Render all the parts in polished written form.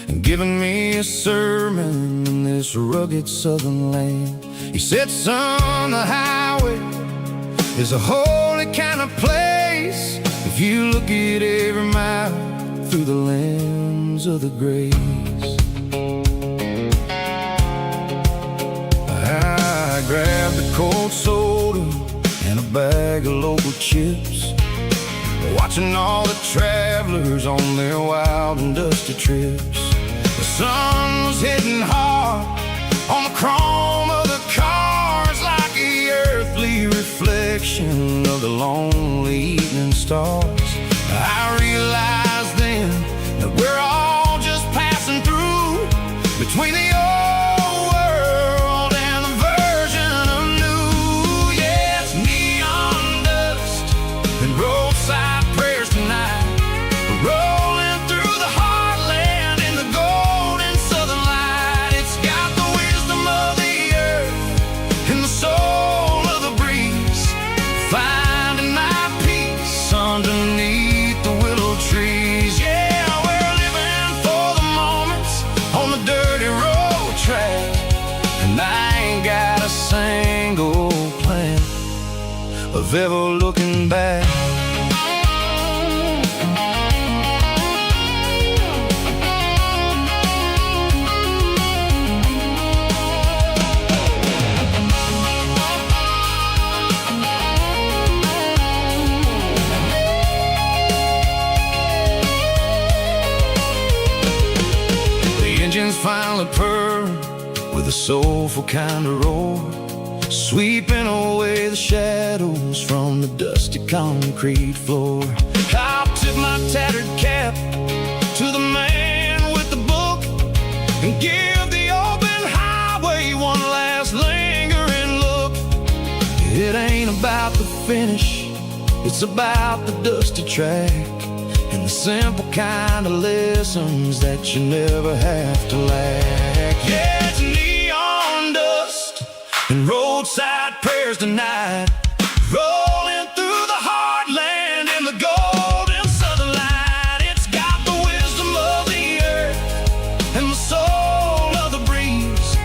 and giving me a sermon in this rugged southern land. He said, son, the highway is a holy kind of place if you look at every mile through the lens of the grace. I grabbed a cold soda and a bag of local chips, watching all the travelers on their wild and dusty trips. The sun was hitting hard on the chrome of the cars, like the earthly reflection of the lonely evening stars. I realized then that we're all just passing through between the old world and the version of new. Yeah, it's neon dust and roadside prayers tonight, rolling through the heartland in the golden southern light. It's got the wisdom of the earth and the soul of the breeze, finding my peace underneath the willow trees. Yeah, we're living for the moments on the dirty road track, and I ain't got a single plan of ever looking back. Engines finally purr with a soulful kind of roar, sweeping away the shadows from the dusty concrete floor. I'll tip my tattered cap to the man with the book and give the open highway one last lingering look. It ain't about the finish, it's about the dusty track and the simple kind of lessons that you never have to lack. Yeah, it's neon dust and roadside prayers tonight, rolling through the heartland in the golden southern light. It's got the wisdom of the earth and the soul of the breeze,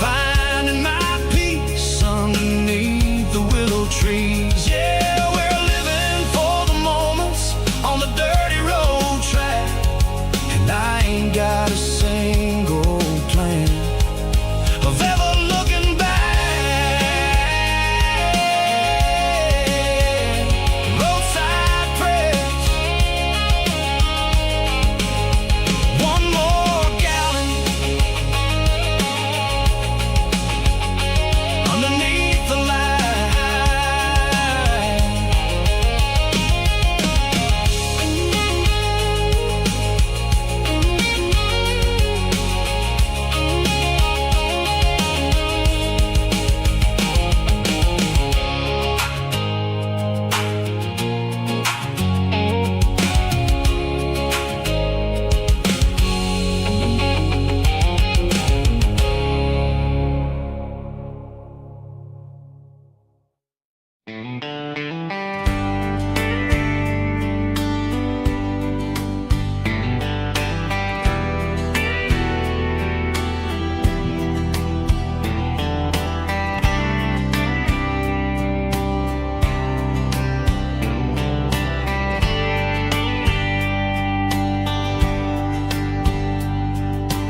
finding my peace underneath the willow trees. Yeah, we're living for the moments on the dirty road track, and I ain't got a single plan of ever looking back. Roadside prayers, one more gallon underneath the light.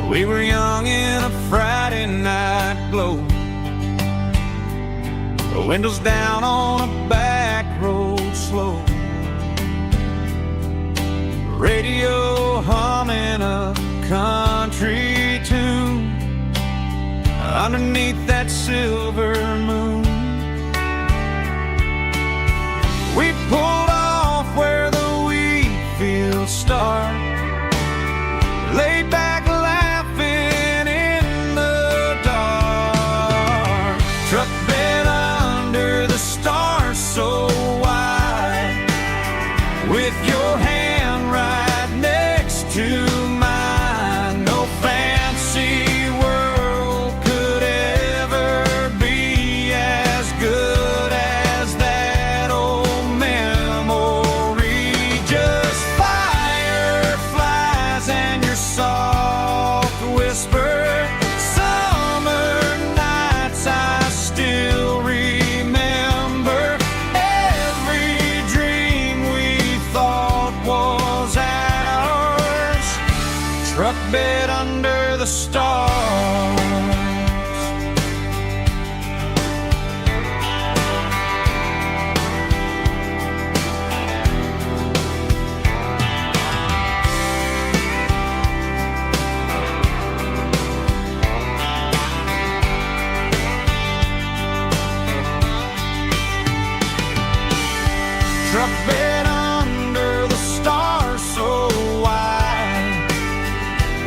We were young in a Friday night glow, the windows down on a back road slow, radio humming a country tune underneath that silver moon. We pulled off where the wheat fields start, laid back laughing in the dark, truck bed under the stars so wide, with your hand right next to mine. No fancy world could ever be truck bed under the stars. Truck bed under the stars so wide,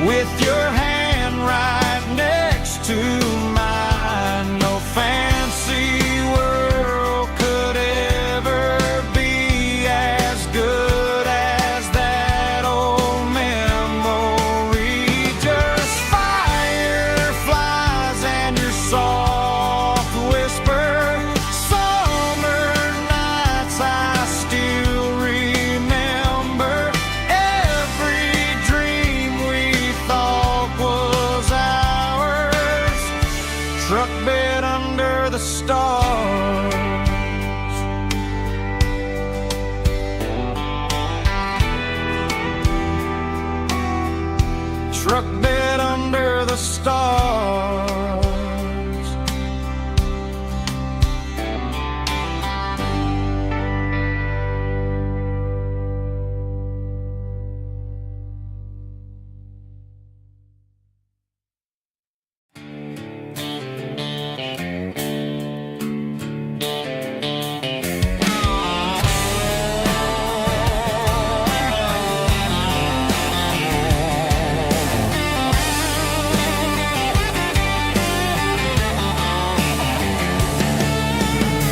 with your hand right next to mine. No fancy world could ever be as good as that old memory. Just fireflies and your soft whisper. Summer nights I still remember. Every dream we thought was ours. Truck bed under the stars. Truck bed under the stars.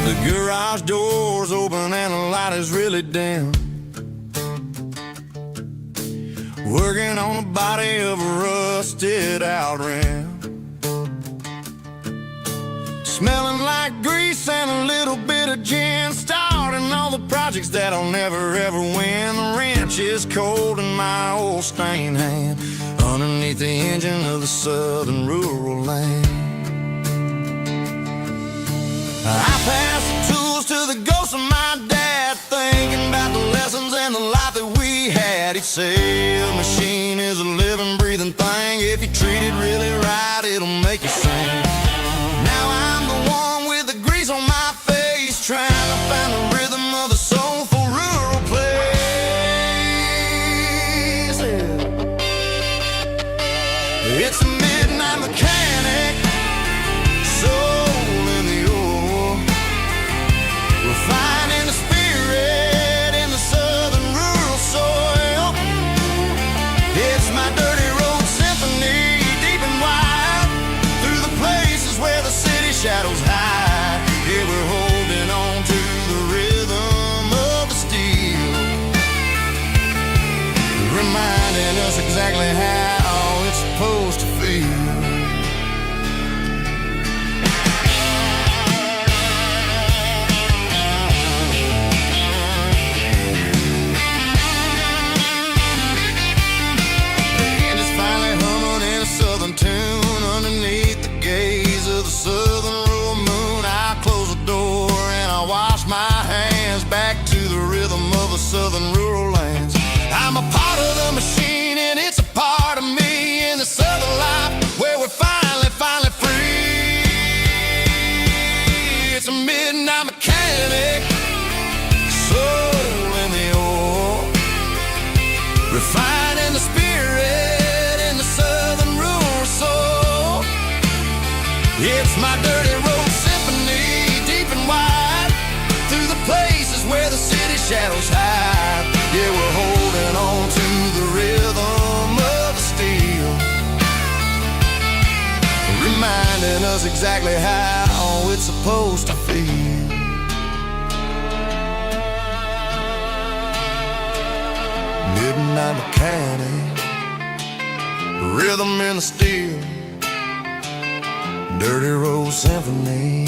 The garage door's open and the light is really dim. Working on the body of a rusted out rim. Smelling like grease and a little bit of gin. Starting all the projects that I'll never ever win. The wrench is cold in my old stained hand, underneath the engine of the southern rural land. I pass the tools to the ghost of my dad, thinking about the lessons and the life that we had. He'd say a machine is a living, breathing thing. If you treat it really right, it'll make you sing. Now I'm the one with the grease on my face, trying to find the rhythm of the soulful rural place. It's a midnight mechanic, soul in the ore, refining the spirit in the southern rural soil. It's my dirty road symphony, deep and wide, through the places where the city shadows hide. Yeah, we're holding on to the rhythm of the steel, reminding us exactly how it's supposed to feel. Tune underneath the gaze of the southern rural moon. I close the door and I wash my hands, back to the rhythm of the southern rural lands. I'm a part of the machine and it's a part of me in the southern life where we're finally free. It's a midnight mechanic, soul in the ore, refining the spirit in the southern rural soul. It's my dirty road symphony, deep and wide, through the places where the city shadows hide. Yeah, we're holding on to the rhythm of the steel, reminding us exactly how it's supposed to feel. Midnight mechanic, rhythm in the steel, dirty road symphony.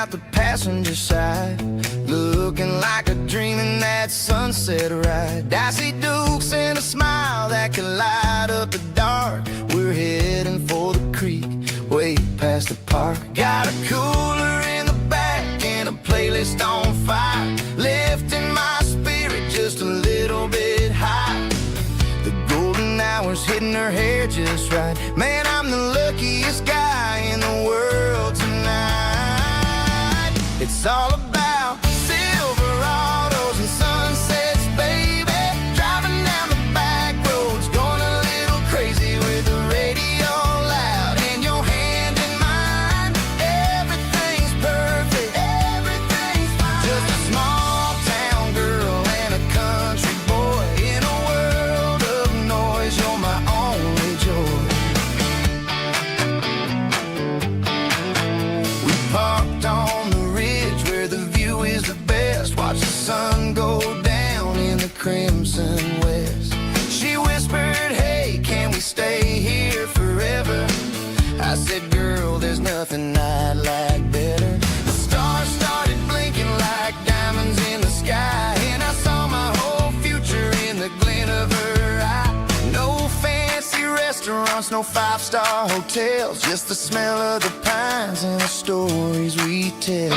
out the passenger side, looking like a dream in that sunset ride. I see Dukes and a smile that can light up the dark. We're heading for the creek, way past the park. Got a cooler in the back and a playlist on fire, lifting my spirit just a little bit high. The golden hours hitting her hair just right. Man, I'm the luckiest guy in the world tonight. It's all about Silverados and sunsets, baby. Driving down the back roads, going a little crazy with the radio loud and your hand in mine. Everything's perfect, everything's fine. Just a small town girl and a country boy in a world of noise. You're my only joy. We parked on the ridge where the view is the best. Watch the sun go down in the crimson west. She whispered, hey, can we stay here forever? I said, girl, there's nothing I'd like better. The stars started blinking like diamonds in the sky, and I saw my whole future in the glint of her eye. No fancy restaurants, no five-star hotels, just the smell of the pines and the stories we tell.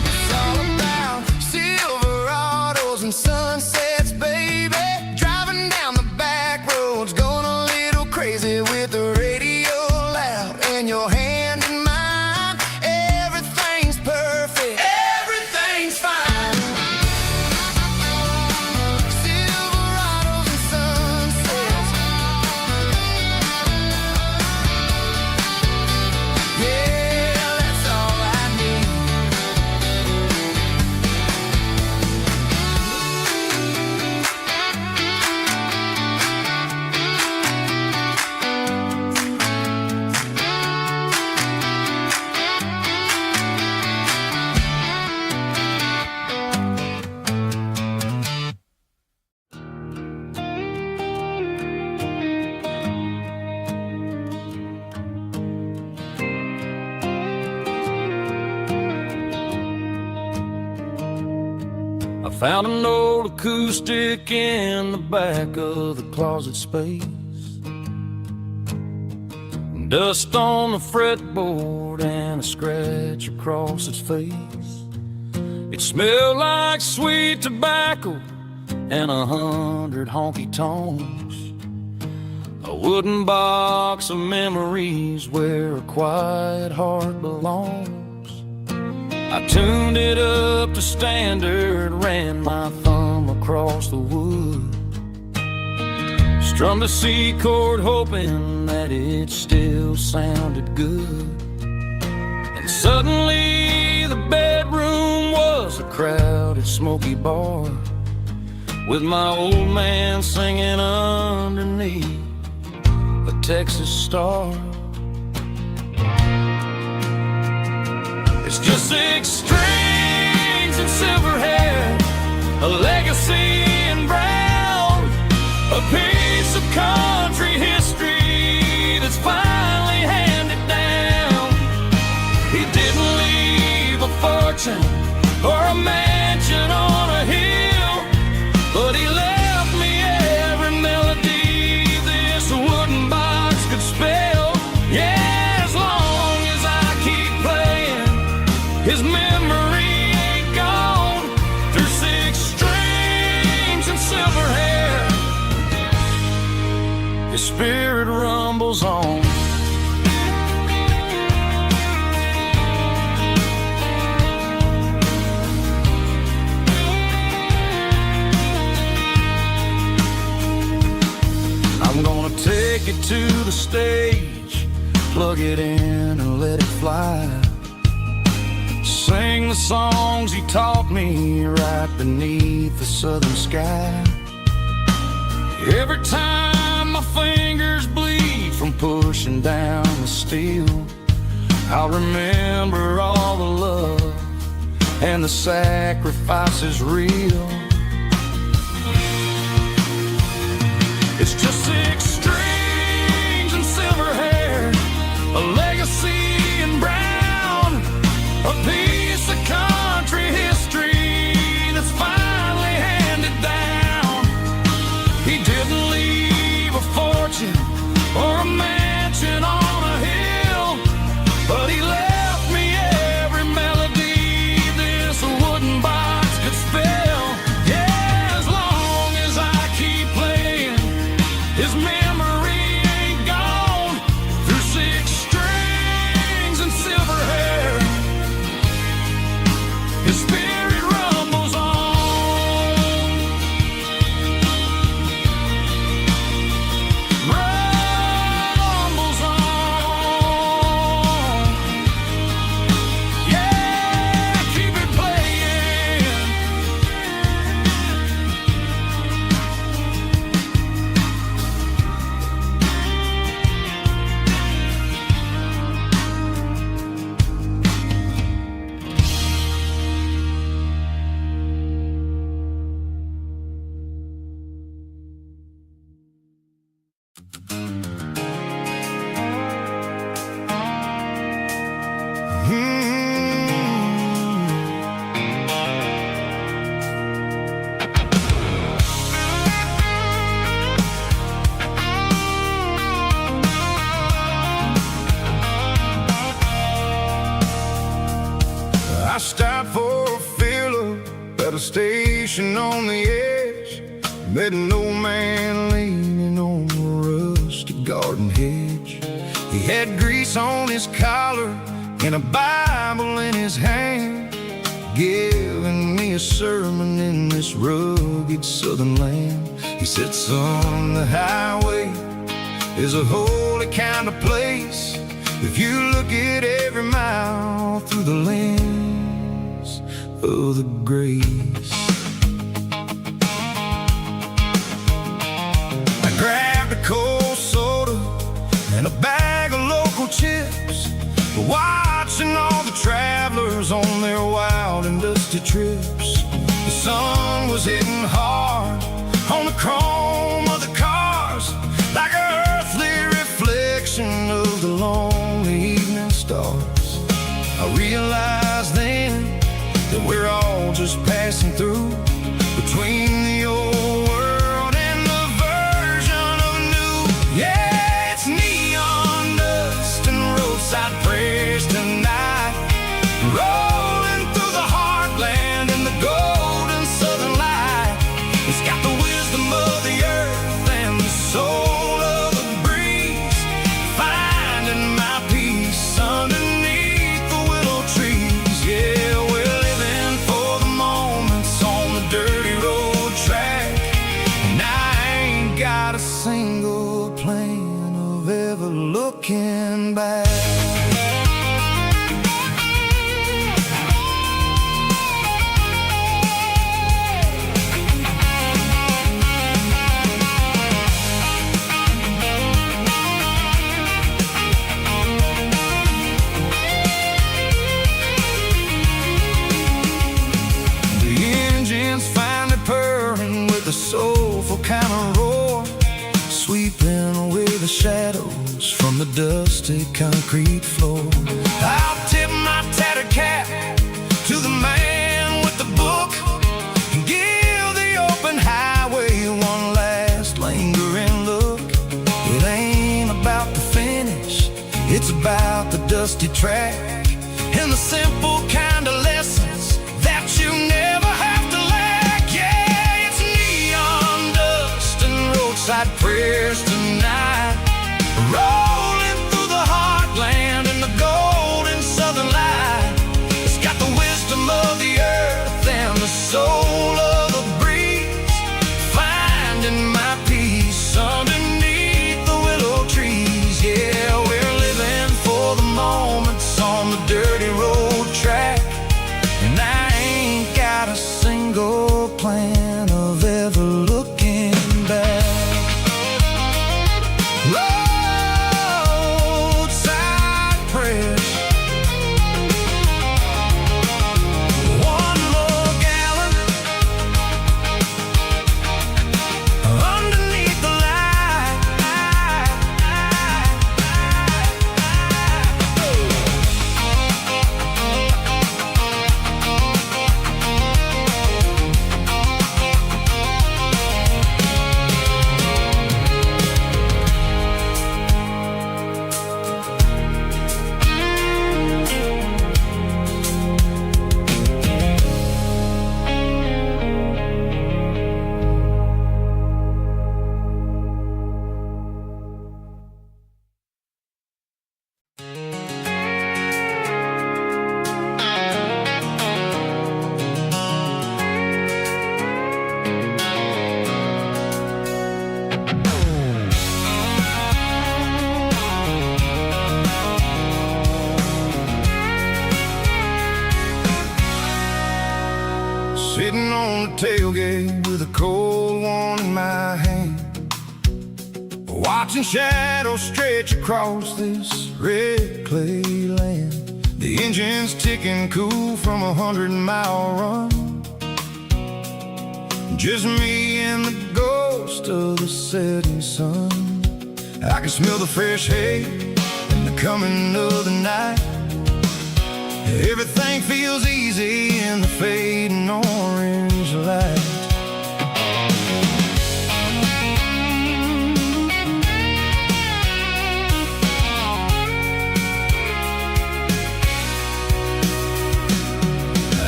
It's all about Silverados and sunsets, baby. Driving down the back roads, going a little crazy with the radio loud and your hand in mine. Everything's perfect, everything's fine. Silverados and sunsets, yeah, that's all I need. I found an old acoustic in the back of the closet space. Dust on the fretboard and a scratch across its face. It smelled like sweet tobacco and 100 honky tonks. A wooden box of memories where a quiet heart belongs. I tuned it up to standard, ran my thumb across the wood, strummed a C chord hoping that it still sounded good. And suddenly the bedroom was a crowded smoky bar, with my old man singing underneath a Texas star. It's just 6 strings and silver hair, a legacy in brown, a piece of country history that's finally handed down. He didn't leave a fortune or a mansion on a hill, but he left me every melody this wooden box could spell. Yeah, as long as I keep playing, his memory ain't gone. Through 6 strings and silver hair, his spirit rumbles on. I'm gonna take it to the stage, plug it in and let it fly. Sing the songs he taught me right beneath the southern sky. Every time my fingers bleed from pushing down the steel, I'll remember all the love and the sacrifice is real. It's just 6 strings and silver hair, a legacy in brown, a piece of country history that's finally handed down. He didn't leave a fortune or a mansion on a hill, but he left me every melody this wooden box could spell. Yeah, as long as I keep playing, his memory ain't gone. Through 6 strings and silver hair, his spirit rumbles on. Rumbles on. Yeah, keep it playing. I stopped for a fill-up at a station on the edge. Met an old man leaning on a rusty garden hedge. He had grease on his collar and a Bible in his hand, giving me a sermon in this rugged southern land. He said, son, the highway is a holy kind of place if you look at every mile through the lens of the grace. I grabbed a cold soda and a bag of local chips, watching all the travelers on their wild and dusty trips. The sun was hitting hard on the chrome of the cars, like an earthly reflection of the lonely evening stars. I realized then that we're all just passing through, between the old world and the version of new. Yeah, it's neon dust and roadside prayers tonight, rolling through the heartland in the golden southern light. It's got the wisdom of the earth and the soul of the breeze, finding my peace underneath the willow trees. Yeah, we're living for the moments on the dirty road track, and I ain't got a single plan of ever looking back. The soulful kind of roar, sweeping away the shadows from the dusty concrete floor. I'll tip my tattered cap to the man with the book and give the open highway one last lingering look. It ain't about the finish, it's about the dusty track and the simple kind of lessons that you never have to lack. Yeah, it's neon dust and roadside prayers tonight, rolling through the heartland in the golden southern light. It's got the wisdom of the earth and the soul of the breeze, finding my peace underneath the willow trees. Yeah, we're living for the moments on the dirty road track, and I ain't got a single plan of ever looking back. Roadside prayers, tailgate with a cold one in my hand, watching shadows stretch across this red clay land. The engine's ticking cool from a 100-mile run. Just me and the ghost of the setting sun. I can smell the fresh hay and the coming of the night. Everything feels easy in the fading orange light.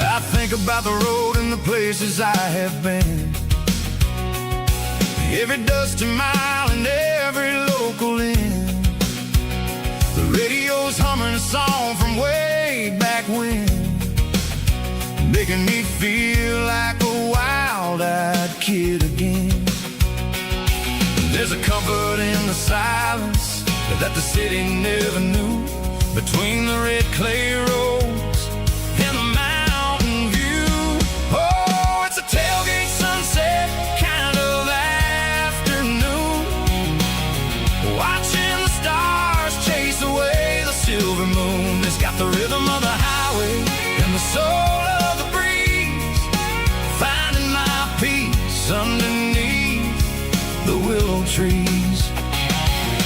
I think about the road and the places I have been, every dusty mile and every local inn. The radio's humming a song from way back when, making me feel like a wild-eyed kid again. There's a comfort in the silence that the city never knew, between the red clay roads and the mountain view. Oh, it's a tailgate sunset kind of afternoon, watching the stars chase away the silver moon. It's got the rhythm of the highway and the soul of the breeze, finding my peace underneath the willow trees.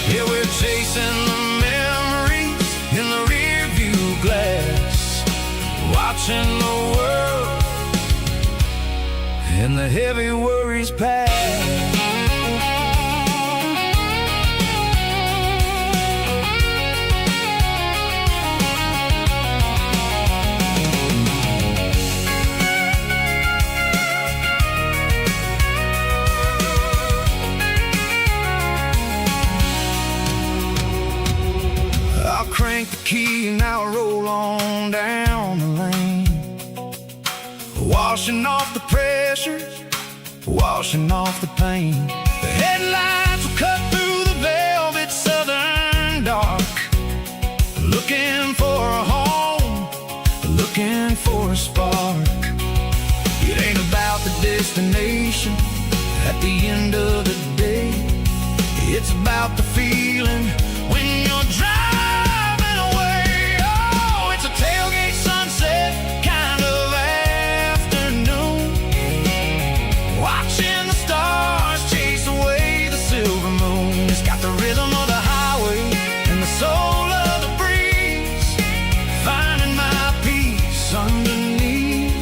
Yeah, we're chasing the memories in the rear view glass, watching the world and the heavy worries pass. Crank the key and I'll roll on down the lane, washing off the pressure, washing off the pain. The headlights will cut through the velvet southern dark, looking for a home, looking for a spark. It ain't about the destination at the end of the day, it's about the feeling when you're driving. Tailgate sunset kind of afternoon, watching the stars chase away the silver moon. It's got the rhythm of the highway and the soul of the breeze, finding my peace underneath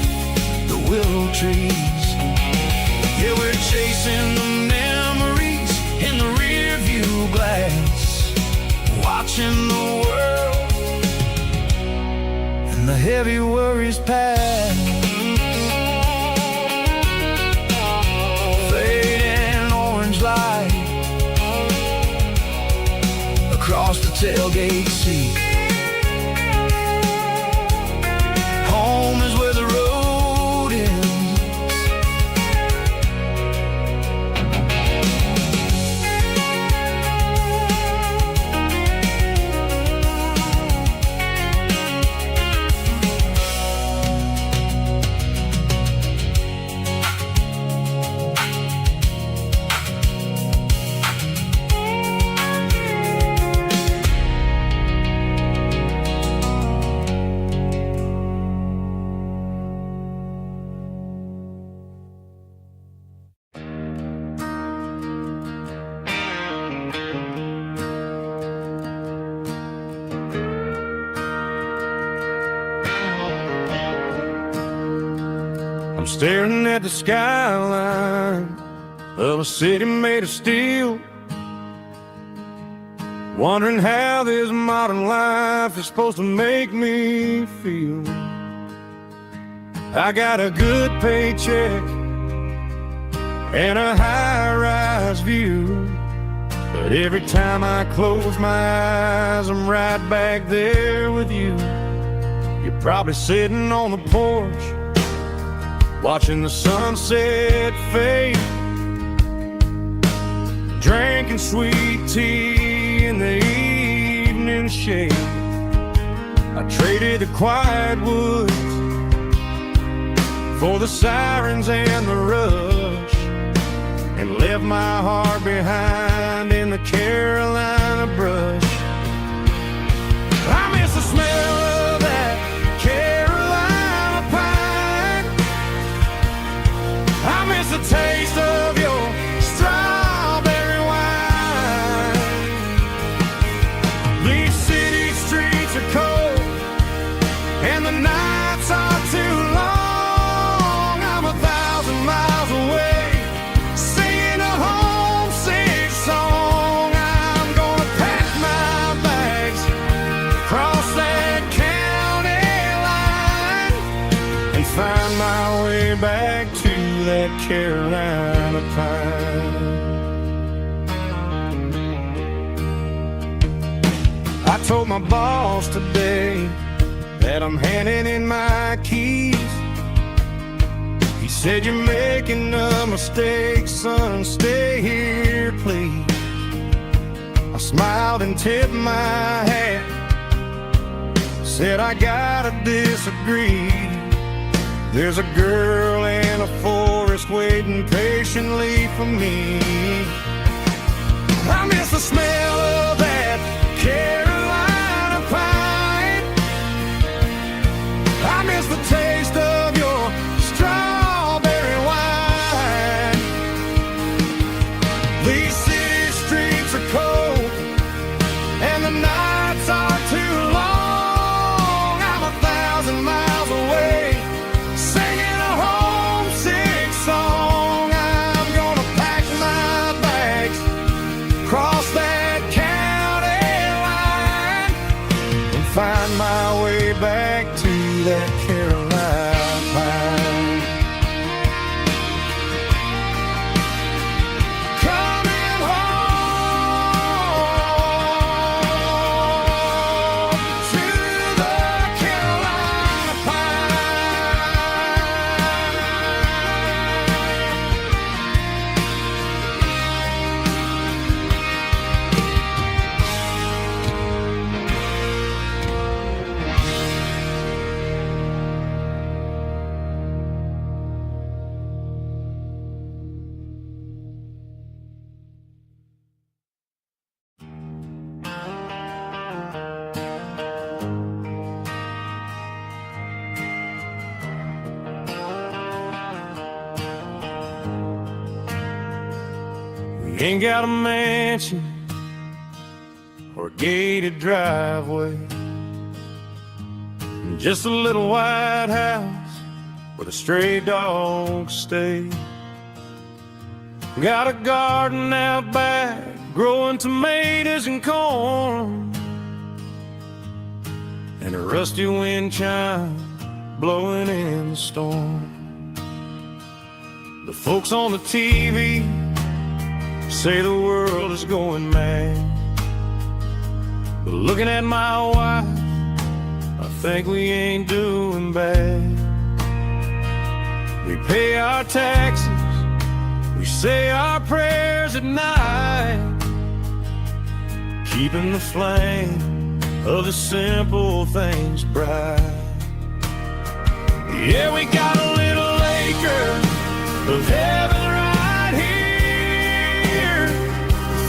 the willow trees. Yeah, we're chasing the memories in the rear view glass, watching the world and the heavy worries pass. Fading orange light across the tailgate seat. Home is where the road ends. I'm staring at the skyline of a city made of steel, wondering how this modern life is supposed to make me feel. I got a good paycheck and a high-rise view, but every time I close my eyes, I'm right back there with you. You're probably sitting on the porch, watching the sunset fade, drinking sweet tea in the evening shade. I traded the quiet woods for the sirens and the rush, and left my heart behind in the Carolina brush. I miss the smell of that Carolina pine. I miss the taste of your strawberry wine. These city streets are cold and the nights are too long. I'm 1,000 miles away singing a homesick song. I'm gonna pack my bags, cross that county line, and find my way back to that Carolina pine. I told my boss today that I'm handing in my keys. He said, "You're making a mistake, son, stay here, please." I smiled and tipped my hat, said, "I gotta disagree. There's a girl in a forest waiting patiently for me." I miss the smell of that Carolina pine. I miss the taste of your strawberry wine. These city streets are cold and the nights are too long. I'm 1,000 miles away singing a homesick song. I'm gonna pack my bags, cross that county line, and find my way back to that Carolina pine. Coming home to the Carolina pine. We ain't got a mansion or a gated driveway, just a little white house where the stray dogs stay. Got a garden out back, growing tomatoes and corn, and a rusty wind chime blowing in the storm. The folks on the TV say the world is going mad, but looking at my wife, I think we ain't doing bad. We pay our taxes, we say our prayers at night, keeping the flame of the simple things bright. Yeah, we got a little acre of heaven right here,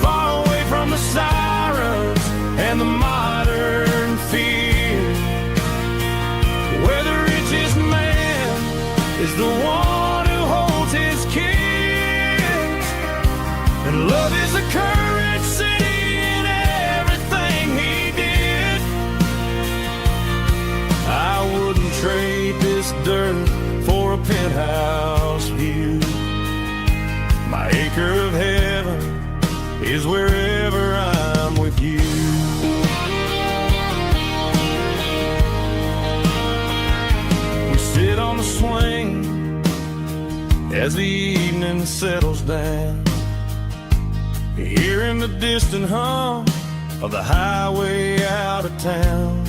far away from the sirens and the modern fear, where the richest man is the one who holds his kids, and love is the courage city in everything he did. I wouldn't trade this dirt for a penthouse view. My acre of heaven is wherever I'm with you. We sit on the swing as the evening settles down, hearing the distant hum of the highway out of town.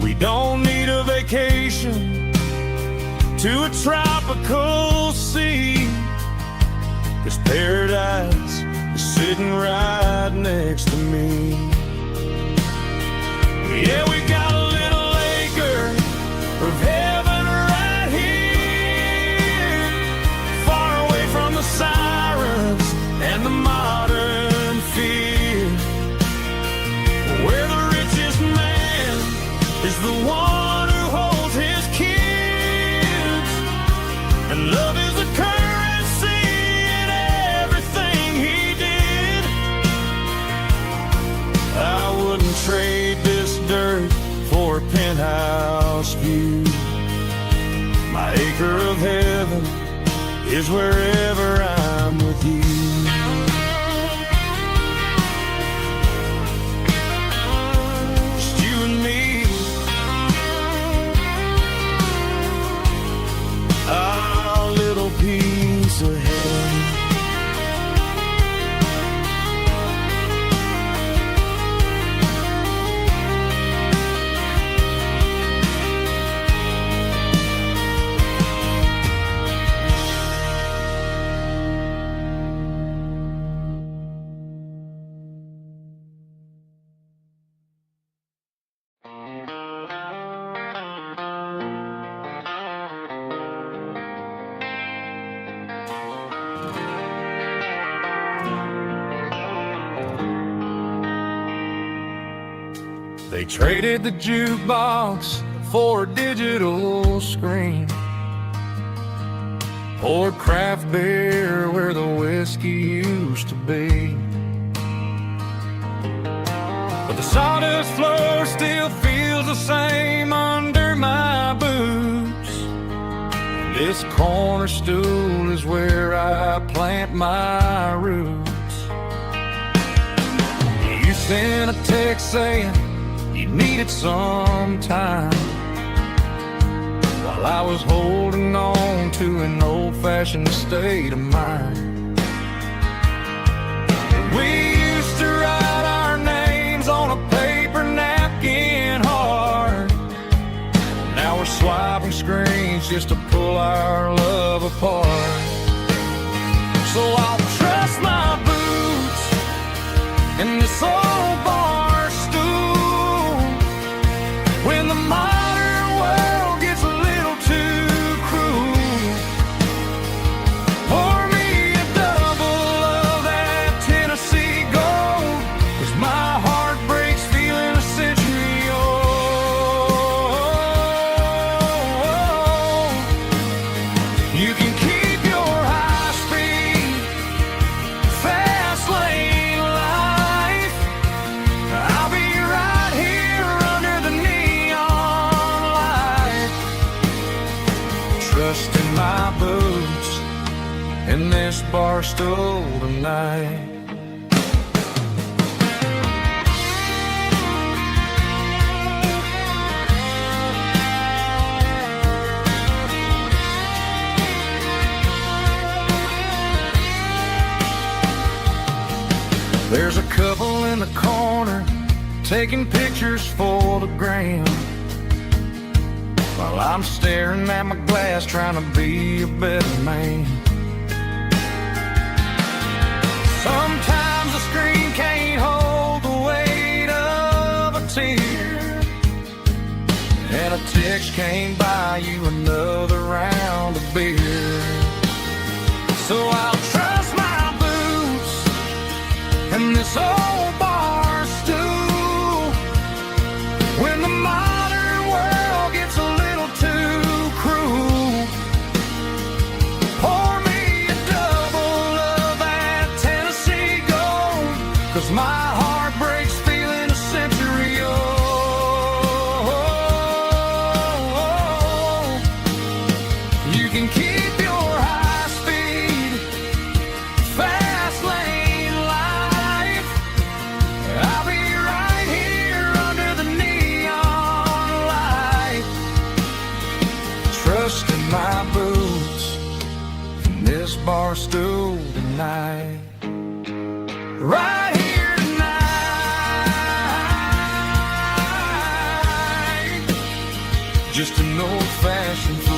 We don't need a vacation to a tropical sea, 'cause paradise is sitting right next to me. Yeah, we got a little acre of heaven right here, center of heaven is wherever I'm with you. Just you and me, our little piece of heaven. They traded the jukebox for a digital screen, poured craft beer where the whiskey used to be. But the sawdust floor still feels the same under my boots. This corner stool is where I plant my roots. You sent a text saying you needed some time, while I was holding on to an old-fashioned state of mind. We used to write our names on a paper napkin hard. Now we're swiping screens just to pull our love apart. So I'll trust my boots in this old bar stool when the modern world gets a little too cruel. Pour me a double of that Tennessee Gold, 'cause my heart breaks feeling a century old. You can keep your high-speed, fast lane life. I'll be right here under the neon light, trusting my boots in this bar stool tonight. There's a couple in the corner taking pictures for the gram, while I'm staring at my glass trying to be a better man. Sometimes the screen can't hold the weight of a tear, and a text can't buy you another round of beer. So I'll trust my boots in this old bar stool when the modern world gets a little too cruel. Pour me a double of that Tennessee Gold, 'cause my heart breaks feeling a century old. You can keep your high-speed, fast lane life. I'll be right here under the neon light, trusting my boots in this bar stool tonight. Right here tonight, just an old-fashioned fool.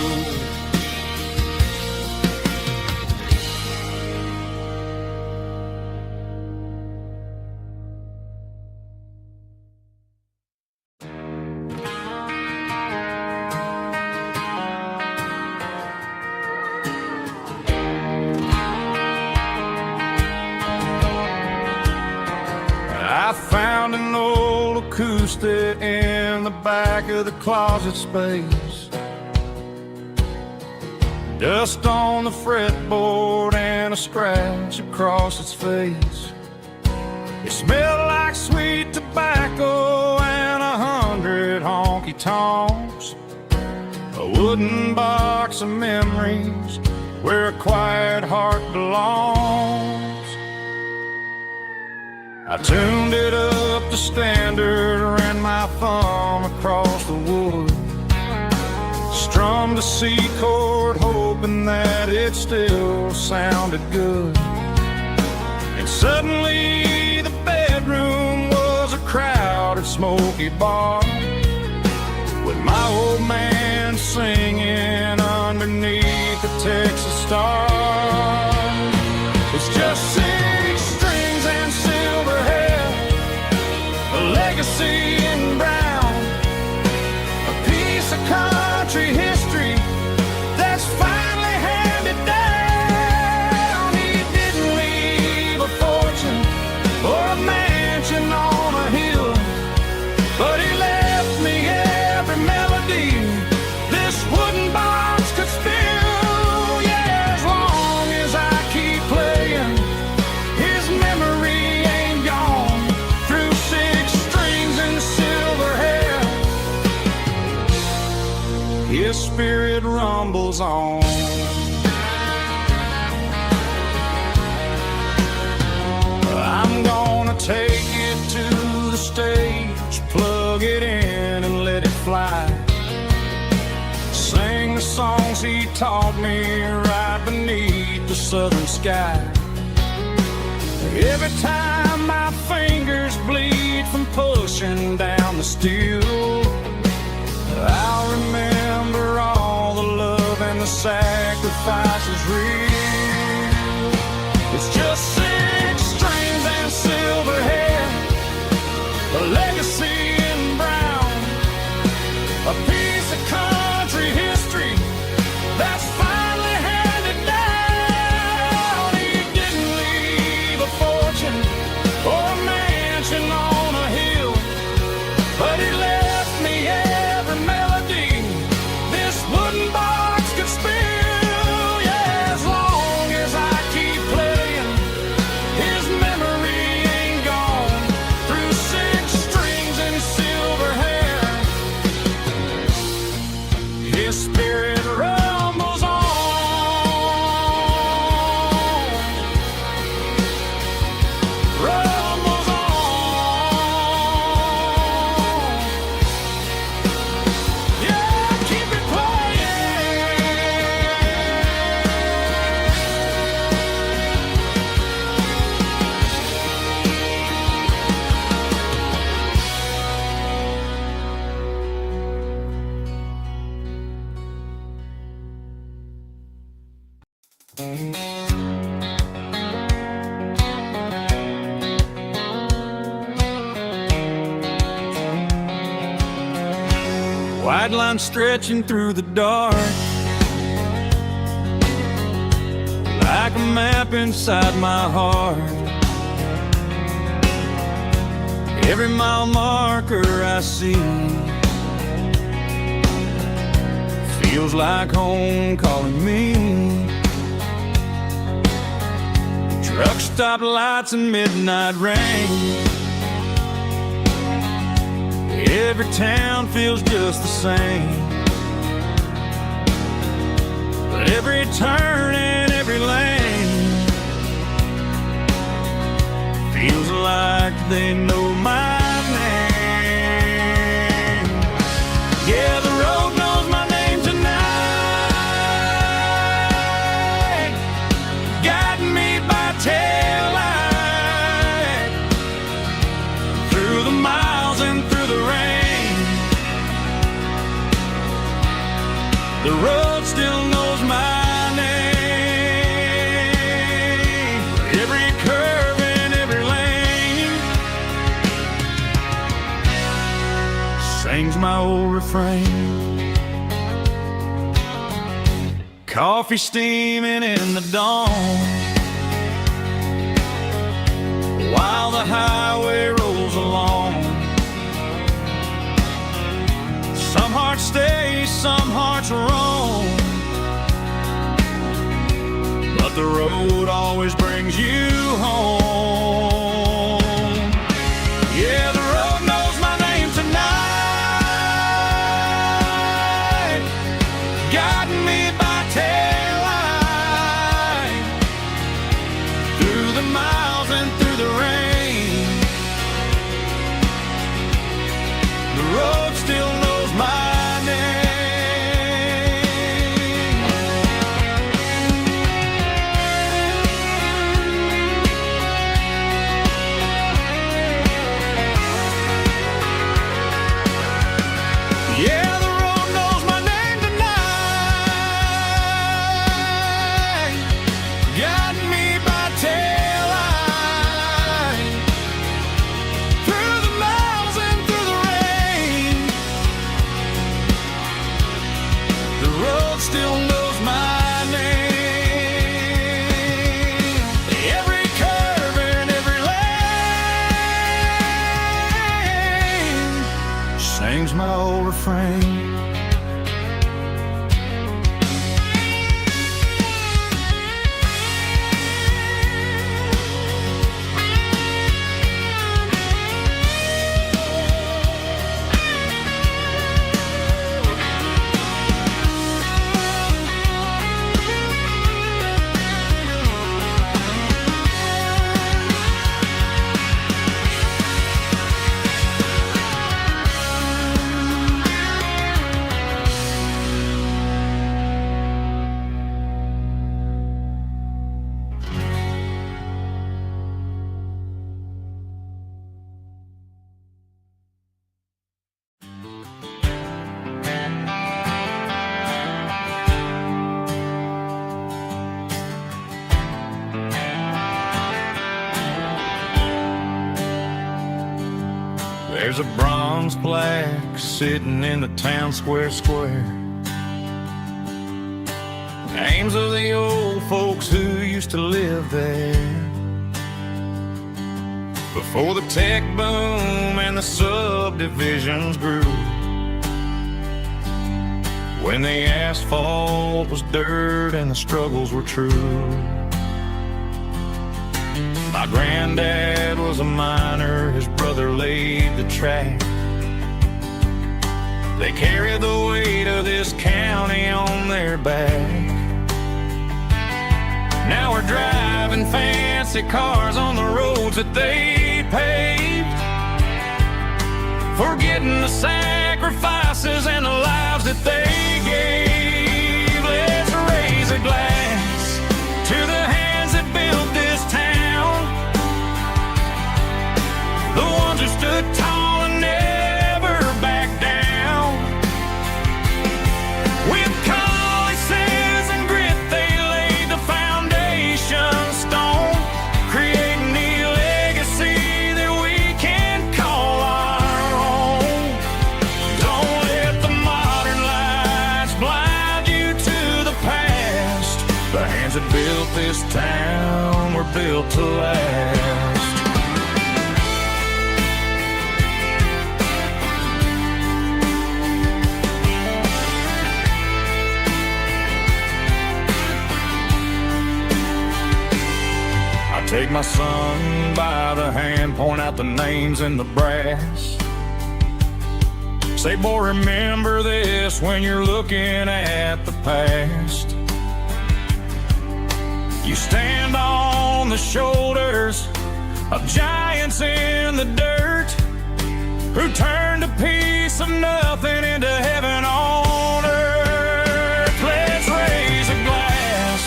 I found an old acoustic in the back of the closet space. Dust on the fretboard and a scratch across its face. It smelled like sweet tobacco and 100 honky-tonks. wooden box of memories where a quiet heart belongs. I tuned it up to standard, ran my thumb across the wood, strummed a C chord hoping that it still sounded good. And suddenly the bedroom was a crowded smoky bar, with my old man singing underneath the Texas star. It's just 6 strings and silver hair, a legacy in brown, a piece of country history that's finally handed down. He didn't leave a fortune or a mansion on a hill, but he left me every melody this wooden box could spill. Yeah, as long as I keep playing, his memory ain't gone. Through 6 strings and silver hair, his spirit rumbles on. I'm gonna take it to the stage, plug it in and let it fly, sing the songs he taught me right beneath the southern sky. Every time my fingers bleed from pushing down the steel, I'll remember all the love and the sacrifices real. It's just 6 strings and silver hair, a legacy in brown, a piece of country history that's finally handed down. He didn't leave a fortune or a mansion on a hill, but he left me every melody this wooden box could spill. Yeah, as long as I keep playing, his memory ain't gone. Through 6 strings and silver hair, his spirit rumbles on. Rumbles on. Yeah, keep it white line stretching through the dark, like a map inside my heart. Every mile marker I see feels like home calling me. Truck stop lights and midnight rain, every town feels just the same. But every turn and every lane feels like they know my name. Yeah, the road knows my name tonight, guiding me by taillight through the miles and through the rain. The road still knows my name. Every curve and every lane sings my old refrain. Coffee steaming in the dawn, while the highway rolls along. Some hearts stay, some hearts roam, but the road always brings you home. Yeah, the road knows my name tonight, sings my old refrain. There's a bronze plaque sitting in the town square. Names of the old folks who used to live there before the tech boom and the subdivisions grew. When the asphalt was dirt and the struggles were true. My granddad was a miner, his brother laid the track. They carried the weight of this county on their back. Now we're driving fancy cars on the roads that they paved, forgetting the sacrifices and the lives that they gave. Let's raise a glass to the hands that built this town, the ones who stood tall and never backed down. With calluses and grit they laid the foundation stone, creating the legacy that we can call our own. Don't let the modern lights blind you to the past. The hands that built this town were built to last. Take my son by the hand, point out the names in the brass. Say, boy, remember this when you're looking at the past. You stand on the shoulders of giants in the dirt, who turned a piece of nothing into heaven on earth. Let's raise a glass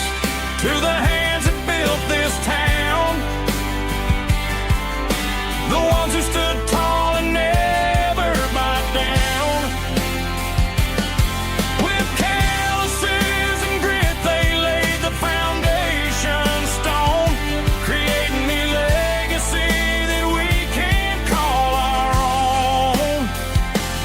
to the hands that built this town, the ones who stood tall and never bowed down. With calluses and grit they laid the foundation stone, creating the legacy that we can call our own.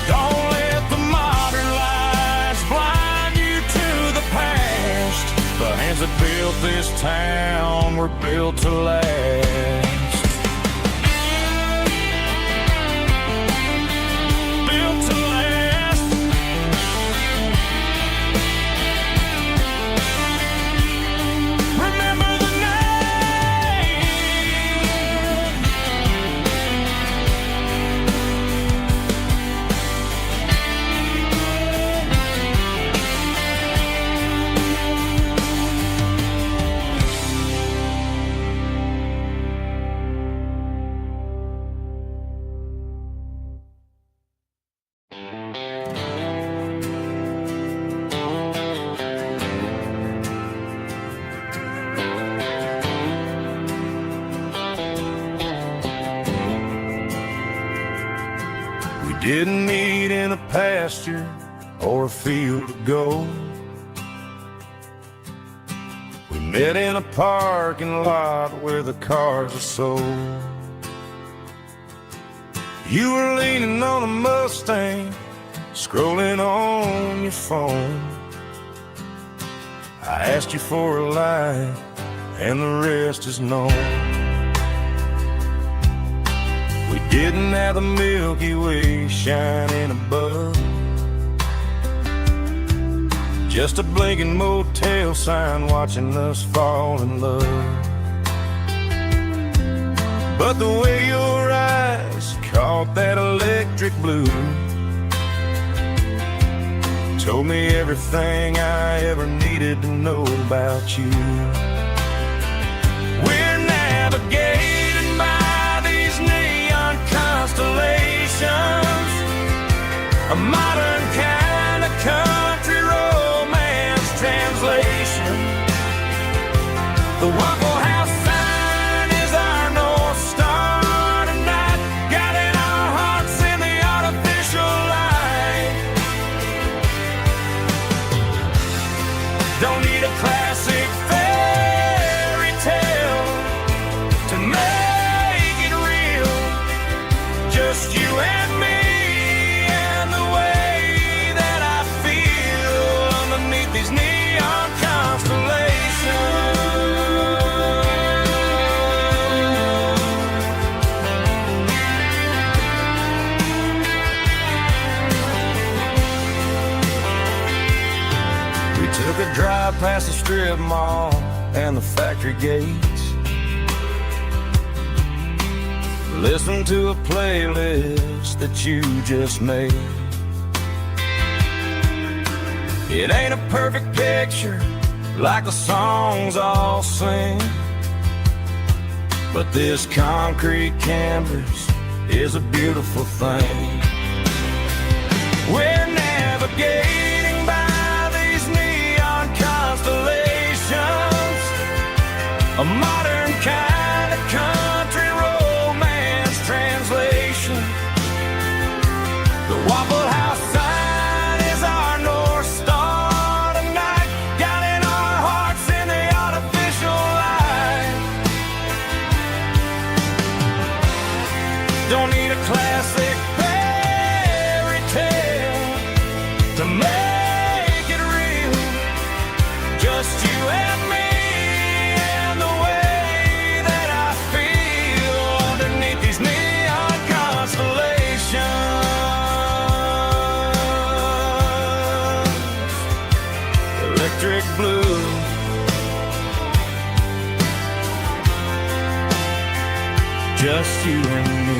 Don't let the modern lights blind you to the past. The hands that built this town were built to last. Didn't meet in a pasture or a field of gold. We met in a parking lot where the cars are sold. You were leaning on a Mustang, scrolling on your phone. I asked you for a light, and the rest is known. We getting at the Milky Way shining above. Just a blinking motel sign watching us fall in love. But the way your eyes caught that electric blue told me everything I ever needed to know about you. We're navigated by these neon constellations, a modern kind of country romance translation. The Waffle House sign is our North Star tonight, guiding our hearts in the artificial light. Don't need a classic fairy tale to make it real. Just you and me and the way that I feel underneath these neon constellations. We took a drive past the strip mall and the factory gates, listened to a playlist that you just made. It ain't a perfect picture like the songs all sing, but this concrete canvas is a beautiful thing. We're navigating by these neon constellations, a modern kind of country romance translation. The Waffle House sign is our North Star tonight, guiding our hearts in the artificial light. Don't need a classic fairy tale to make it real. Just you and me and the way that I feel underneath these neon constellations. Electric blue, just you and me.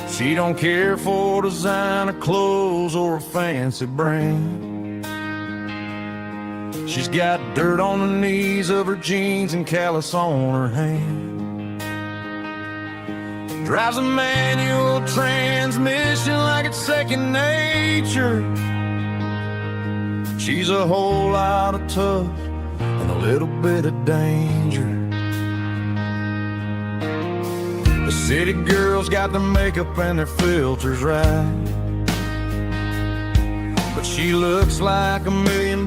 She don't care for designer clothes or a fancy brand. She's got dirt on the knees of her jeans and callus on her hand. Drives a manual transmission like it's second nature. She's a whole lot of tough and a little bit of danger. The city girls got their makeup and their filters right, but she looks like $1 million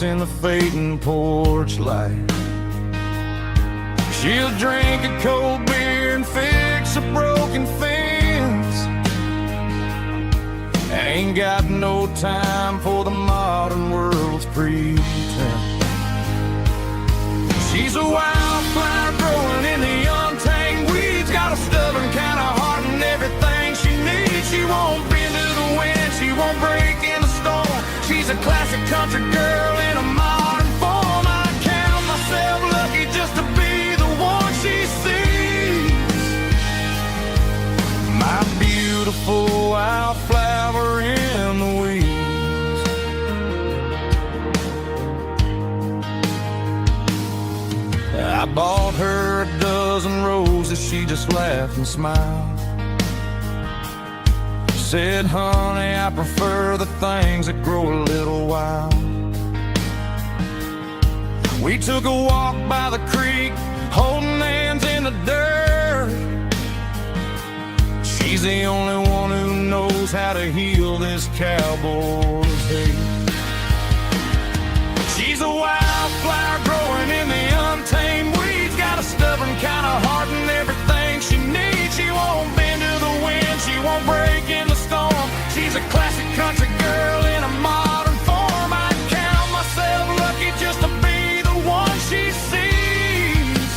in the fading porch light. She'll drink a cold beer and fix a broken fence. Ain't got no time for the modern world's pretense. She's a wildflower growing in the untamed weeds, got a stubborn kind of heart and everything she needs. She won't bend to the wind, she won't break in the storm. She's a classic country girl in a modern form. I count myself lucky just to be the one she sees. My beautiful wildflower in the weeds. I bought her a dozen roses, she just laughed and smiled. Said, honey, I prefer the things that grow a little wild. We took a walk by the creek, holding hands in the dirt. She's the only one who knows how to heal this cowboy's hate. She's a wildflower growing in the untamed weeds. Got a stubborn kind of heart and everything she needs. She won't bend to the wind, she won't break in the storm. She's a classic country girl in a modern form. I count myself lucky just to be the one she sees.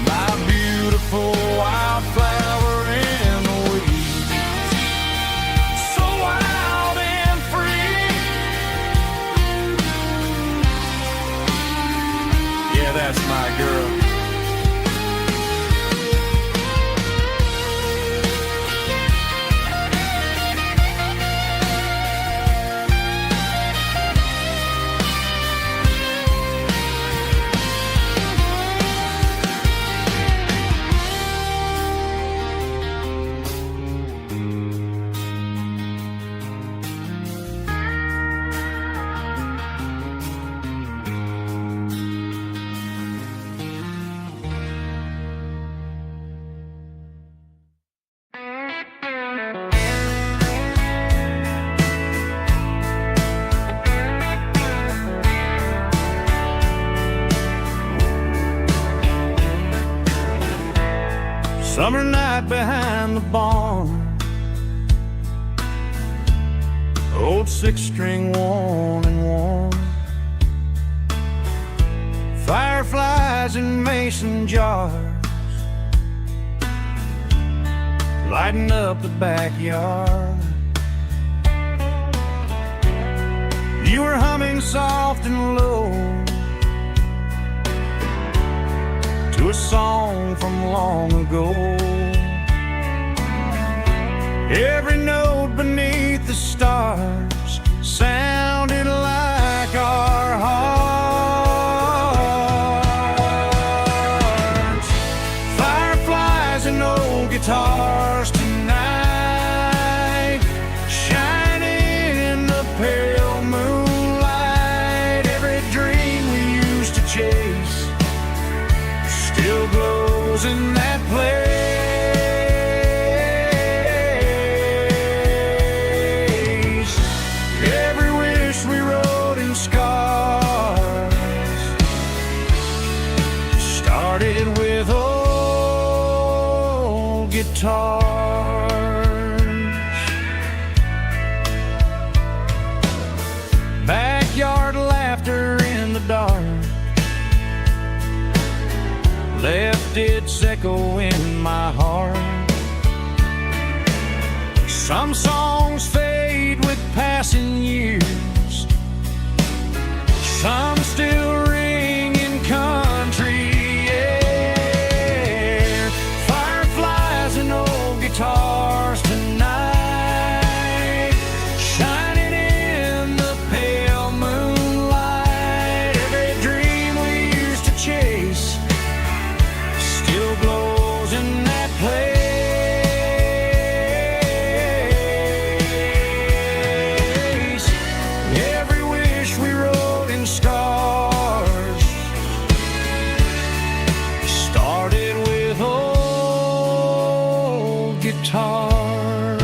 My beautiful wildflower in the weeds. So wild and free. Yeah, that's my girl. Summer night behind the barn, old six-string worn and worn. Fireflies in mason jars, lighting up the backyard. You were humming soft and low to a song from long ago. Every note beneath the stars sounded like our hearts. Fireflies and old guitars tonight, shining in the pale moonlight. Every dream we used to chase still glows in that place. Every wish we wrote in scars started with old guitars. Backyard laughter in the dark left its echo in my heart. Some songs fade with passing years, some still ring in country air. Fireflies and old guitars tonight, shining in the pale moonlight. Every dream we used to chase still glows in that place. Every wish we wrote in stars started with old guitars.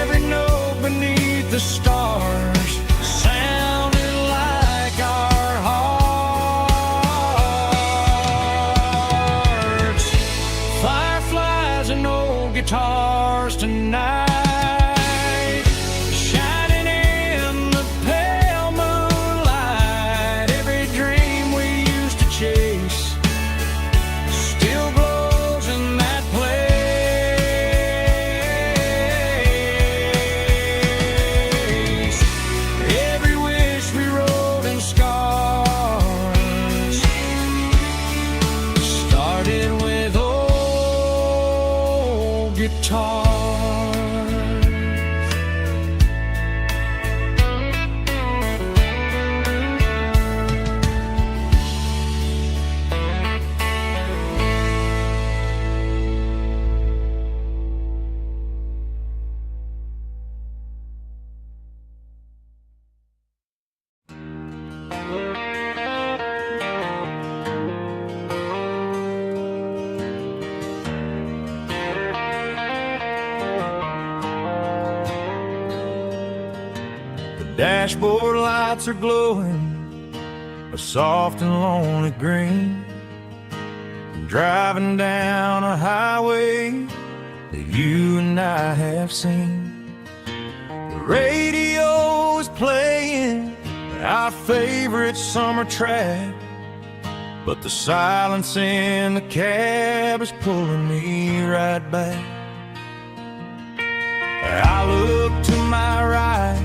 Every note beneath the stars sounded like our hearts. Fireflies and old guitars tonight, shining in the pale moonlight. Every dream we used to chase still glows in that place. Every wish we wrote in scars started with old guitars. Dashboard lights are glowing a soft and lonely green. I'm driving down a highway that you and I have seen. The radio is playing our favorite summer track, but the silence in the cab is pulling me right back. I look to my right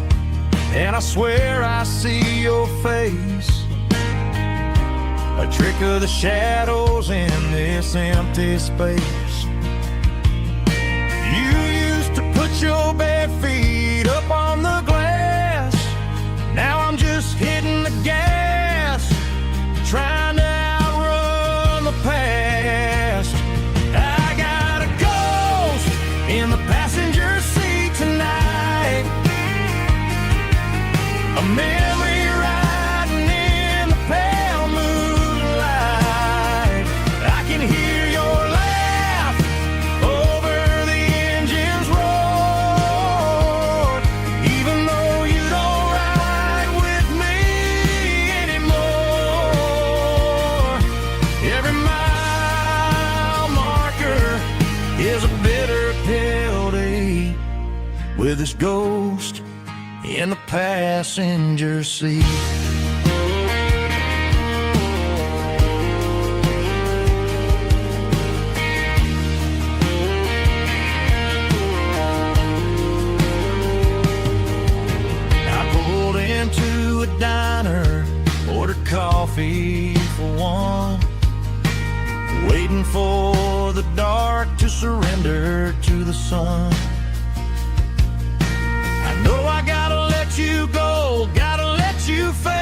and I swear I see your face, a trick of the shadows in this empty space. You used to put your bare feet up on the glass. Now I'm just hitting the gas, trying to outrun the past. I got a ghost in the passenger seat tonight, a memory riding in the pale moonlight. I can hear your laugh over the engine's roar, even though you don't ride with me anymore. Every mile marker is a bitter pill to eat, with this ghost in the passenger seat. I pulled into a diner, ordered coffee for one, waiting for the dark to surrender to the sun. I know I gotta let you go, gotta let you fade,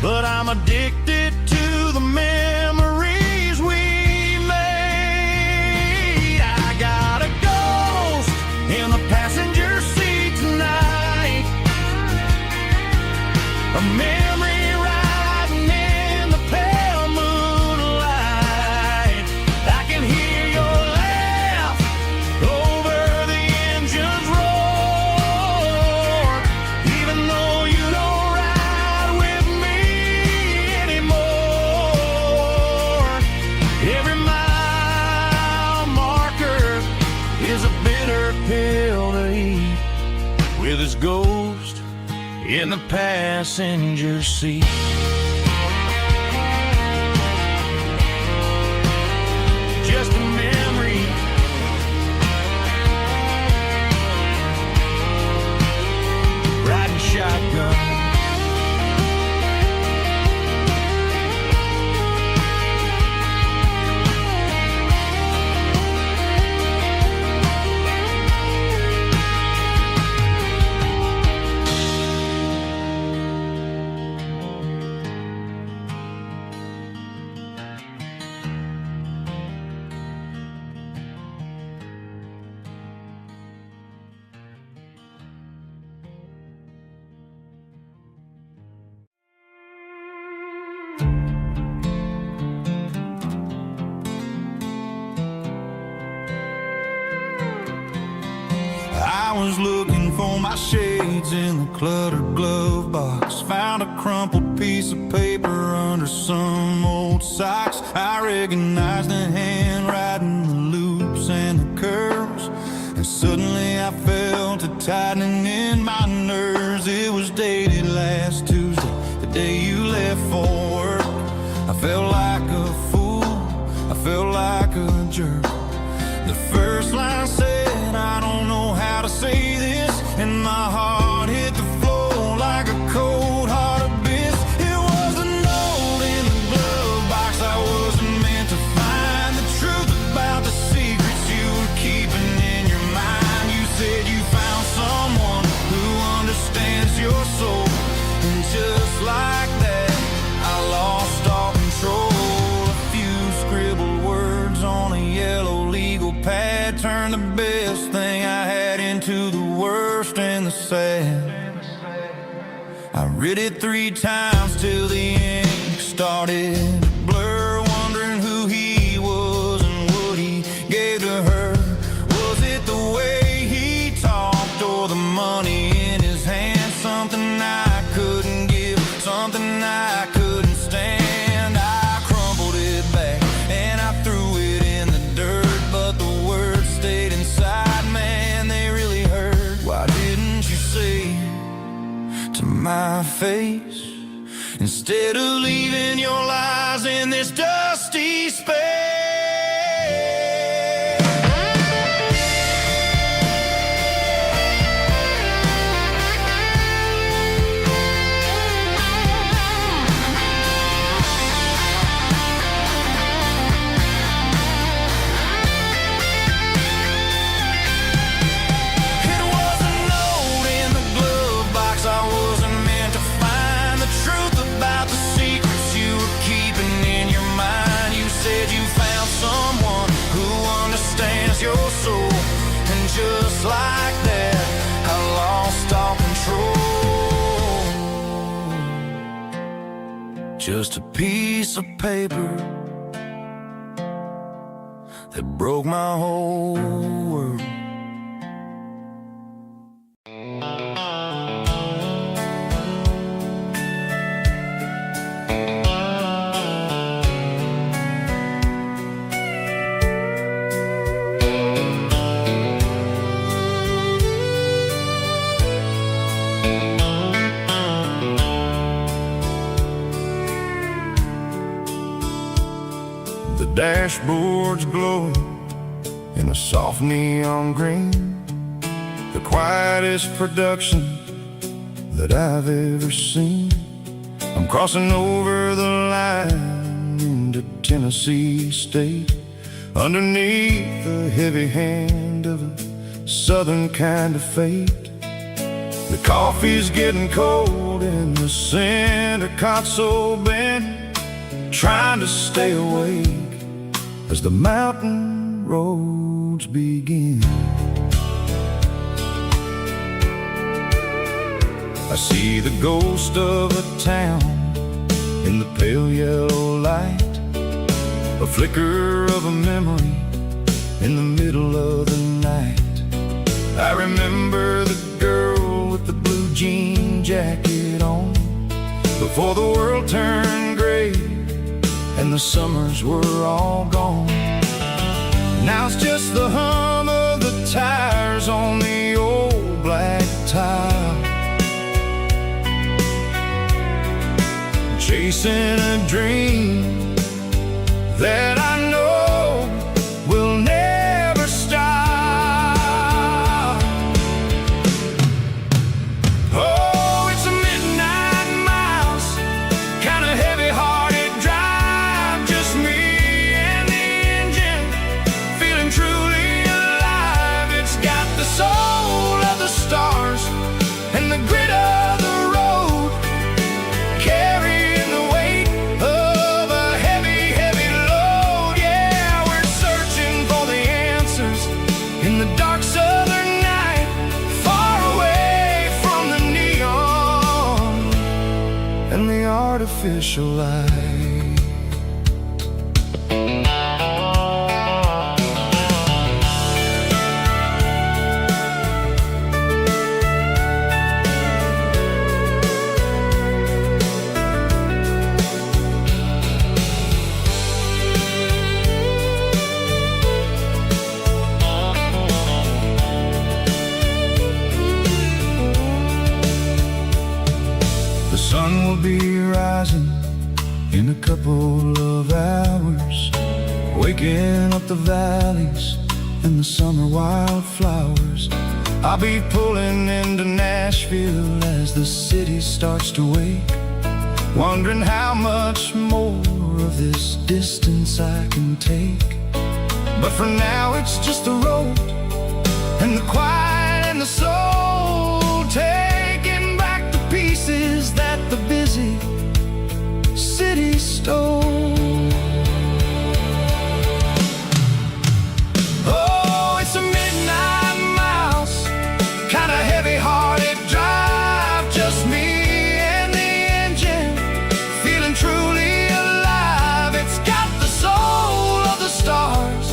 but I'm addicted to the memories we made. I got a ghost in the passenger seat tonight, a memory riding in the pale moonlight. I can hear your laugh over the engine's roar, even though you don't ride with me anymore. Every mile marker is a bitter pill to eat, with his ghost in the passenger seat. Just a memory, riding shotgun. I was looking for my shades in the cluttered glove box, found a crumpled piece of paper under some old socks. I recognized the handwriting, the loops and the curves, and suddenly I felt a tightening in my nerves. It was dated last Tuesday, the day you left for work. I felt like a fool, I felt like a jerk. The first line said, I don't know how to say this, and my heart hit the floor like a cold heart abyss. It was a note in the glove box I wasn't meant to find, the truth about the secrets you were keeping in your mind. You said you found someone who understands your soul, and just like that I lost all control. A few scribbled words on a yellow legal pad turned the best thing I had into the worst and the sad. I read it 3 times till the ink started to blur, wondering who he was and what he gave to her. Was it the way he talked or the money my face, instead of leaving your lies in this dusty space. Your soul, and just like that, I lost all control. Just a piece of paper that broke my whole world. The dashboard's glowing in a soft neon green, the quietest production that I've ever seen. I'm crossing over the line into Tennessee State, underneath the heavy hand of a southern kind of fate. The coffee's getting cold in the center console bin, trying to stay awake as the mountain roads begin. I see the ghost of a town in the pale yellow light, a flicker of a memory in the middle of the night. I remember the girl with the blue jean jacket on, before the world turned gray and the summers were all gone. Now it's just the hum of the tires on the old black tile, chasing a dream that I know will never stop. Oh, it's a midnight miles, kind of heavy-hearted drive, just me and the engine, feeling truly alive. It's got the soul of the stars and the grit of the road, carrying the weight of a heavy, heavy load. Yeah, we're searching for the answers in the dark southern night, far away from the neon and the artificial light. The sun will be rising in a couple of hours, waking up the valleys and the summer wildflowers. I'll be pulling into Nashville as the city starts to wake, wondering how much more of this distance I can take. But for now it's just the road and the quiet and the soul, taking back the pieces that the busy city stole. Oh, it's a midnight miles, kind of heavy-hearted drive, just me and the engine, feeling truly alive. It's got the soul of the stars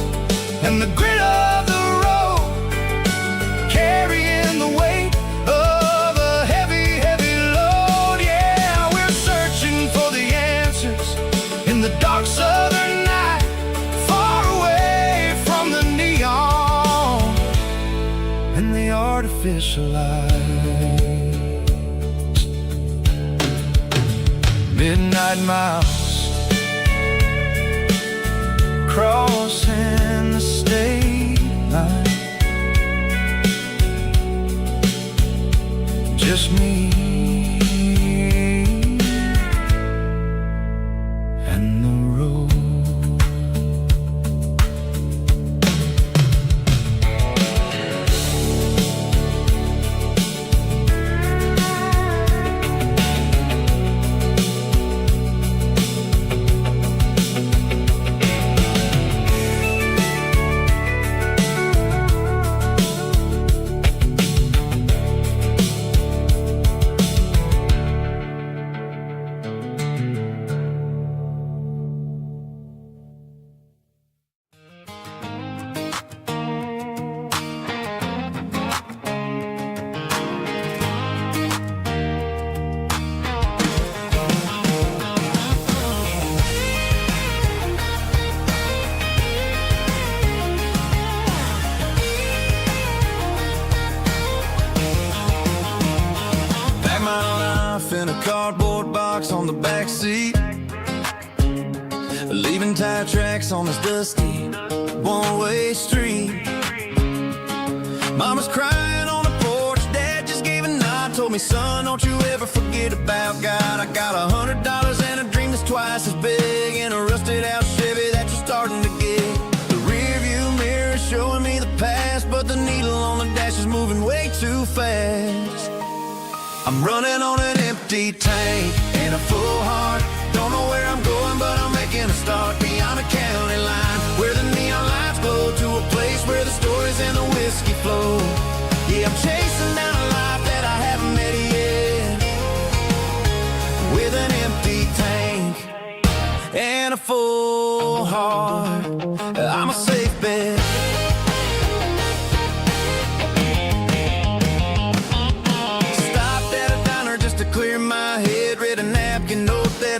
and the grit of the road, carrying the weight of a heavy, heavy load. Yeah, we're searching for the answers in the dark southern night, far away from the neon and the artificial light. midnight miles, crossing the state line. Just me and the road. In a cardboard box on the back seat, leaving tire tracks on this dusty one-way street. Mama's crying on the porch, Dad just gave a nod, told me, son, don't you ever forget about God. I got $100 and a dream that's twice as big, and a rusted out Chevy that you're starting to get. The rear view mirror is showing me the past, but the needle on the dash is moving way too fast. I'm running on an empty tank and a full heart. Don't know where I'm going, but I'm making a start beyond the county line, where the neon lights glow, to a place where the stories and the whiskey flow. Yeah, I'm chasing down a life that I haven't met yet, with an empty tank and a full heart. I'm a safe bet.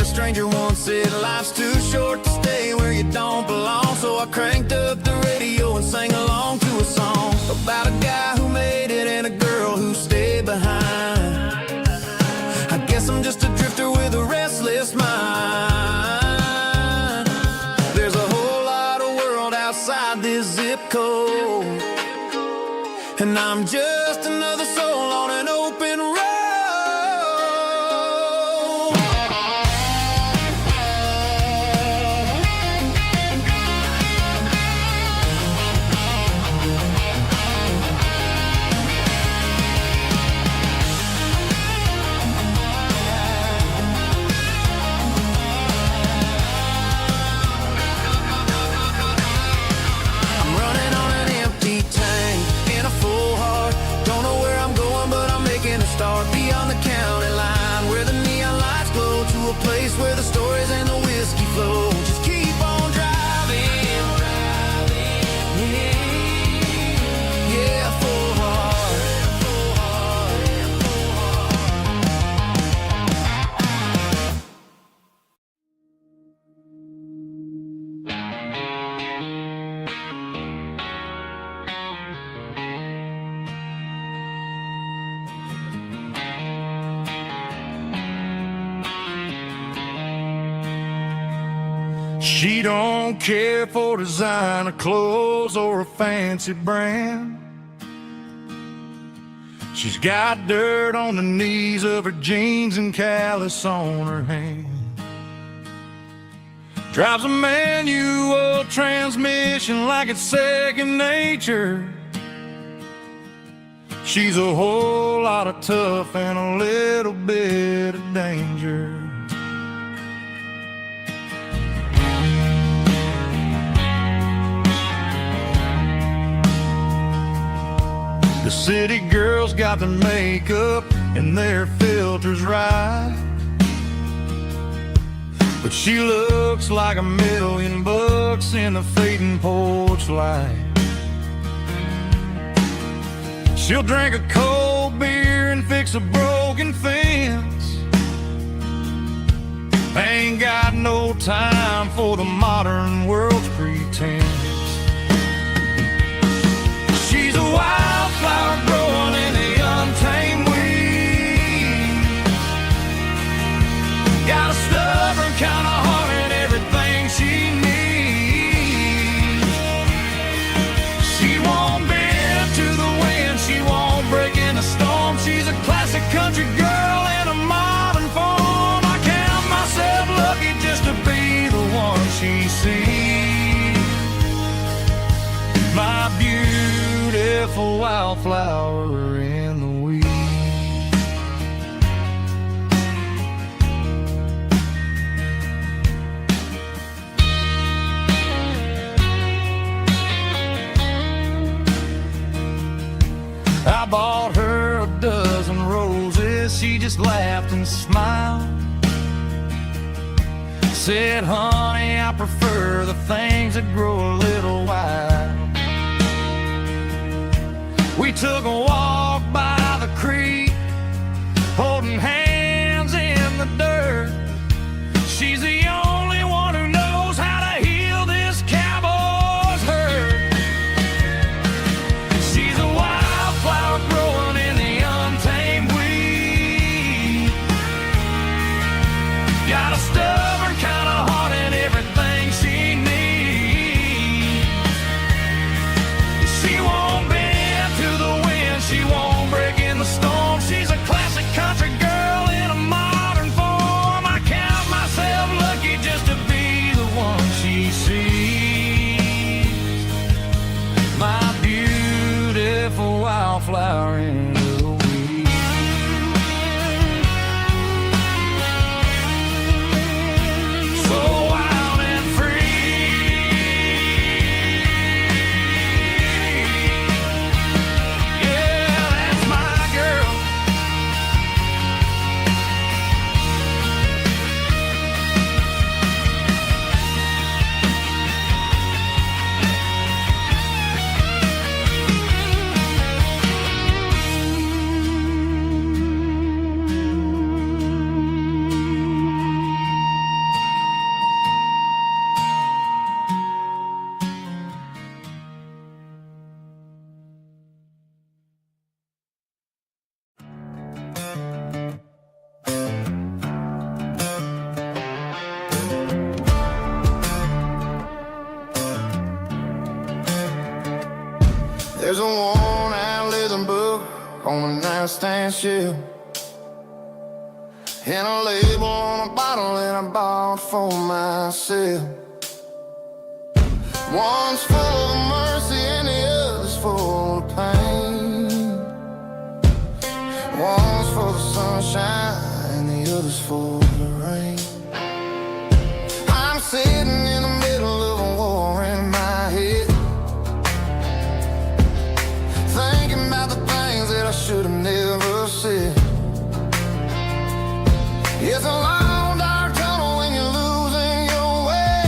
Stranger once said life's too short to stay where you don't belong, so I cranked up the radio and sang along to a song about a guy who made it and a girl who stayed behind. I guess I'm just a drifter with a restless mind. There's a whole lot of world outside this zip code, and I'm just another soul on an open road. Start beyond the county line, where the neon lights glow, to a place where the stories and the whiskey flow. Just keep on driving, yeah, full heart. She don't care for designer clothes or a fancy brand. She's got dirt on the knees of her jeans and callus on her hand. Drives a manual transmission like it's second nature. She's a whole lot of tough and a little bit of danger. The city girls got their makeup and their filters right, but she looks like $1,000,000 in the fading porch light. She'll drink a cold beer and fix a broken fence. Ain't got no time for the modern world's pretense. She's a wildflower growing in the untamed weeds. Got a She won't break in a storm. She's a classic country girl in a modern form. I count myself lucky just to be the one she sees. My beautiful wildflower in the weeds. I bought her a dozen roses. She just laughed and smiled. Said, honey, I prefer the things that grow a little wild. We took a walk by the creek, holding hands in the dirt. She's the only one who knows how to heal this cowboy's hurt. She's a wildflower growing in the untamed weed. Got a stubborn kind of heart and everything she needs. She won't bend to the wind, she won't break in the storm. She's a classic country girl in a modern form. I count myself lucky just to be the one she sees. My beautiful wildflower in the weeds. So wild and free. Yeah, that's my girl. There's a worn-out leather book on a nightstand shelf, and a label on a bottle that I bought for myself. One's full of mercy and the other's full of pain. One's for the sunshine and the other's for the rain. I'm sitting in the middle of a war in my head, thinking about the things that I should have never said. It's a long dark tunnel when you're losing your way,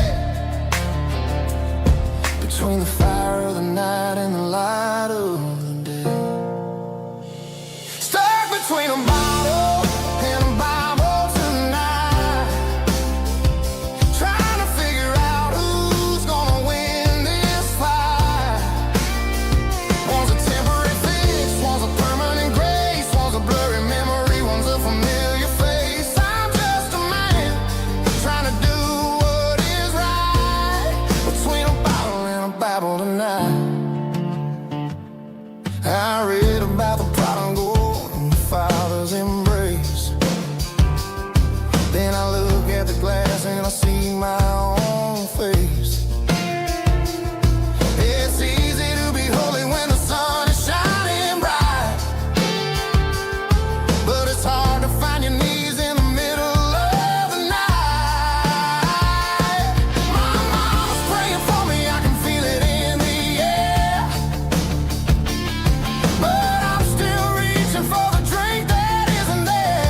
between the fire of the night and the light of the day. Stuck between a bottle and a Bible tonight, trying to figure out who's gonna win this fight. One's a temporary fix, one's a permanent grace, one's a blurry memory, one's a familiar face. I'm just a man trying to do what is right, between a bottle and a Bible tonight. I read about the prodigal and the father's embrace. Then I look at the glass and I see my own face. It's easy to be holy when the sun is shining bright, but it's hard to find your knees in the middle of the night. My mama's praying for me, I can feel it in the air, but I'm still reaching for the drink that isn't there.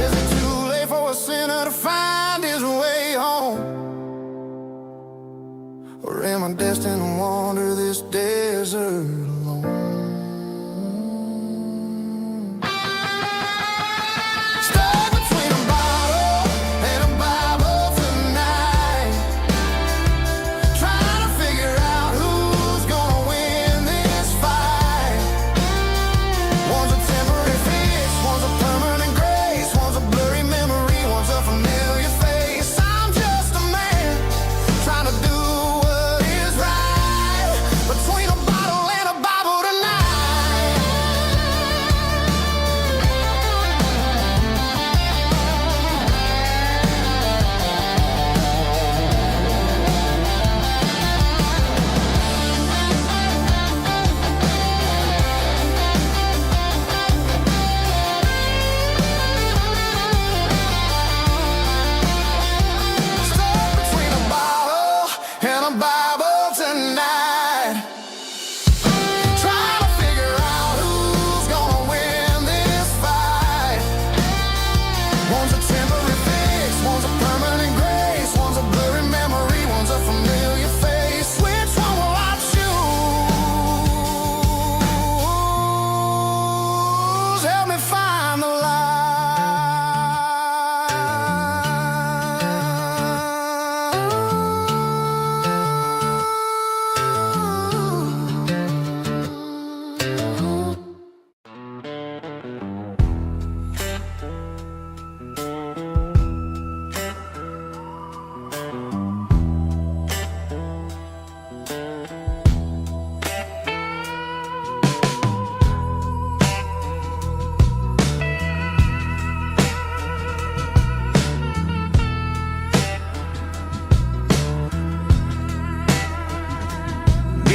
Is it too late for a sinner to find his way home? Or am I destined to wander this desert alone? Stuck between a bottle and a Bible tonight, trying to figure out who's gonna win this fight. One's a temporary fix, one's a permanent grace, one's a blurry memory, one's a familiar face. I'm just a man trying to do what is right,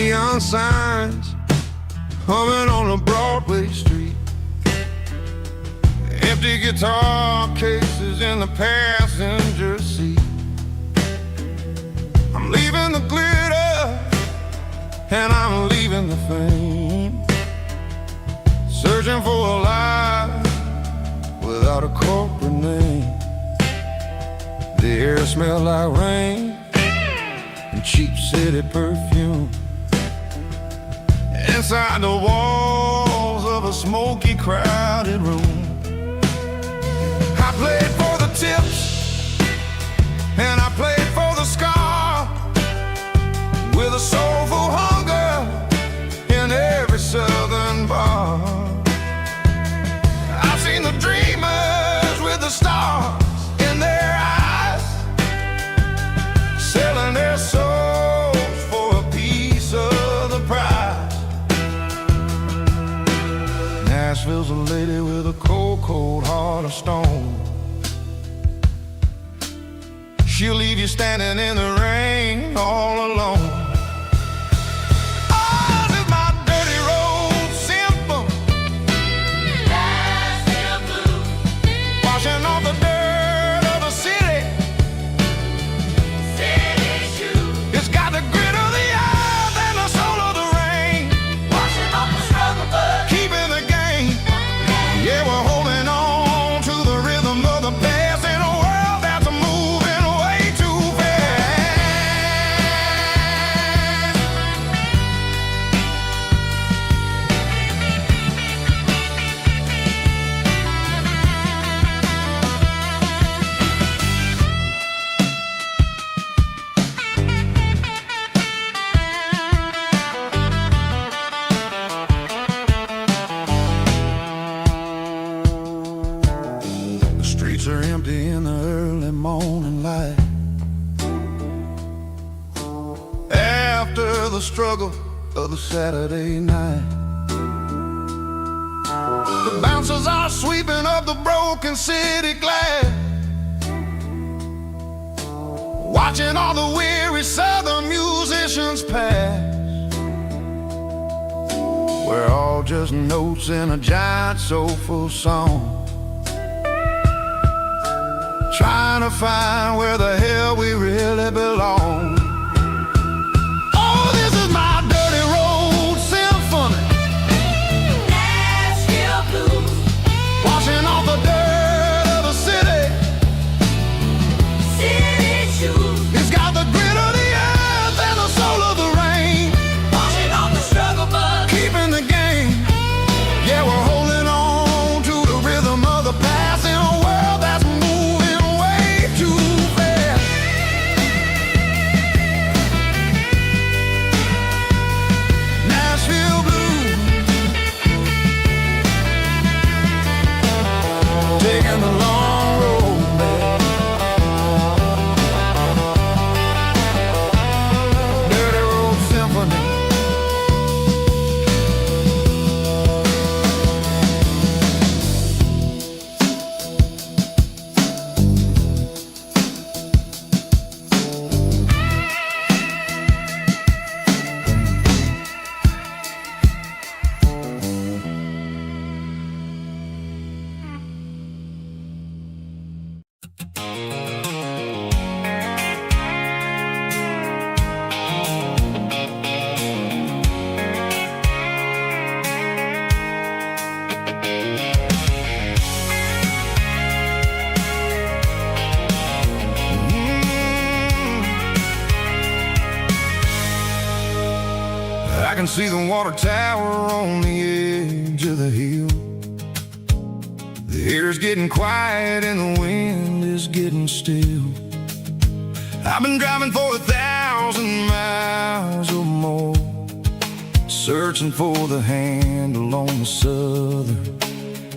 Neon signs humming on a Broadway street, empty guitar cases in the passenger seat. I'm leaving the glitter and I'm leaving the fame, searching for a life without a corporate name. The air smelled like rain and cheap city perfume. Inside the walls of a smoky, crowded room, I played for the tips and I played for the scar, with a soulful hunger in every southern bar. I've seen the dreamers with the stars in their eyes, selling their souls for a piece of the prize. Nashville's a lady with a cold, cold heart of stone. She'll leave you standing in the rain all alone. Oh, this is my dirty road symphony, Nashville blues, washing off the dirt of the city, city shoes. It's got the grit of the earth and the soul of the rain, washing off the struggle but keeping the game. Yeah, we're holding on to the rhythm of the past in a world that's moving way too fast. The streets are empty in the early morning light, after the struggle of the Saturday night. The bouncers are sweeping up the broken city glass, watching all the weary southern musicians pass. We're all just notes in a giant soulful song, trying to find where the hell we really belong. Oh, this is my dirty road symphony, Nashville blues, washing off the dirt of the city, city shoes. It's got the grit of the earth and the soul of the rain, washing off the struggle but keeping the game. Yeah, we're holding on to the rhythm of the past in a world that's moving way too fast. Nashville blues, taking the long road back. Dirty road symphony. I can see the water tower on the edge of the hill. The air's getting quiet and the wind is getting still. I've been driving for 1,000 miles or more, searching for the handle on the southern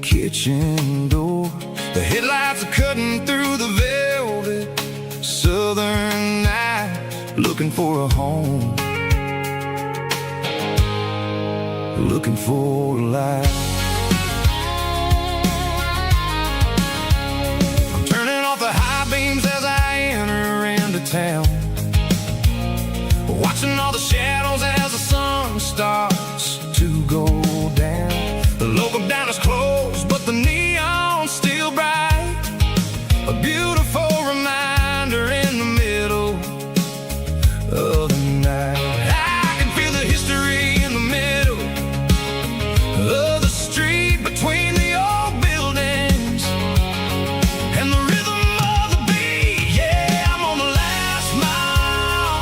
kitchen door. The headlights are cutting through the velvet southern night, looking for a home, looking for a life. I'm turning off the high beams as I enter into town, watching all the shadows as the sun a beautiful reminder in the middle of the night. I can feel the history in the middle of the street between the old buildings and the rhythm of the beat. Yeah, I'm on the last mile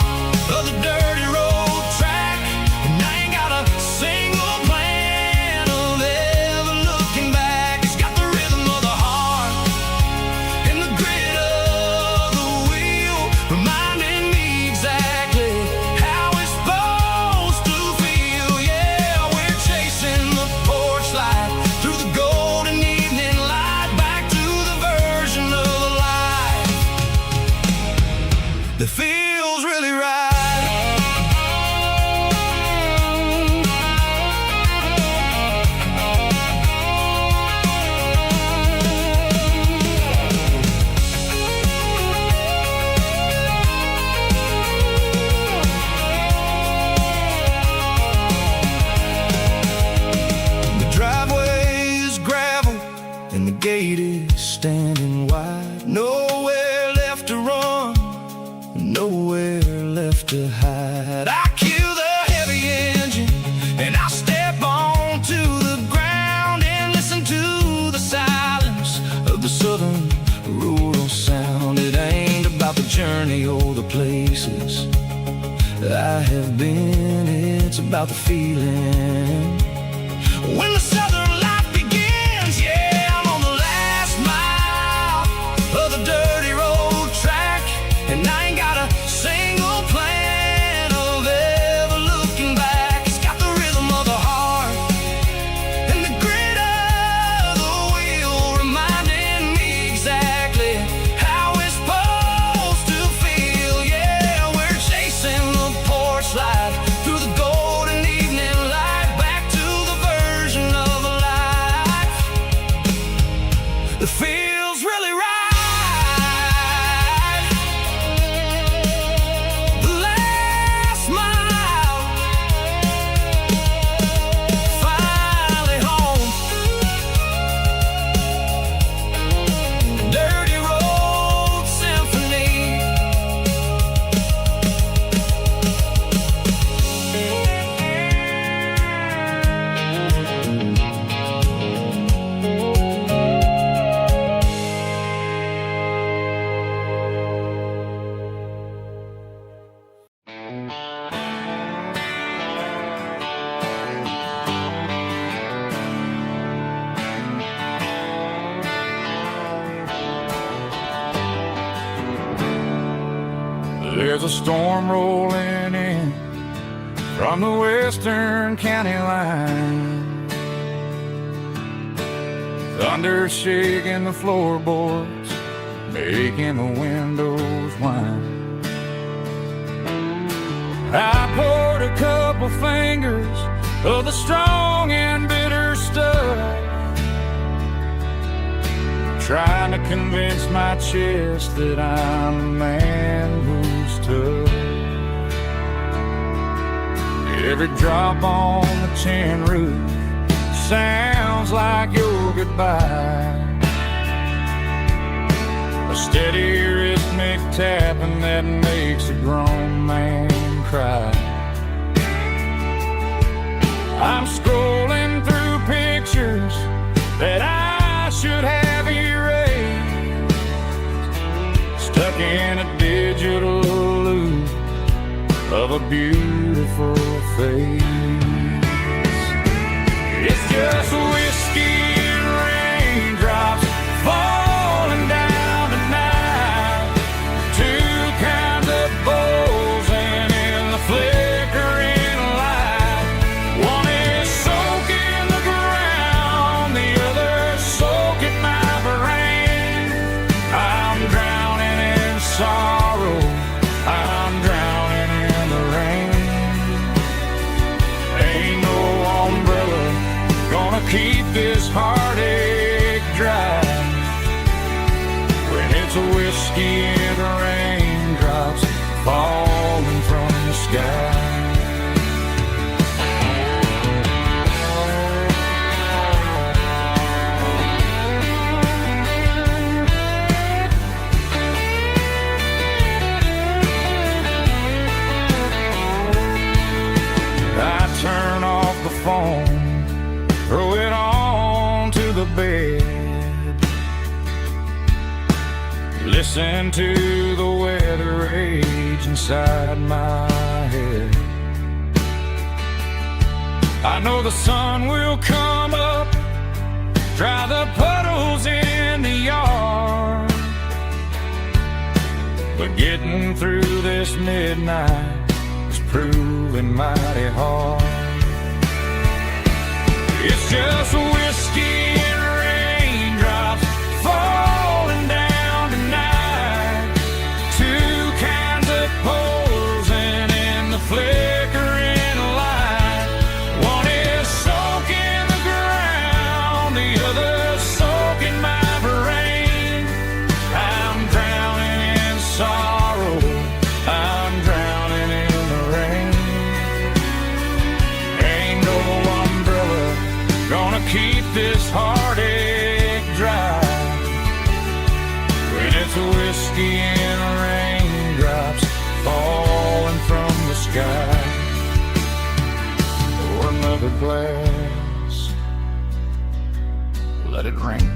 of the dirty road track, and I ain't got a single plan of ever looking back. It's got the rhythm of the heart and the grit of the wheel, reminding me exactly how it's supposed to feel. Yeah, we're chasing the porch light through the golden evening light, back to the version of life that feels really right. The driveway is gravel and the gate is standing wide. Nowhere left to run, nowhere left to hide. I kill the heavy engine and I step onto the ground and listen to the silence of the southern rural sound. It ain't about the journey or the places I have been, it's about the feeling when the southern life begins. Yeah, I'm on the last mile of the dirty road track, and I ain't got a single plan of ever looking back. It's got the rhythm of the heart and the grit of the wheel, reminding me exactly how it's supposed to feel. Yeah, we're chasing the porch light through the golden evening light, back to the version of life that feels really right. The last mile, finally home. Dirty road symphony. There's a storm rolling in from the western county line. Thunder shaking the floorboards, making the windows whine. I poured a couple fingers of the strong and bitter stuff, trying to convince my chest that I'm a man who's tough. Every drop on the tin roof sounds like your goodbye, a steady rhythmic tapping that makes a grown man cry. I'm scrolling through pictures that I should have erased, stuck in a digital loop of a beautiful face. It's just whiskey and raindrops falling down tonight, two kinds of bowls and in the flickering light. One is soaking the ground, the other soaking my brain. I'm drowning in sorrow, I'm drowning in the rain. Ain't no umbrella gonna keep this heartache dry when it's a whiskey and raindrops falling from the sky. listen to the weather rage inside my head. I know the sun will come up, dry the puddles in the yard, but getting through this midnight is proving mighty hard. It's just whiskey and raindrops falling down tonight, two kinds of posing in the flickering light. One is soaking the ground, the other soaking my brain. I'm drowning in sorrow, I'm drowning in the rain. Ain't no umbrella gonna keep this heartache dry when it's whiskey and raindrops falling from the sky. Pour another glass, let it rain.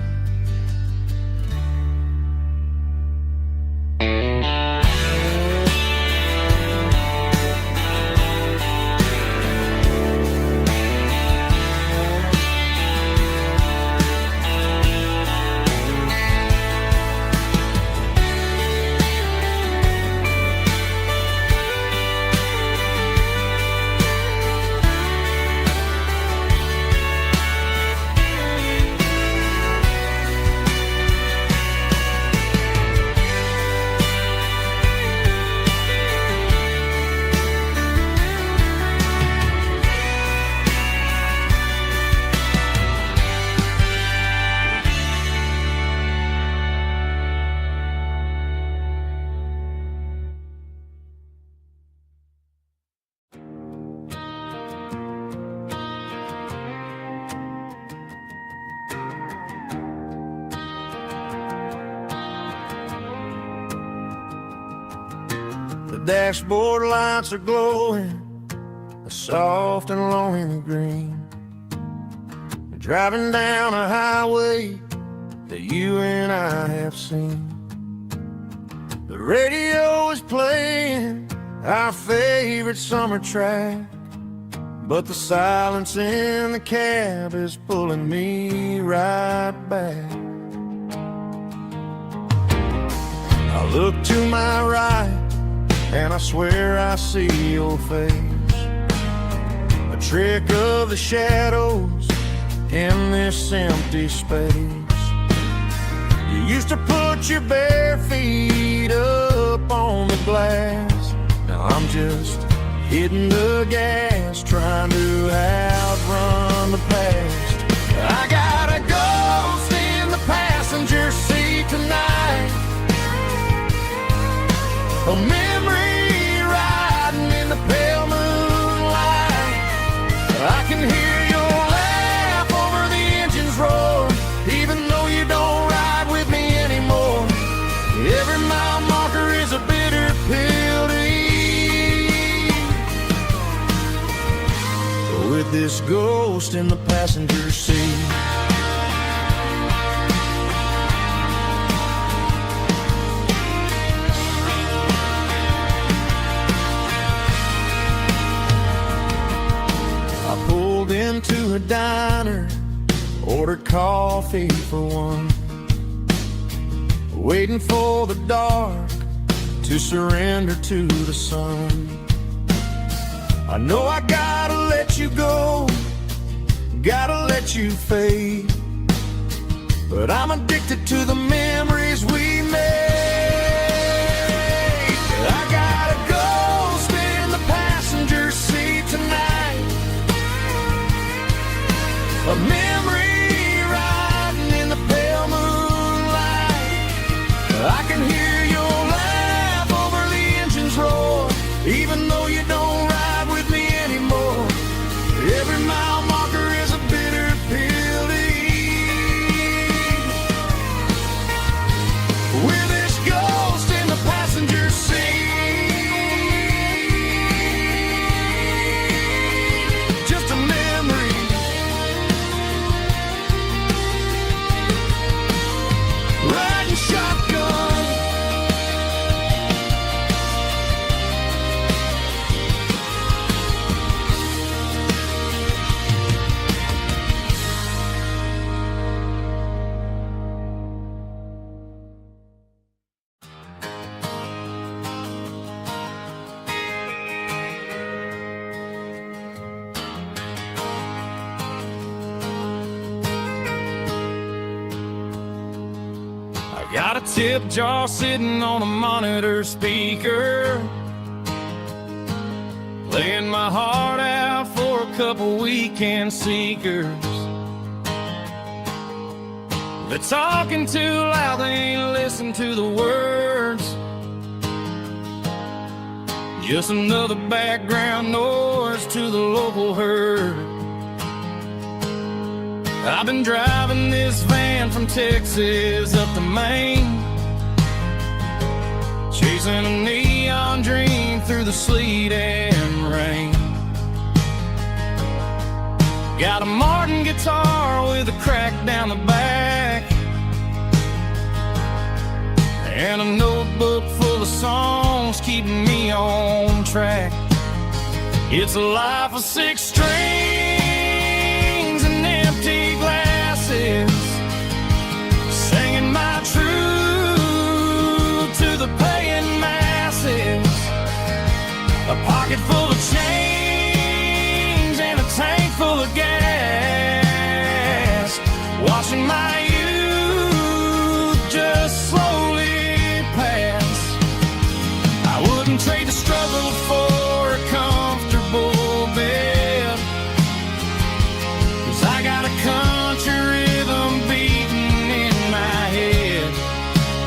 The dashboard lights are glowing, a soft and lonely green. You're driving down a highway that you and I have seen. The radio is playing our favorite summer track, but the silence in the cab is pulling me right back. I look to my right and I swear I see your face, a trick of the shadows in this empty space. You used to put your bare feet up on the glass. Now I'm just hitting the gas, trying to outrun the past. I got a ghost in the passenger seat tonight, a memory riding in the pale moonlight. I can hear your laugh over the engine's roar, even though you don't ride with me anymore. Every mile marker is a bitter pill to eat, with this ghost in the passenger seat. Into a diner, ordered coffee for one, waiting for the dark to surrender to the sun. I know I gotta let you go, gotta let you fade, but I'm addicted to the memories we made. I got a ghost in the passenger seat tonight, a memory riding in the pale moonlight. I can hear your laugh over the engine's roar, even though you don't ride with me anymore. Every mile marker is a bitter pill to eat, with this ghost in the passenger seat. Just a memory Got a tip jar sitting on a monitor speaker, playing my heart out for a couple weekend seekers. They're talking too loud, they ain't listen to the words. Just another background noise to the local herd. I've been driving this van from Texas up to Maine, chasing a neon dream through the sleet and rain. Got a Martin guitar with a crack down the back, and a notebook full of songs keeping me on track. It's a life of 6 strings and empty glasses, singing my truth to the paying masses. A pocket full of change and a tank full of gas, watching my youth just slowly pass. I wouldn't trade the struggle for a comfortable bed, 'cause I got a country rhythm beating in my head.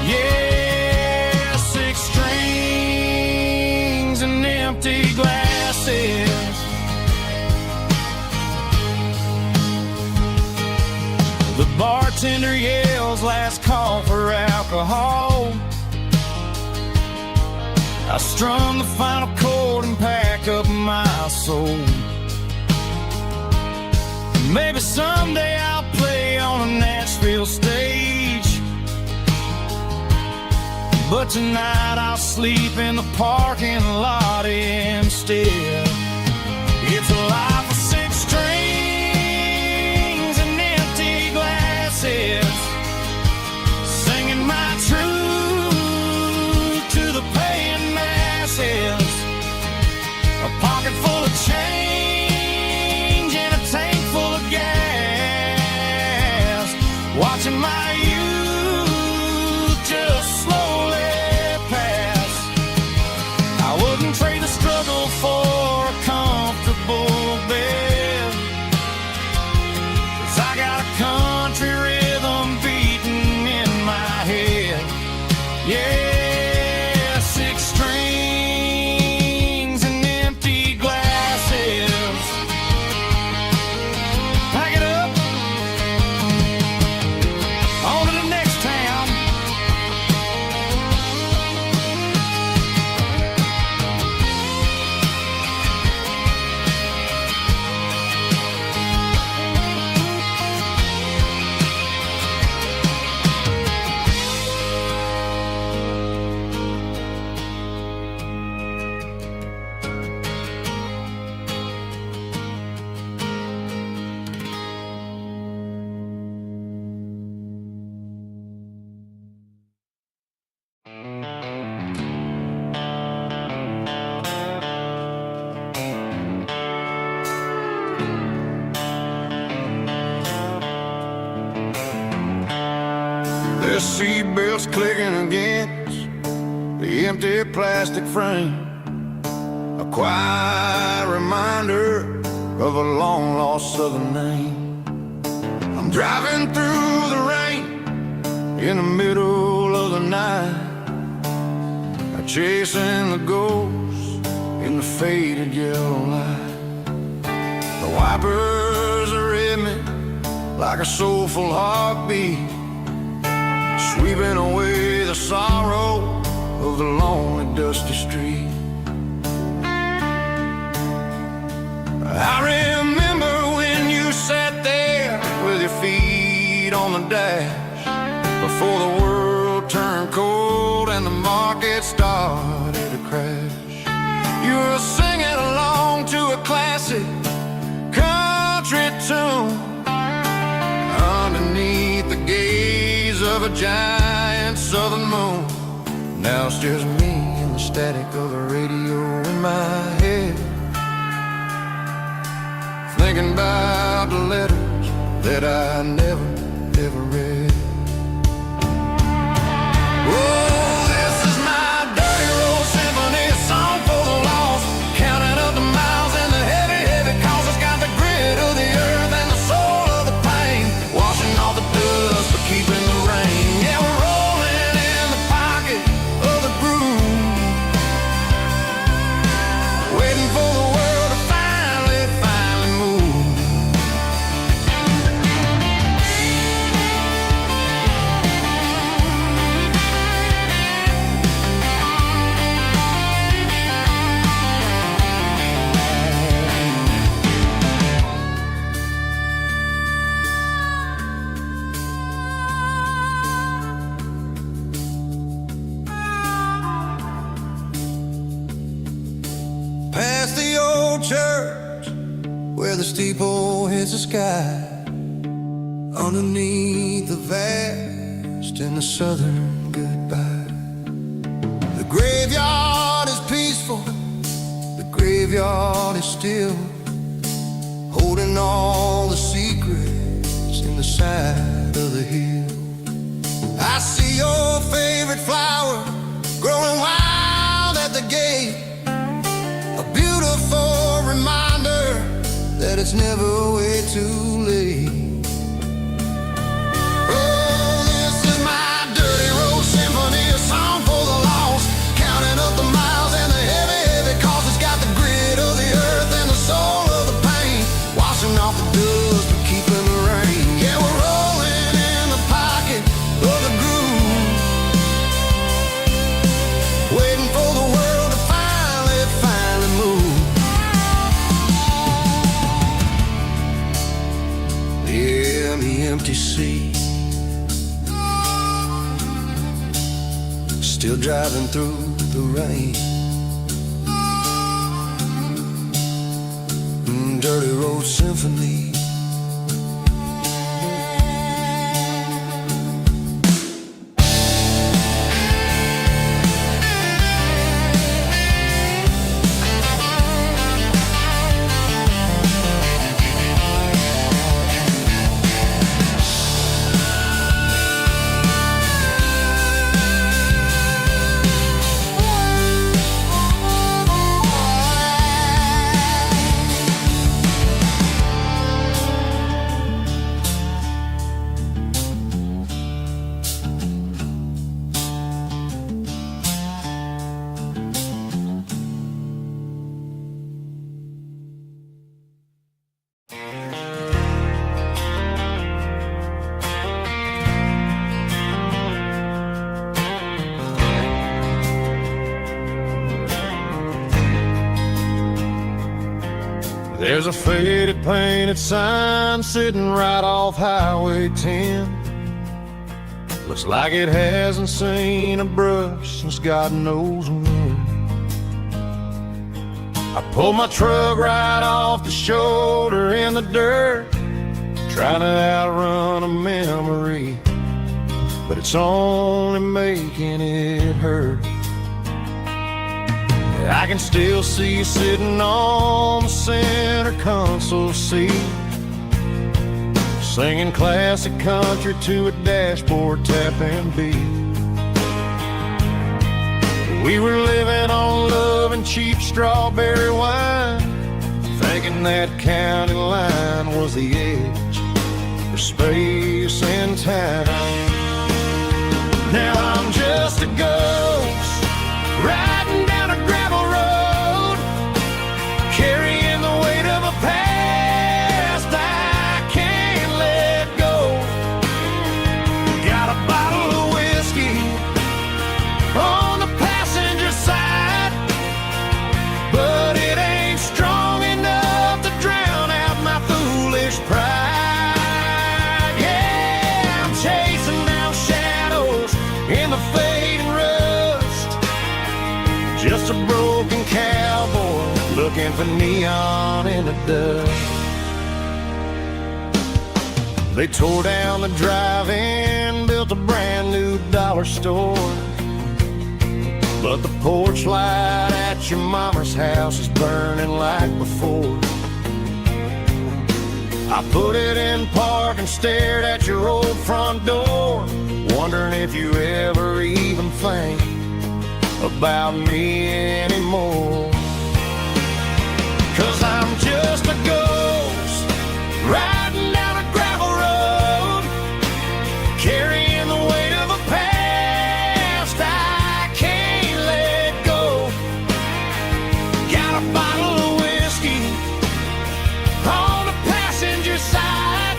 Yeah, 6 strings and empty glasses. The bartender yells last call for alcohol. I strum the final chord and pack up my soul. Maybe someday I'll play on a Nashville stage, but tonight I'll sleep in the parking lot instead. It's a life of 6 strings and empty glasses, singing my truth to the paying masses. A pocket full of change and a tank full of gas, watching my youth just slowly pass. I wouldn't trade the struggle for a comfortable bed, 'cause I got a country rhythm beating in my head. Yeah, 6 strings and empty glasses. Pack it up, on to the next town. There's seatbelts clicking against the empty plastic frame, a quiet reminder of a long-lost southern name. I'm driving through the rain in the middle of the night, chasing the ghost in the faded yellow light. The wipers are in me like a soulful heartbeat, sweeping away the sorrow of the lonely, dusty street. I remember when you sat there with your feet on the dash, before the world turned cold and the market started to crash. You were singing along to a classic country tune underneath the gaze of a giant southern moon. Now it's just me and the static of the radio in my head, thinking about the letters that I never, ever read. steeple hits the sky underneath the vast and the southern goodbye. The graveyard is peaceful, the graveyard is still, holding all the secrets in the side of the hill. I see your favorite flower growing wild at the gate, a beautiful reminder that it's never way too late. Oh, this is my dirty road symphony, a song for the lost, counting up the miles and the heavy, heavy cost. It's got the grit of the earth and the soul of the pain, washing off the dust but keeping the rain. Yeah, we're rolling in the pocket of the groove, waiting for the world to finally move. Yeah, the empty sea, still driving through the rain. Dirty road symphony. There's a faded painted sign sitting right off Highway 10. Looks like it hasn't seen a brush since God knows when. I pulled my truck right off the shoulder in the dirt, trying to outrun a memory, but it's only making it hurt. I can still see you sitting on the center console seat, singing classic country to a dashboard tapping beat. We were living on love and cheap strawberry wine, thinking that county line was the edge for space and time. Now I'm just a ghost riding down a gravel road, carrying the weight of a past I can't let go. Got a bottle of whiskey on the passenger side, but it ain't strong enough to drown out my foolish pride. Yeah, I'm chasing down shadows in the fading rust, just a broken cowboy looking for neon in the dust. They tore down the drive-in, built a brand new dollar store, but the porch light at your mama's house is burning like before. I put it in park and stared at your old front door, wondering if you ever even think about me anymore. 'Cause I'm just a ghost riding down a gravel road, carrying the weight of a past I can't let go. Got a bottle of whiskey on the passenger side,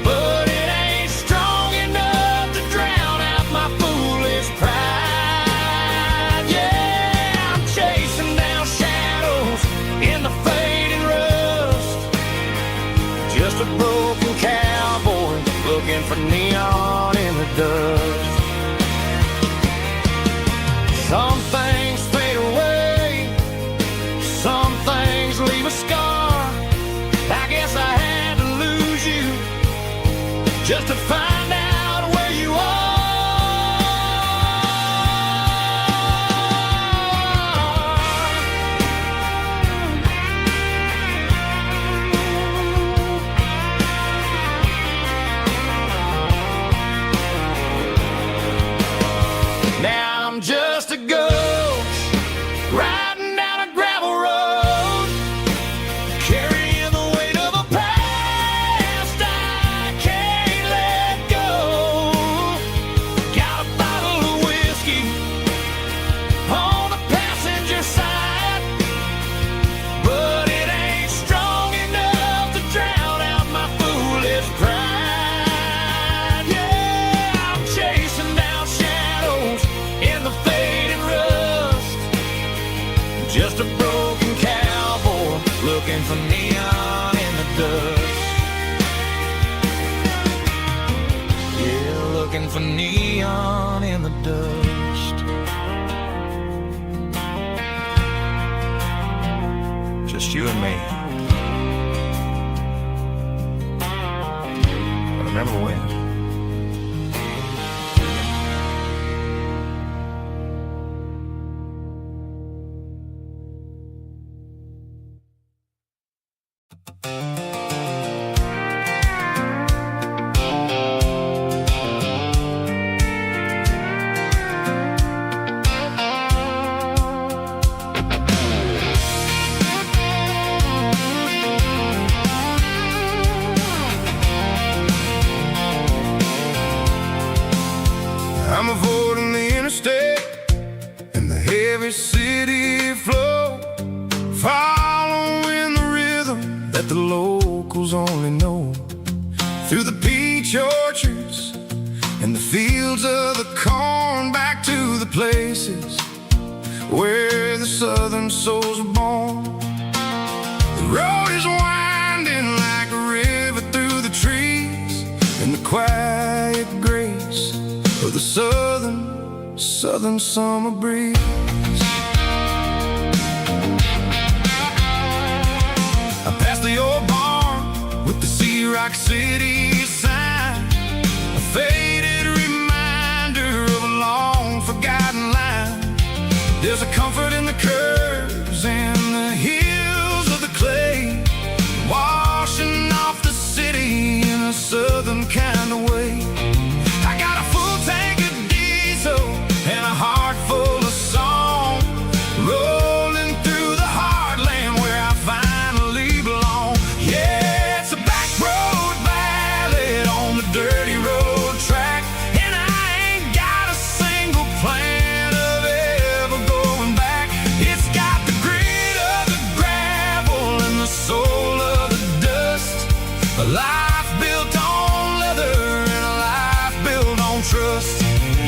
but it ain't strong enough to drown out my foolish pride. Yeah, I'm chasing down shadows in the fading rust, just a broken cowboy looking for neon in the dust. Some things fade away, some things leave a scar, just to find out where you are. Now I'm just a ghost riding down a gravel road, carrying the weight of a past I can't let go. Got a bottle of whiskey on the passenger side, but it ain't strong enough to drown out my foolish pride. Yeah, I'm chasing down shadows in the fading rust, just a broken cowboy looking for neon in the dust. Yeah, looking for neon in the dust. Just you and me. But remember when? I'm avoiding the interstate and the heavy city flow, following the rhythm that the locals only know. Through the peach orchards and the fields of the corn, back to the places where the southern souls were born. The road is winding like a river through the trees, and the quiet grace of the southern summer breeze. I passed the old barn with the Sea Rock City sign, a faded reminder of a long forgotten line. There's a comfort in the curves and the hills of the clay, washing off the city in a southern kind of way. I got a full tank of diesel and a heart full of song, rolling through the heartland where I finally belong. Yeah, it's a back road ballad on the dirty road track, and I ain't got a single plan of ever going back. It's got the grit of the gravel and the soul of the dust, a life built on leather and a life built on trust.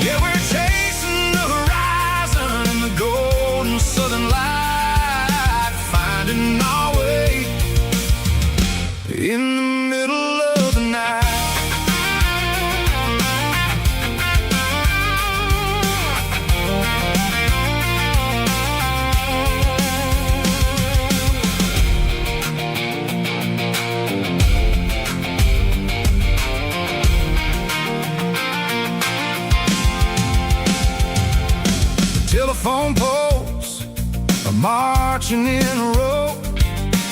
Yeah, we're chasing the horizon in the golden southern light, finding our way in the middle of the night. Telephone poles are marching in a row,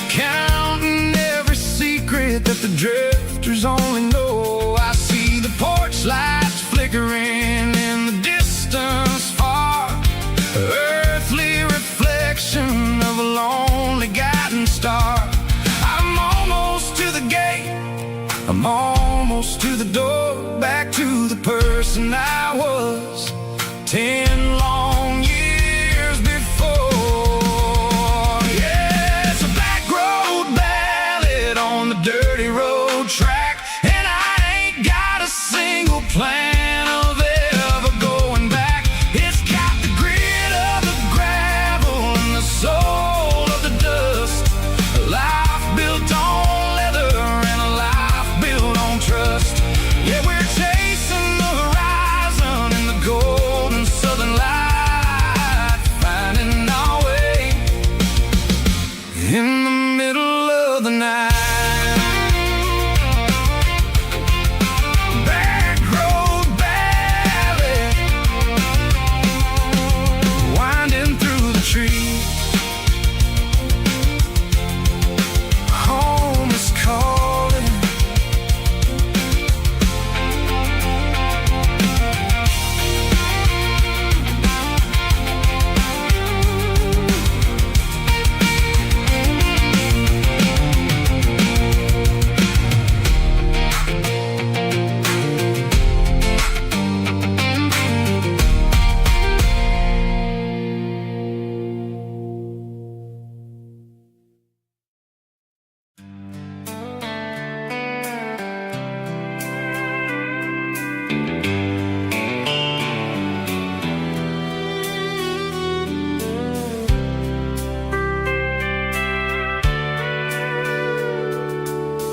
counting every secret that the drifters only know. I see the porch lights flickering in the distance far, earthly reflection of a lonely guiding star. I'm almost to the gate, I'm almost to the door, back to the person I was 10 long years before. Yeah, it's a back road ballad on the dirty road track, and I ain't got a single plan of ever going back. It's got the grit of the gravel and the soul of the dust, a life built on leather and a life built on trust. Yeah, we're chasing the horizon in the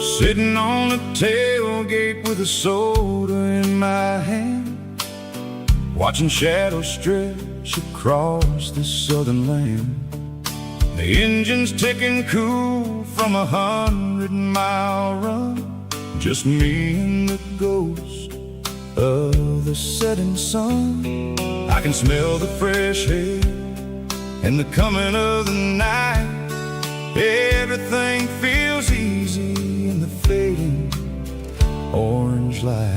sitting on the tailgate with a soda in my hand, watching shadows stretch across this southern land. The engine's ticking cool from 100-mile run, just me and the ghost of the setting sun. I can smell the fresh air and the coming of the night. Everything feels easy in the fading orange light.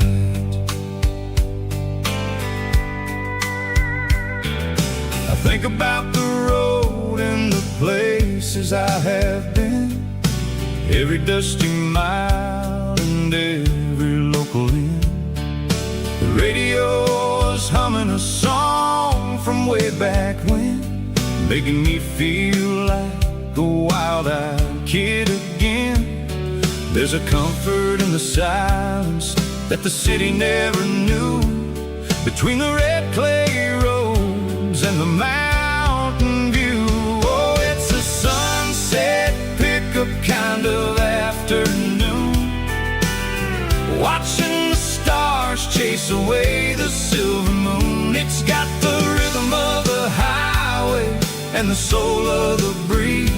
I think about the road and the places I have been, every dusty mile and every local inn. The radio is humming a song from way back when, making me feel like a wild-eyed kid again. There's a comfort in the silence that the city never knew, between the red clay roads and the mountain view. Oh, it's a sunset pickup kind of afternoon, watching the stars chase away the silver moon. It's got the rhythm of the highway and the soul of the breeze,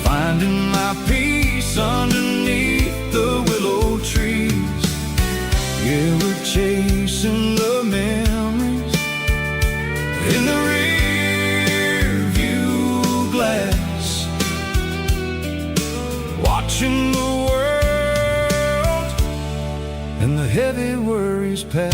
finding my peace underneath the willow trees. Yeah, we're chasing the memories in the rear view glass, watching the world and the heavy worries pass.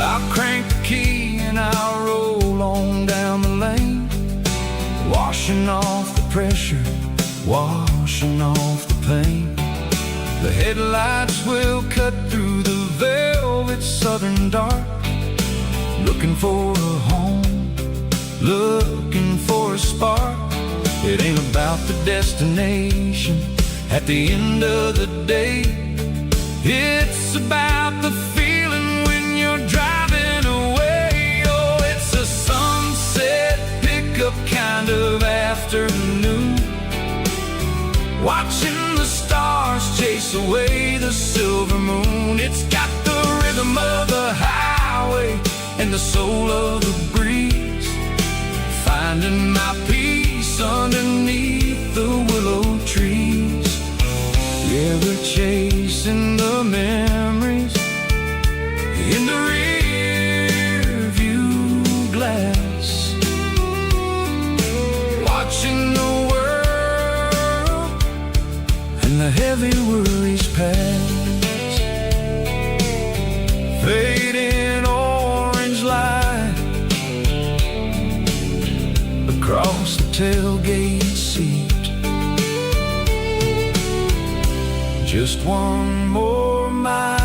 I'll crank the key and I'll roll on down the lane, washing off the pressure, washing off the pain. The headlights will cut through the velvet southern dark, looking for a home, looking for a spark. It ain't about the destination at the end of the day, it's about the feeling when you're driving away. Oh, it's a sunset pickup kind of afternoon, watching the stars chase away the silver moon. It's got the rhythm of the highway and the soul of the breeze, finding my peace underneath the willow trees. Yeah, we're chasing the memories in the rear view glass, watching the world and the heavy worries pass. Fading orange light across the tailgate seat, just one more mile.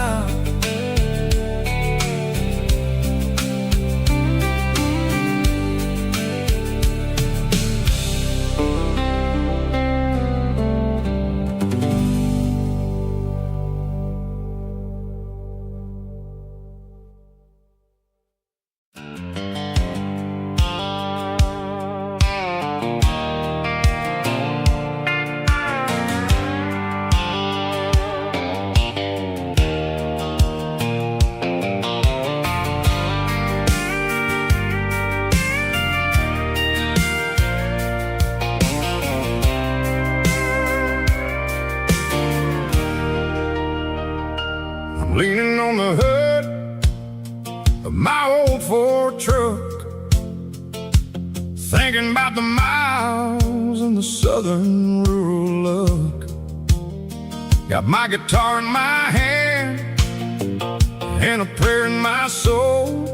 Leaning on the hood of my old Ford truck, thinking about the miles and the southern rural look. Got my guitar in my hand and a prayer in my soul,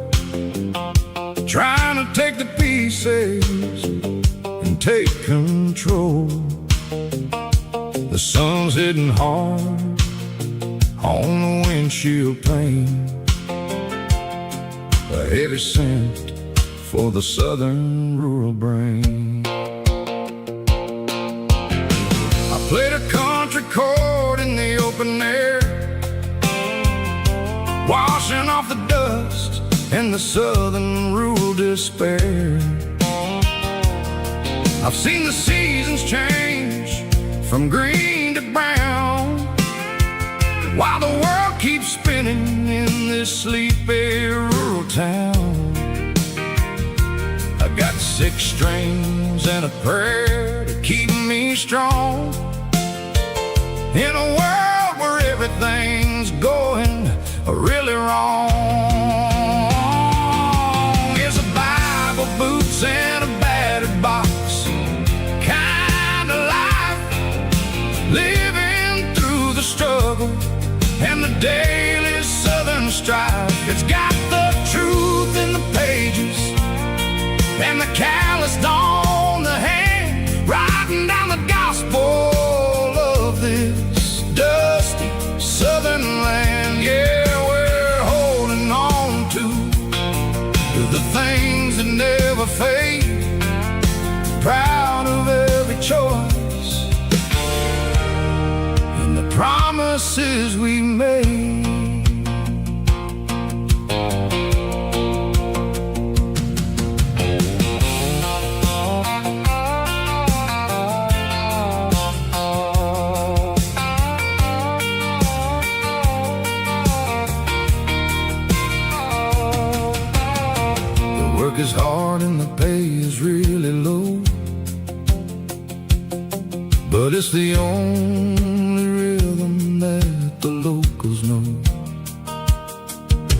trying to take the pieces and take control. The sun's hitting hard on the windshield pane, a heavy scent for the southern rural brain. I played a country chord in the open air, washing off the dust and the southern rural despair. I've seen the seasons change from green to brown, while the world keeps spinning in this sleepy rural town. I got 6 strings and a prayer to keep me strong in a world where everything's going really wrong. It's a Bible, boots, and a battered box kind of life, living through the struggle and the daily southern strife. It's got the truth in the pages and the calloused on the hand, writing down the gospel of this dusty southern land. Yeah, we're holding on to the things that never fade, proud of every choice and the promises we made. Is hard and the pay is really low, but it's the only rhythm that the locals know.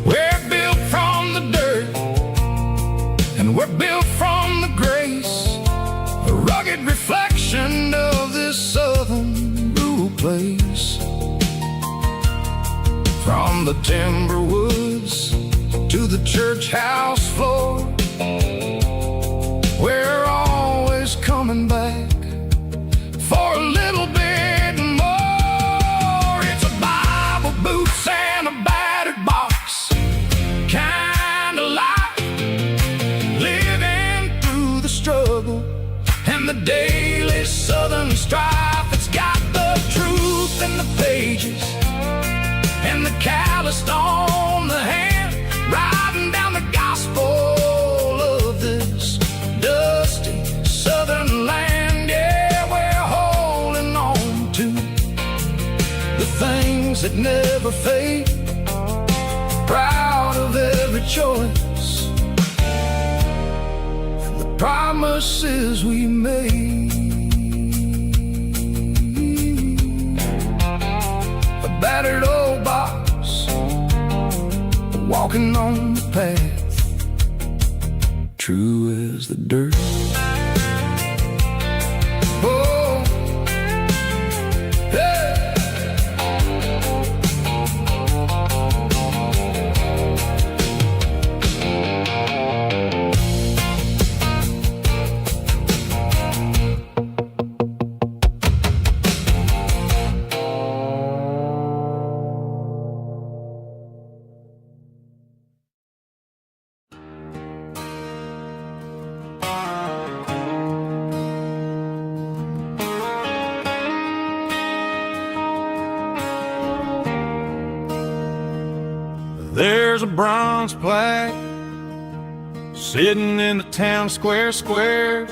We're built from the dirt and we're built from the grace, a rugged reflection of this southern rural place. From the timber woods to the church house floor, we're always coming back for a little bit more. It's a Bible, boots, and a battered box kind of life, living through the struggle and the daily southern strife. It's got the truth in the pages and the calloused on the hand, writing down the gospel of this dusty southern land. Yeah, we're holding on to the things that never fade, proud of every choice and the promises we made. A battered old box, walking on the path, true as the dirt. Oh, hey. There's a bronze plaque sitting in the town square.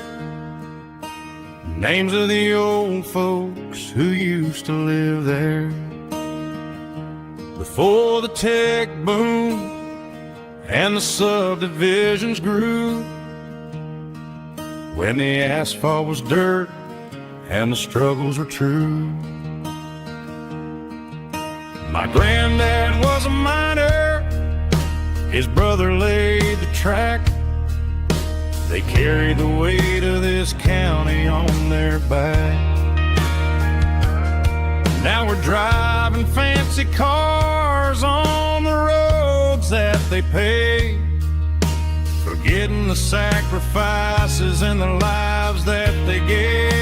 Names of the old folks who used to live there before the tech boom and the subdivisions grew, when the asphalt was dirt and the struggles were true. My granddad was a miner, his brother laid the track. They carried the weight of this county on their back. Now we're driving fancy cars on the roads that they paved, forgetting the sacrifices and the lives that they gave.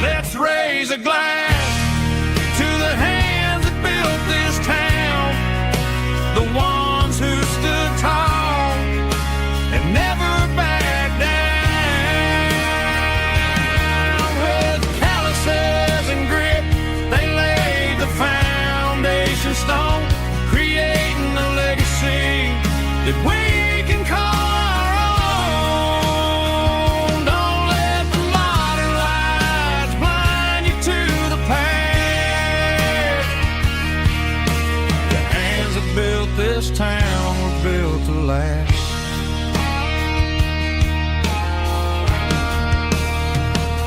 Let's raise a glass to the hands that built this town, the ones who stood tall and never backed down. With calluses and grit, they laid the foundation. this town were built to last.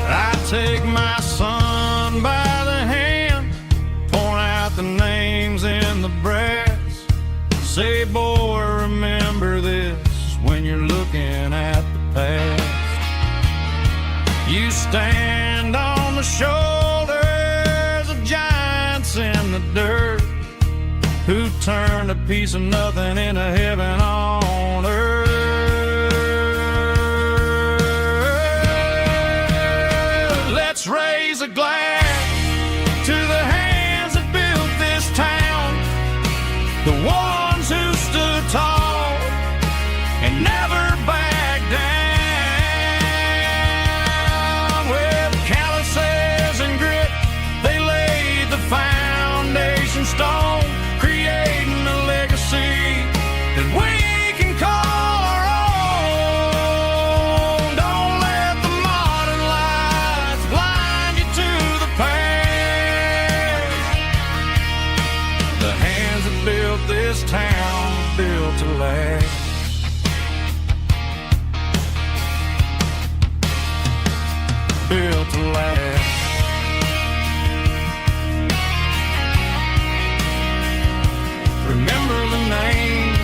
I take my son by the hand, point out the names in the brass. Say, boy, remember this when you're looking at the past. You stand on the shoulders of giants in the dirt, who turned a piece of nothing into heaven on earth. Let's raise a glass to the hands that built this town, the ones who stood tall and never backed down. With calluses and grit, they laid the foundation stone, creating a legacy that we can call our own. Don't let the modern lights blind you to the past. The hands that built this town built to last. Built to last. Remember the names.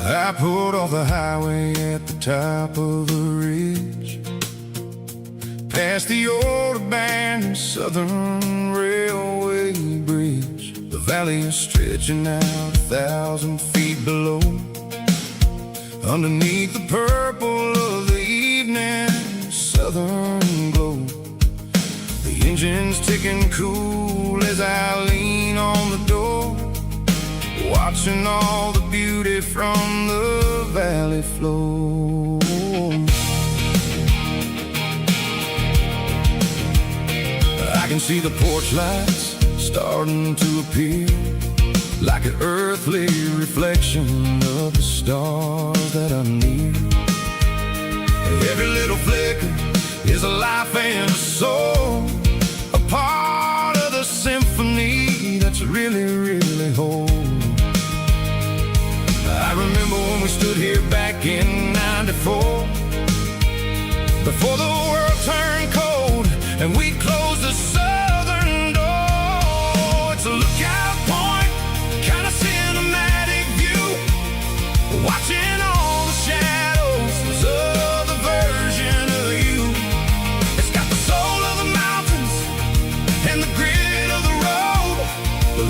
I pulled off the highway at the top of the ridge, past the old abandoned Southern Railway bridge. The valley is stretching out 1,000 feet below, underneath the purple of the evening southern glow. The engine's ticking cool as I lean on the door, watching all the beauty from the valley flow. I can see the porch lights starting to appear, like an earthly reflection of the stars that are near. Every little flicker is a life and a soul, a part of the symphony that's really, really whole. I remember when we stood here back in '94, before the world turned cold and we closed the southern door. It's a lookout point, kind of cinematic view, watching all the shadows of the version of you. It's got the soul of the mountains and the grit of the road,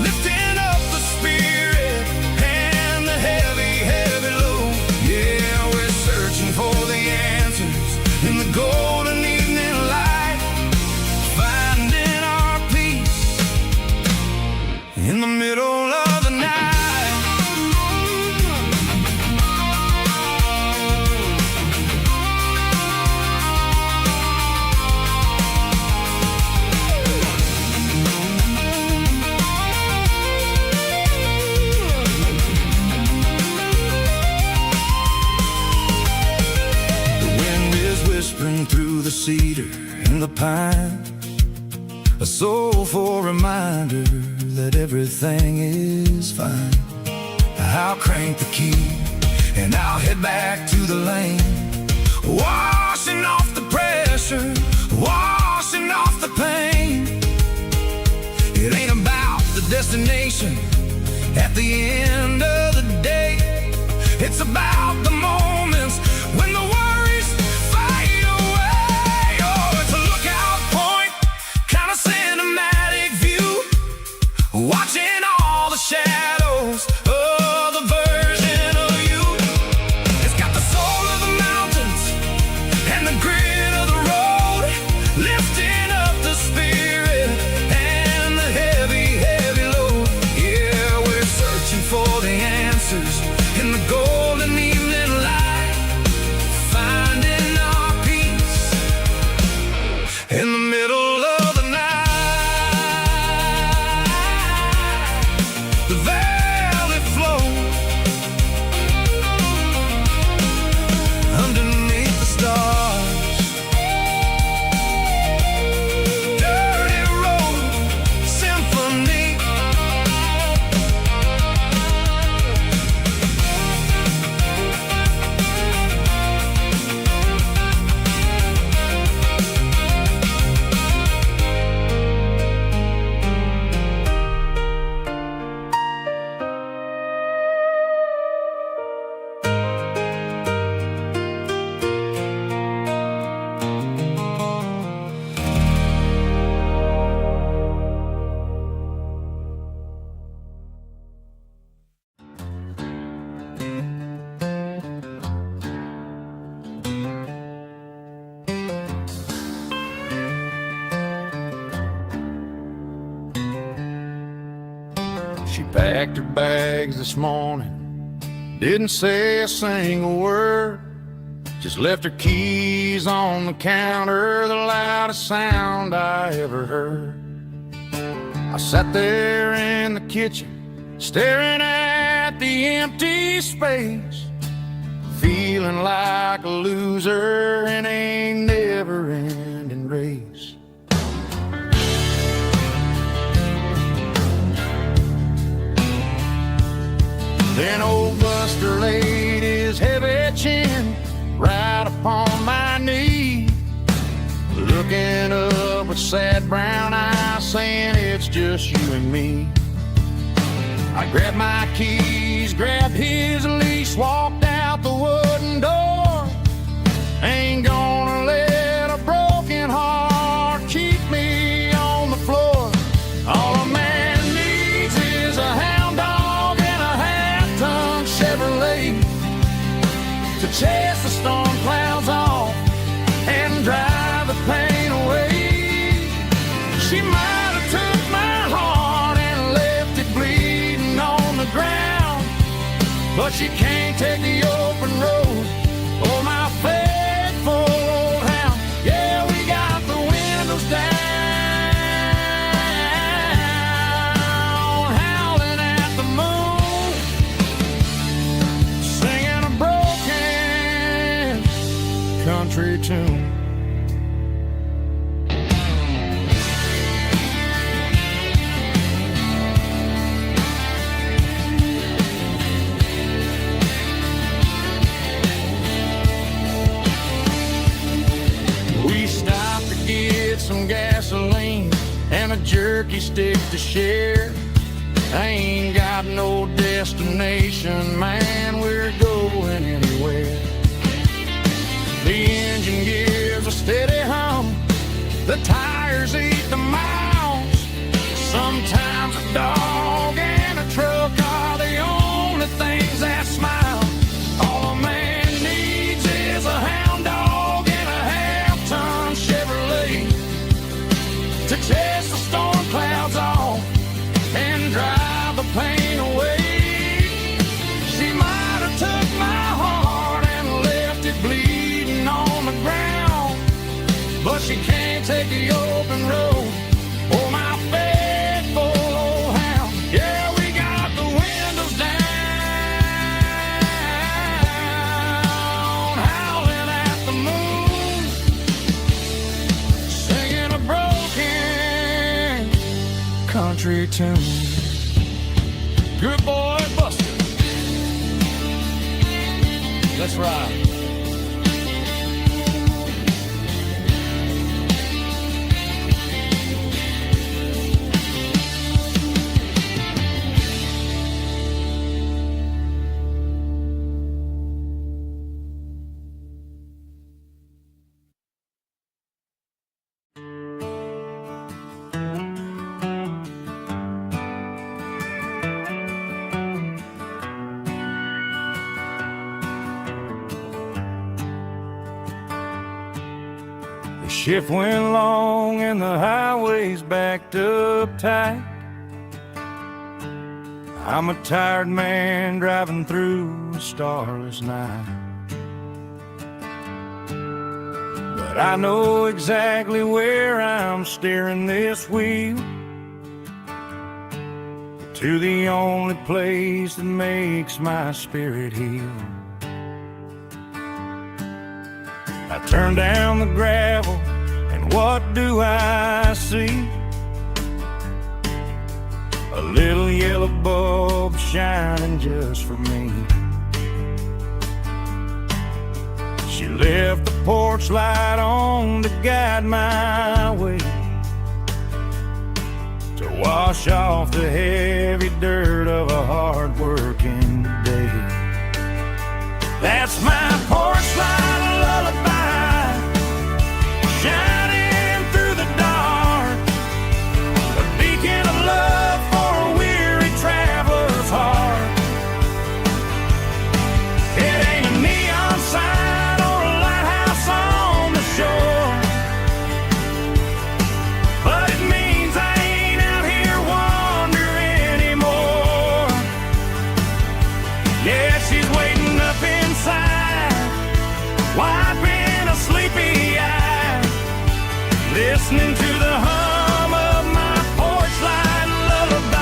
lifting up the spirit and the heavy, heavy load. Yeah, we're searching for the answers in the golden evening light, finding our peace in the middle of the night. Whispering through the cedar and the pine, a soulful reminder that everything is fine. I'll crank the key and I'll head back to the lane, washing off the pressure, washing off the pain. It ain't about the destination at the end of the day. It's about the moments when the worries fade away. Oh, it's a lookout point, kind of cinematic view, watching all the shadows of the version of you. It's got the soul of the mountains and the grit of the road, lifting up the spirit and the heavy, heavy load. Yeah, we're searching for the answers in the golden evening light, finding our peace in the middle of the night. The valley flows underneath the stars. Dirty road symphony. She packed her bags this morning, didn't say a single word, just left her keys on the counter, the loudest sound I ever heard. I sat there in the kitchen, staring at the empty space, feeling like a loser in a never-ending race. Then old Buster laid his heavy chin right upon my knee, looking up with sad brown eyes, saying it's just you and me. I grabbed my keys, grabbed his leash, walked out the wooden door. Ain't gonna let a broken heart keep me on the floor. All a man needs is a hound dog and a half-ton Chevrolet to chase the storm clouds off and drive the pain away. She might have took my heart and left it bleeding on the ground, but she can't take the open road or my faithful old hound. Yeah, we got the windows down, howling at the moon, singing a broken country tune. We stopped to get some gasoline and a jerky stick to share. I ain't got no destination, man, we're going anywhere. The engine gives a steady hum, the tires eat the miles. Sometimes a dog and a truck are the only things that smile. All a man needs is a hound dog and a half-ton Chevrolet to chase the storm clouds off and drive the pain away. She might have took my heart and left it bleeding on the ground, but she can't take the open road or my faithful old hound. country tune. Good boy, Buster. Let's ride. The shift went long and the highway's backed up tight. I'm a tired man driving through a starless night. But I know exactly where I'm steering this wheel, to the only place that makes my spirit heal. I turn down the gravel, and what do I see? A little yellow bulb shining just for me. She left the porch light on to guide my way, to wash off the heavy dirt of a hard-working day. That's my porch light lullaby, shining through the dark, a beacon of love for a weary traveler's heart. It ain't a neon sign or a lighthouse on the shore, but it means I ain't out here wandering anymore. Yeah, she's waiting up inside, wiping a sleepy eye, listening to the hum of my porch light lullaby.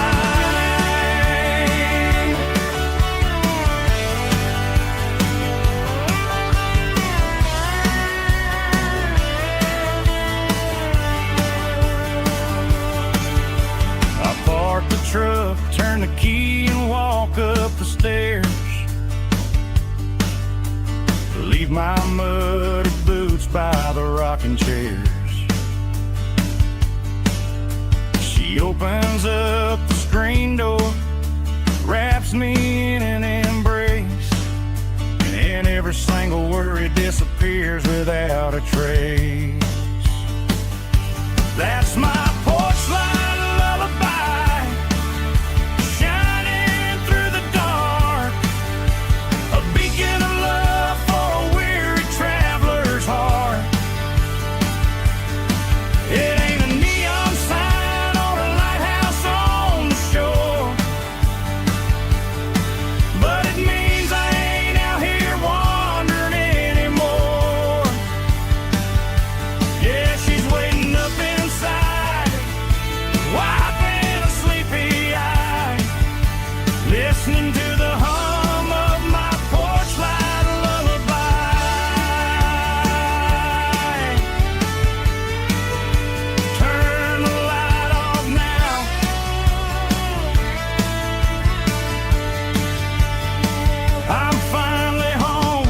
I park the truck, turn the key and walk up the stairs, leave my muddy boots by the rocking chairs. She opens up the screen door, wraps me in an embrace, and every single worry disappears without a trace. That's my porch light lullaby, shining through the dark, a beacon of love for a weary traveler's heart. It ain't a neon sign or a lighthouse on the shore, but it means I ain't out here wandering anymore. Yeah, she's waiting up inside, wiping a sleepy eye, listening to the hum of my porch light lullaby. Turn the light off now, I'm finally home.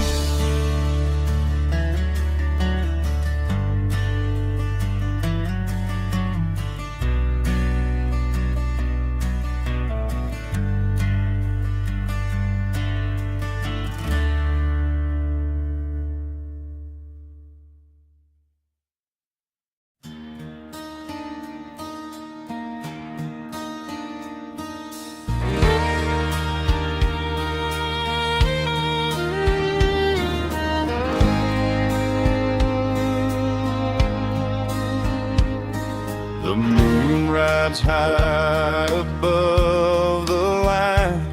The moon rides high above the line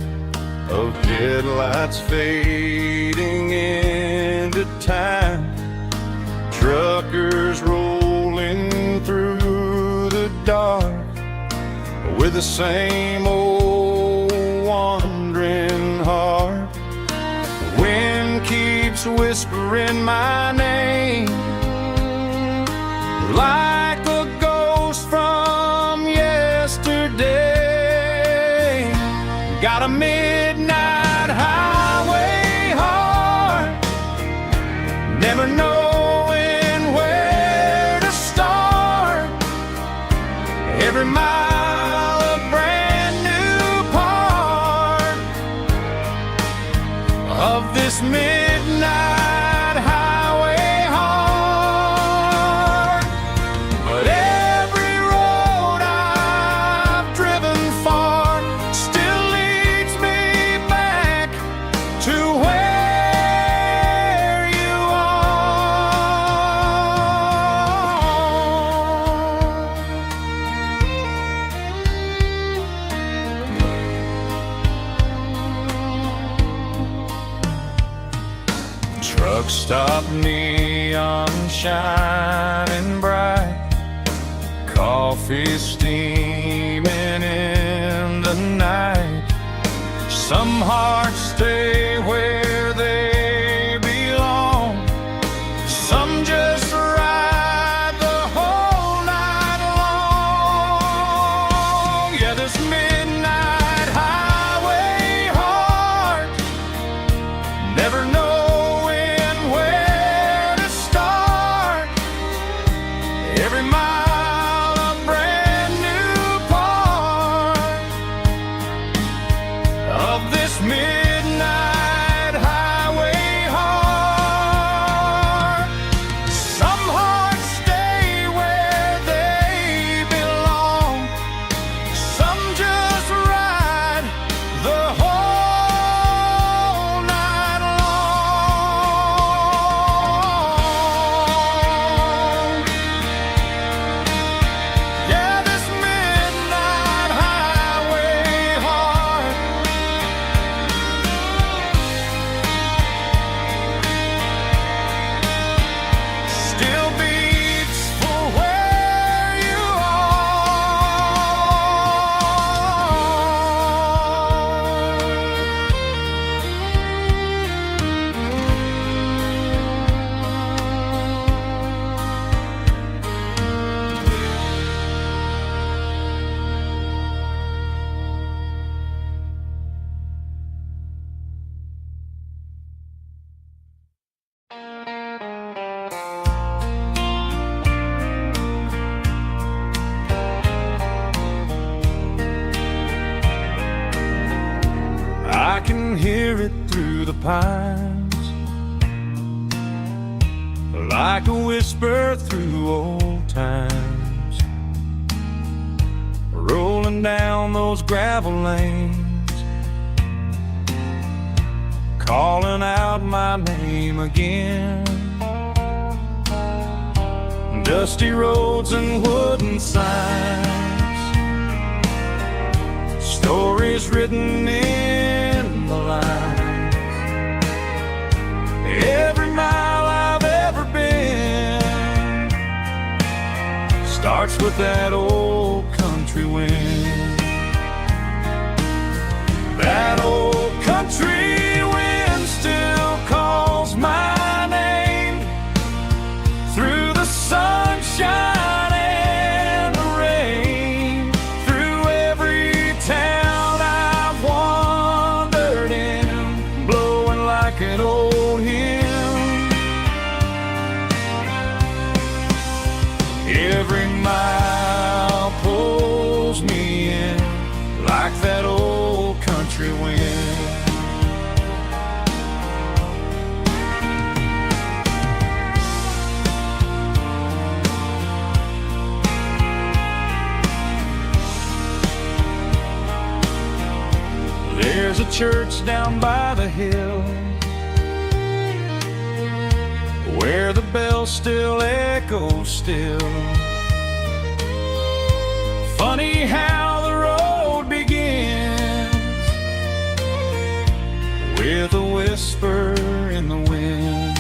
of headlights fading into time. Truckers rolling through the dark with the same old wandering heart. The wind keeps whispering my name like a ghost from yesterday. got a midnight highway heart, never knowing where to start. Every mile a brand new part of this midnight highway heart. But every road I've driven far still leads me back to where you are. Truck stop, neon shining bright, coffee steaming in the night. Some hearts stay where they belong, some just ride the whole night long. Yeah, this midnight highway heart, never knowing where to start. Every mile a brand new part of this midnight highway heart. Some hearts stay where they belong, some just ride the whole night long. Yeah, this midnight highway heart still beats for where you I can hear it through the pines, like a whisper through old times, rolling down those gravel lanes, calling out my name again. Dusty roads and wooden signs, stories written in the lines. Every mile I've ever been starts with that old country wind. That old country wind still calls my name through the sunshine and the rain, through every town I've wandered in, blowing like an old hymn. Every mile pulls me in like that old country wind. There's a church down by the hill where the bells still echo still. Funny how the road begins with a whisper in the wind.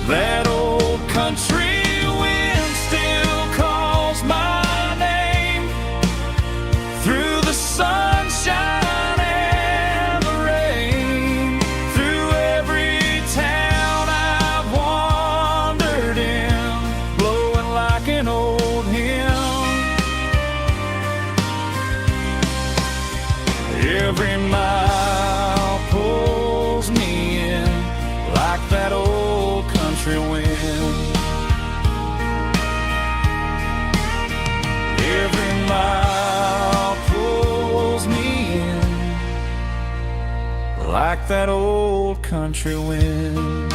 That old country wind still calls my name through the sunshine and the rain, through every town I've wandered in, blowing like an old hymn. like that old country wind.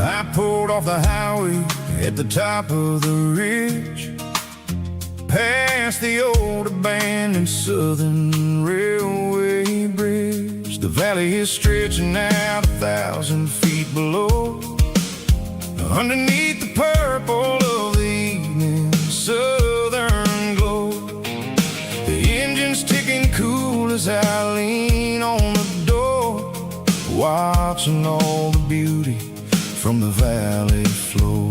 I pulled off the highway at the top of the ridge, past the old abandoned Southern Railway bridge. The valley is stretching out 1,000 feet below, underneath the purple of the evening southern glow. The engine's ticking cool as I lean on the door, watching all the beauty from the valley floor.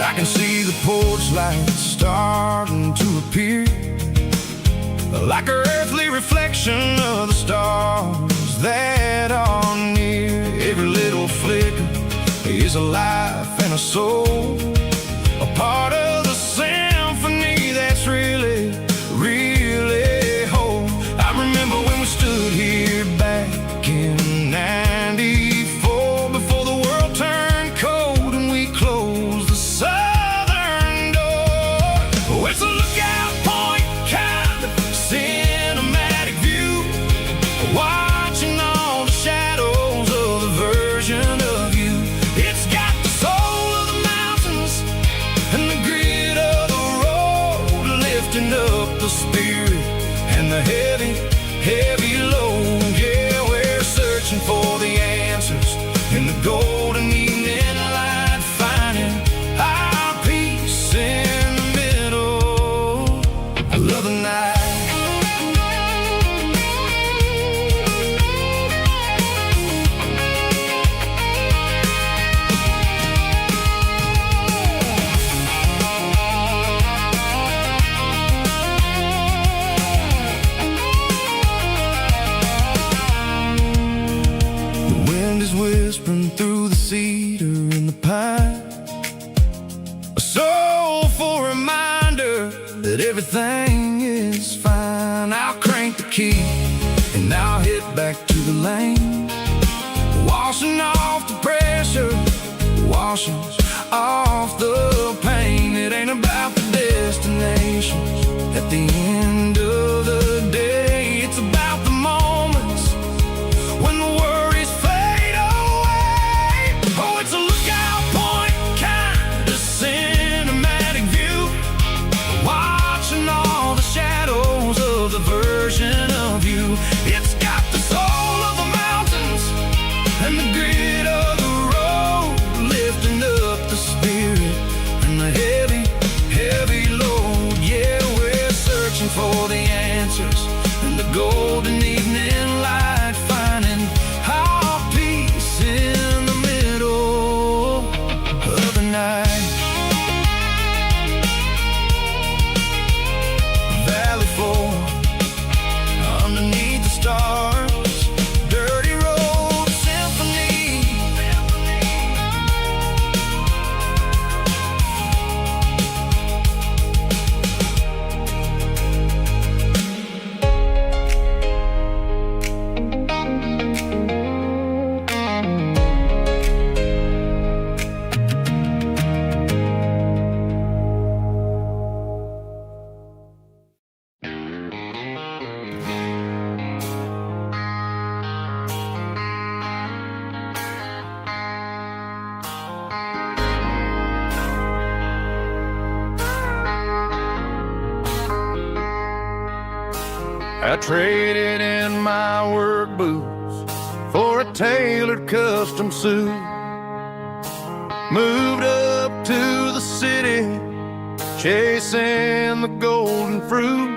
I can see the porch lights starting to appear, like an earthly reflection of the stars that are near. Every little flicker is a life and a soul, a part of the symphony that's really, really whole. I remember when we stood here back in '94, before the world turned cold and we closed the southern door. Oh, it's a lookout point kind of cinematic view, watching all the shadows of the version of you. It's got the soul of the mountains and the grit of the road, lifting up the spirit and the heavy, heavy load. Yeah, we're searching for the answers in the golden evening light, finding our peace in the middle of the night. The wind is whispering through the cedar and the pine, a soulful reminder that everything is fine. I'll crank the key and I'll hit back to the lane, washing off the pressure, washing off the pain. It ain't about the destinations at the end of the day, it's about the moments when the worries fade away. Oh, it's a lookout point kind of cinematic view, watching all the shadows of the version of you. It's got the soul of the mountains and the grit of the road, lifting up the spirit and the heavy, heavy load. Yeah, we're searching for the answers in the golden evening light, finding our peace in the middle of the night. Valley floor, underneath the stars, dirty road symphony. I traded in my work boots for a tailored custom suit, moved up to the city, chasing the golden fruit.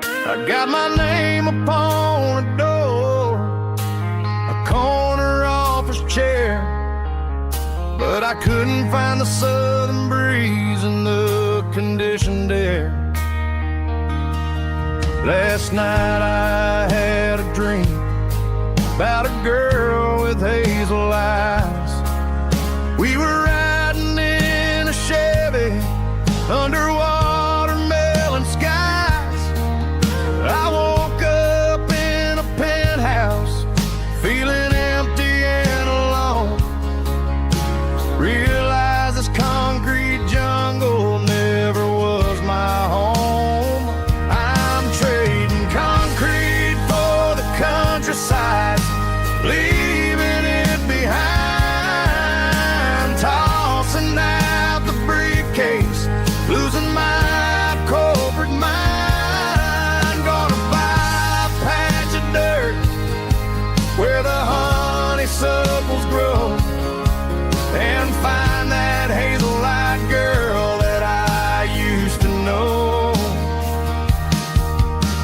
I got my name upon a door, a corner office chair, but I couldn't find the southern breeze in the conditioned air. Last last night I had a dream about a girl with hazel eyes. We were riding in a Chevy under watermelon skies. I woke up in a penthouse feeling empty and alone. Realized this concrete jungle never was my home. I'm trading concrete for the countryside, leaving it behind, tossing out the briefcase, losing my corporate mind. Gonna buy a patch of dirt where the honeysuckles grow and find that hazel-eyed girl that I used to know.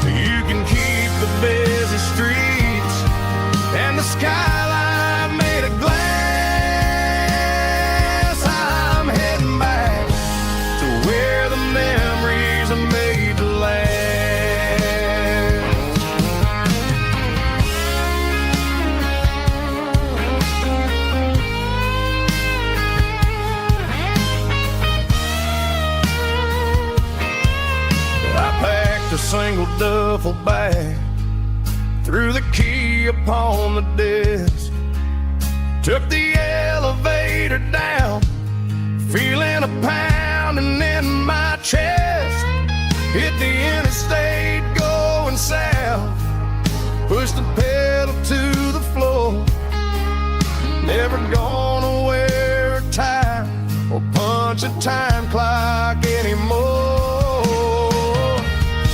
You can keep the busy streets and the skyline made of glass. I'm heading back to where the memories are made to last. I packed a single duffel bag, threw the key upon the desk, took the elevator down, feeling a pounding in my chest. Hit the interstate going south, pushed the pedal to the floor. Never gonna wear a tie or punch a time clock anymore.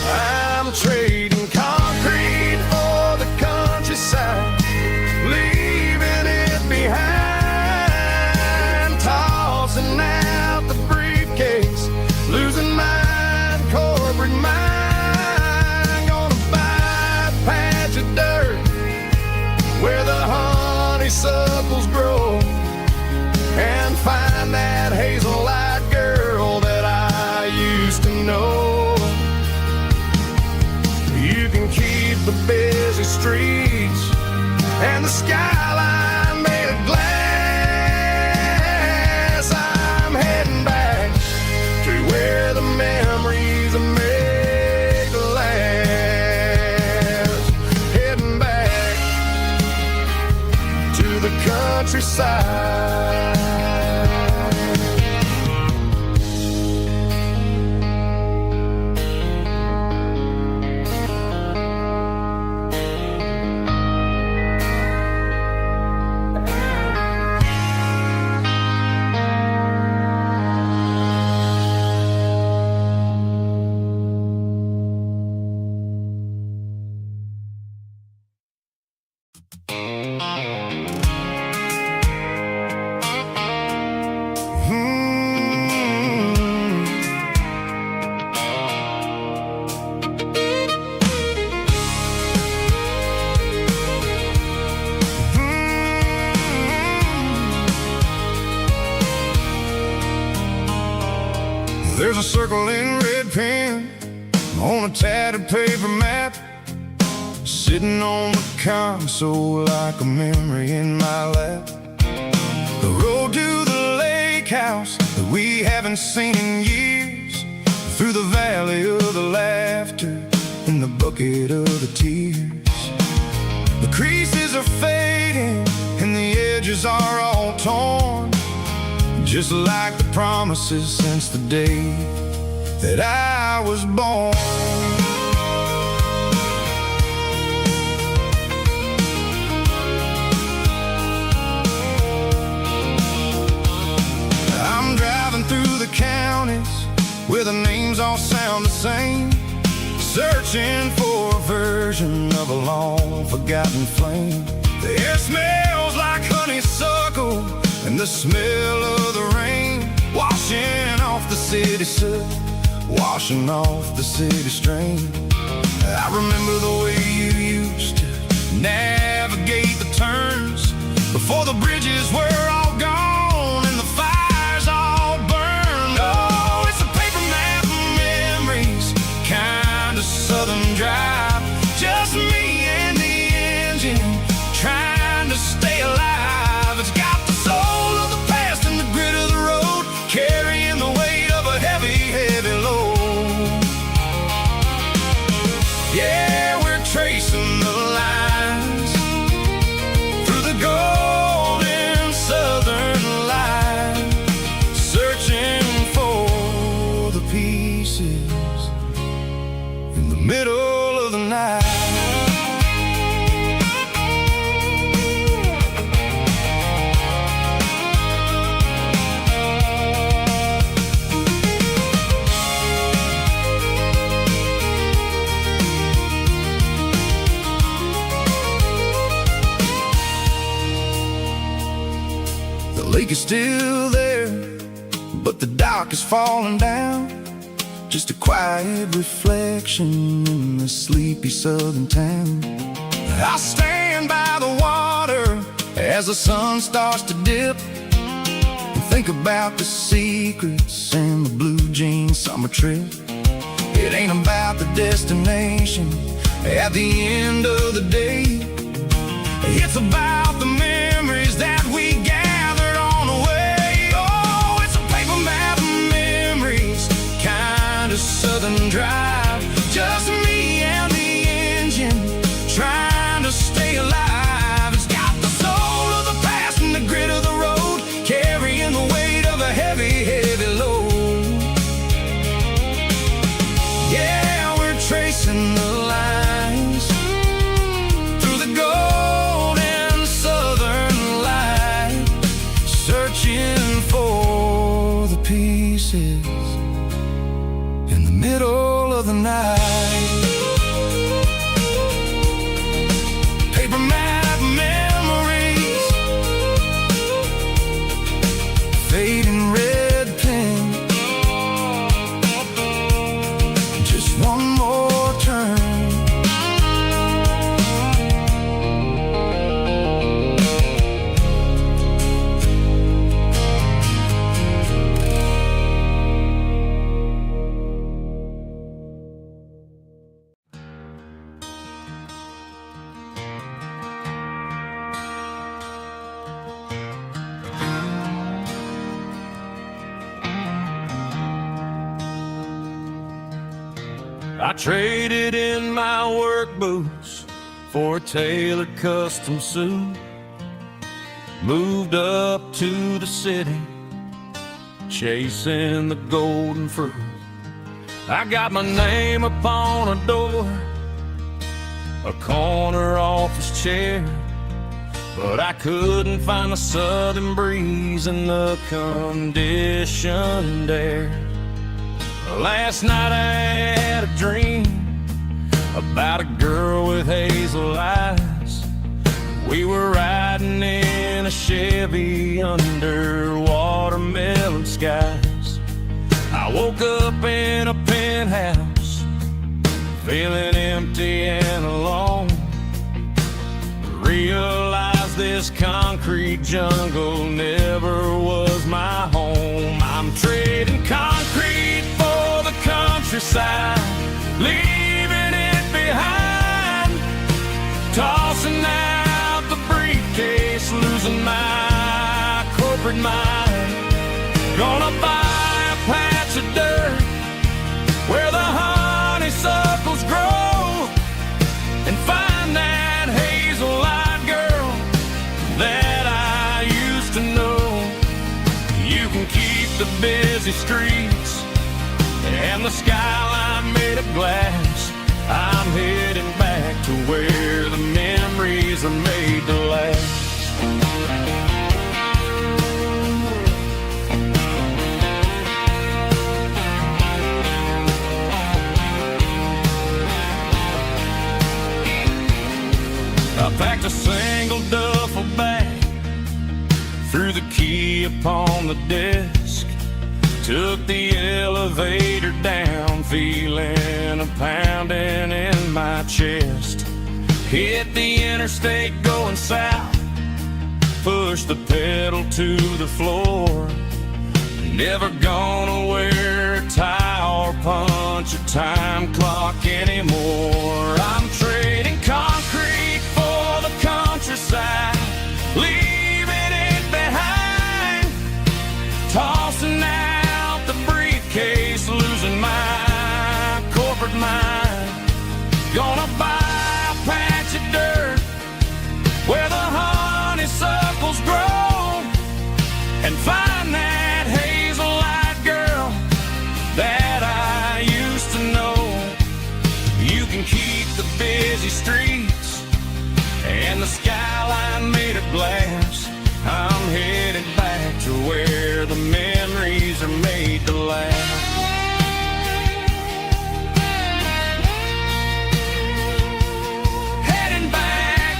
I'm trading concrete for the countryside, leaving it behind, tossing out the briefcase, losing my corporate mind. Gonna buy a patch of dirt where the honeysuckles grow and find that hazel-eyed girl that I used to know. You can keep the busy streets and the skyline made of glass. I'm heading back to where the memories are made to last. Heading back to the countryside. There's a circle in red pen on a tattered paper map, sitting on the console like a memory in my lap. The road to the lake house that we haven't seen in years, through the valley of the laughter and the bucket of the tears. The creases are fading and the edges are all torn, just like the promises since the day that I was born. I'm driving through the counties where the names all sound the same, searching for a version of a long forgotten flame. The air smells like honeysuckle and the smell of the rain, washing off the city soot, washing off the city strain. I remember the way you used to navigate the turns before the bridges were all gone and the fires all burned. Oh, it's a paper map of memories, kind of southern drive, still there, but the dock is falling down. Just a quiet reflection in the sleepy southern town. I stand by the water as the sun starts to dip, and think about the secrets and the blue jean summer trip. It ain't about the destination at the end of the day. It's about the memories that we gathered on the way. Oh, it's a paper map of memories, kind of southern drive. Just me and the engine, trying to stay alive. It's got the soul of the past and the grit of the road, carrying the weight of a heavy, heavy load. Yeah, we're tracing the lines through the golden southern light, searching for the pieces in the middle of the night. Paper map memories, fading red pen, just one more turn. I traded in my work boots for a tailored custom suit. Moved up to the city, chasing the golden fruit. I got my name upon a door, a corner office chair, but I couldn't find the southern breeze in the conditioned air. Last night I had a dream about a girl with hazel eyes. We were riding in a Chevy under watermelon skies. I woke up in a penthouse, feeling empty and alone. Realized this concrete jungle never was my home. I'm trading concrete for the countryside, leaving it behind, tossing out the briefcase, losing my corporate mind. Gonna buy a patch of dirt where the honeysuckles grow, and find that hazel-eyed girl that I used to know. You can keep the busy streets and the skyline made of glass. I'm heading back to where the memories are made to last. I packed a single duffel bag, threw the key upon the desk, took the elevator down, feeling a pounding in my chest. Hit the interstate going south, pushed the pedal to the floor. Never gonna wear a tie or punch a time clock anymore. I'm trading concrete for the countryside, leaving it behind, tossing out the briefcase, losing my corporate mind. Gonna buy a patch of dirt where the honeysuckles grow, and find that hazel-eyed girl that I used to know. You can keep the busy streets and the skyline made of glass. I'm headed back to where the memories are made to last. Heading back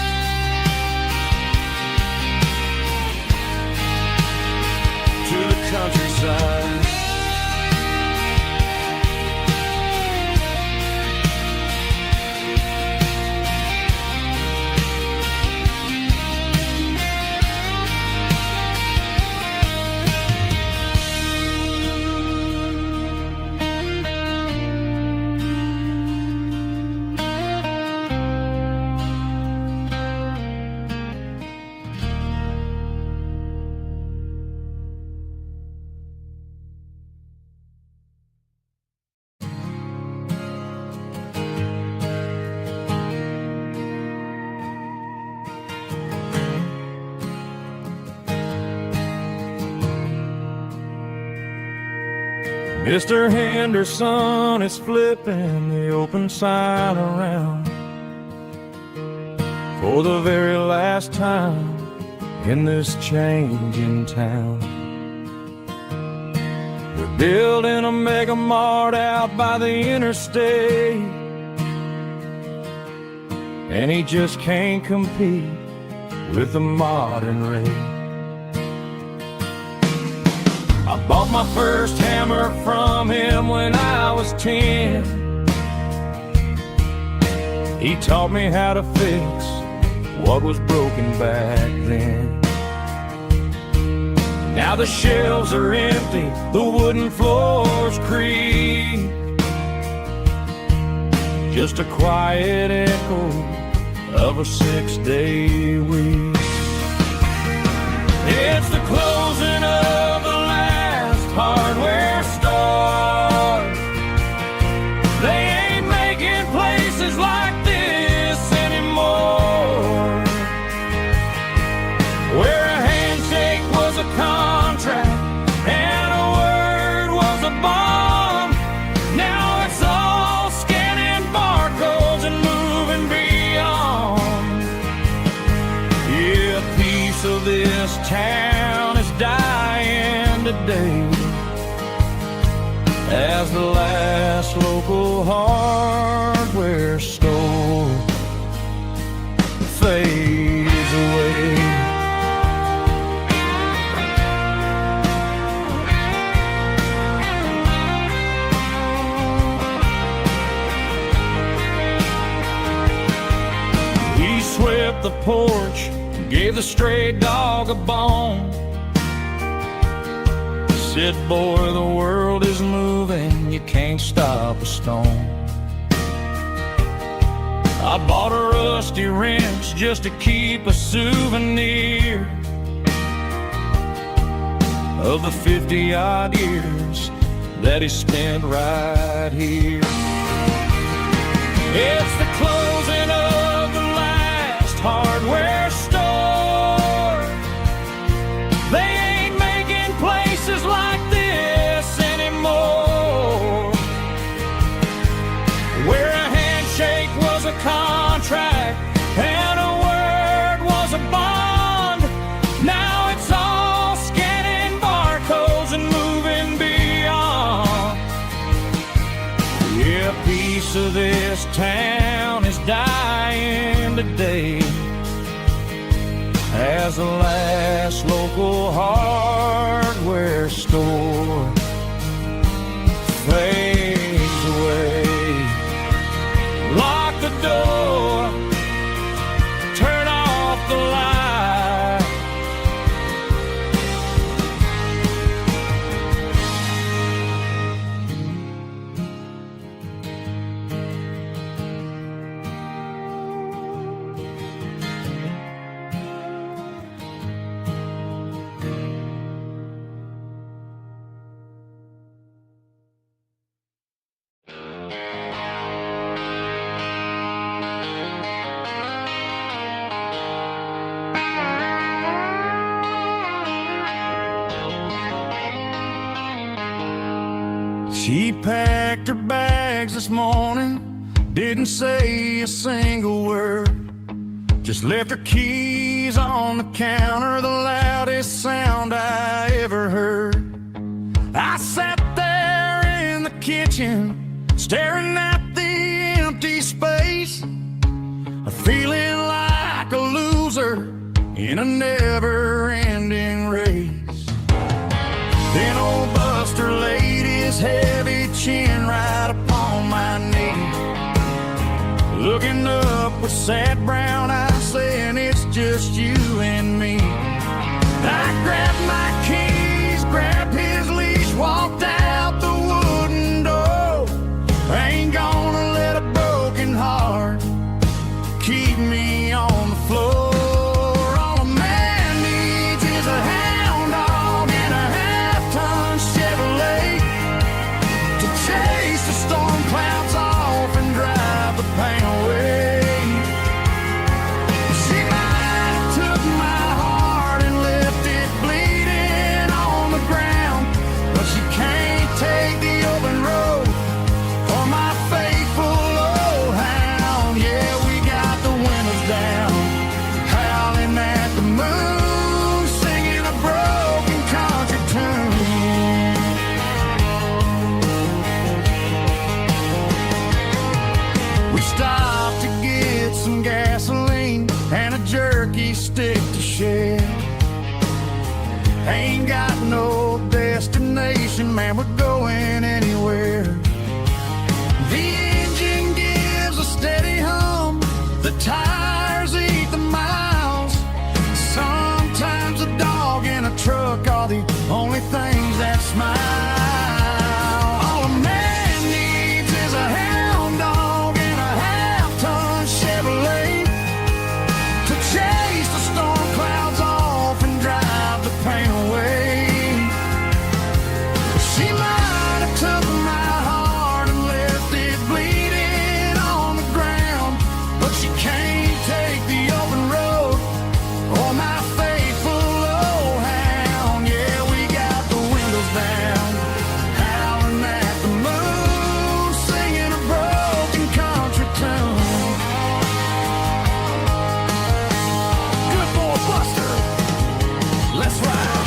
Mr. Henderson is flipping the open sign around for the very last time in this changing town. They're building a mega mart out by the interstate, and he just can't compete with the modern rate. I bought my first hammer from him when I was 10. He taught me how to fix what was broken back then. Now the shelves are empty, the wooden floors creak, just a quiet echo of a 6-day week. It's the closing of the last hardware store. They ain't making places like this anymore, where a handshake was a contract and a word was a bond. Now it's all scanning barcodes and moving beyond. Yeah, a piece of this town is dying today as the last local hardware store fades away. He swept the porch, gave the stray dog a bone, said, boy, the world is moving, you can't stop a stone. I bought a rusty wrench just to keep a souvenir of the 50-odd years that he spent right here. It's the closing of the last hardware store. They ain't making places like this anymore, where a handshake was a contract and a word was a bond. Now it's all scanning barcodes and moving beyond. Yeah, a piece of this town is dying today as the last local hardware store fades away. Lock the door, turn off the light. She packed her bags this morning, didn't say a single word, just left her keys on the counter, the loudest sound I ever heard. I sat there in the kitchen, staring at the empty space, feeling like a loser in a never-ending race. Then old Buster laid his heavy chin right upon my knee, looking up with sad brown eyes, saying it's just you and me. I grabbed my keys, grabbed his leash, walked out the wooden door. I ain't gonna let a broken heart keep me on the floor. All a man needs is a hound dog and a half-ton Chevrolet to chase the storm clouds off and drive the pain away. She might have took my heart and left it bleeding on the ground, but she can't take the stopped to get some gasoline and a jerky stick to share. Ain't got no destination, man, we're going anywhere. The engine gives a steady hum, the tires eat the miles. Sometimes a dog in a truck are the only things that smile. All a man needs is a hound dog and a half-ton Chevrolet to chase the storm clouds off and drive the pain away. She might have took my heart and left it bleeding on the ground, but she can't take the open road or my faithful old hound. Yeah, we got the windows down, howling at the moon, singing a broken country tune. Good boy Buster, let's ride.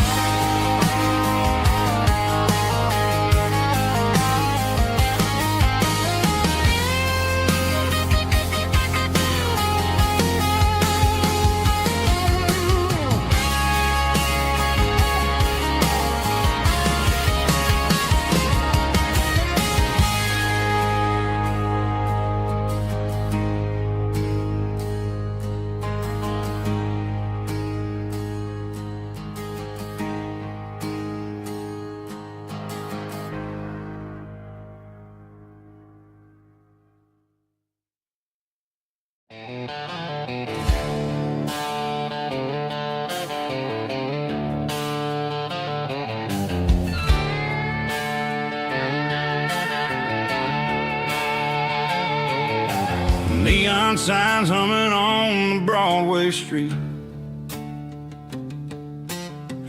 Neon signs humming on the Broadway street,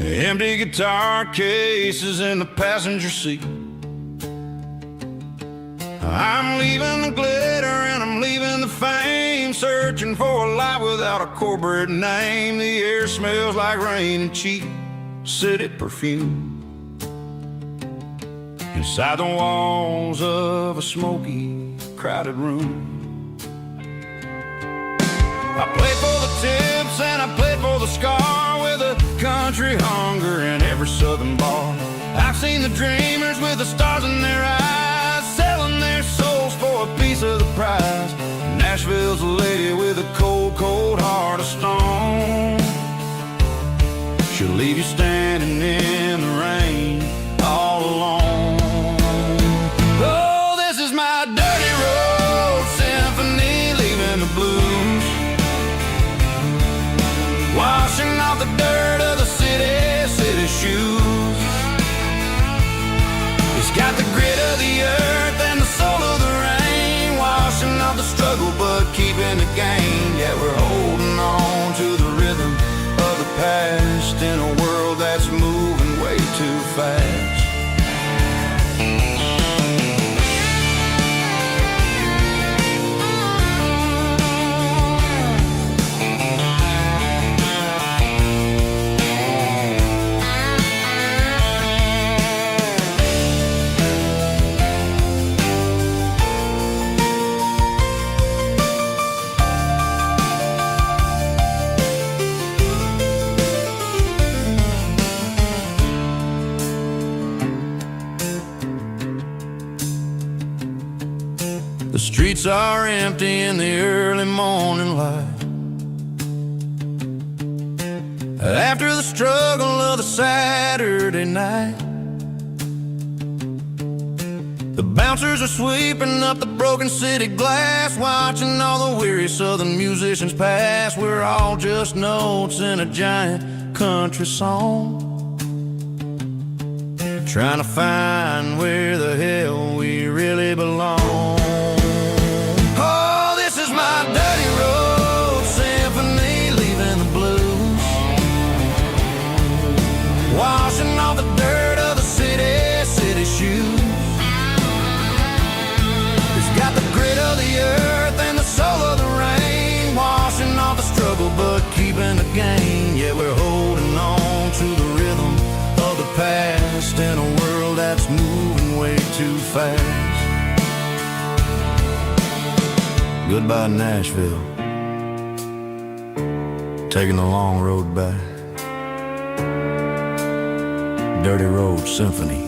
empty guitar cases in the passenger seat. I'm leaving the glitter and I'm leaving the fame, searching for a life without a corporate name. The air smells like rain and cheap city perfume inside the walls of a smoky, crowded room. I played for the tips and I played for the scar, with a country hunger in every southern bar. I've seen the dreamers with the stars in their eyes, selling their souls for a piece of the prize. Nashville's a lady with a cold, cold heart of stone. She'll leave you standing in the rain all alone. Oh, this is my dirty road symphony, leaving the blues, washing off the dirt of the city shoes. It's got the grit of the earth and the soul of the rain, washing off the struggle but keeping the gain. Yeah, we're holding on to the rhythm of the past in a world that's moving way too fast. The streets are empty in the early morning light, after the struggle of the Saturday night. The bouncers are sweeping up the broken city glass, watching all the weary southern musicians pass. We're all just notes in a giant country song, trying to find where the hell we really belong. Oh, this is my dirty road symphony, leaving the blues, washing off the dirt of the city shoes. It's got the grit of the earth and the soul of the rain, washing off the struggle but keeping the gain. Yeah, we're holding on to the rhythm of the past in a world that's moving way too fast. Goodbye, Nashville. Taking the long road back. Dirty Road Symphony.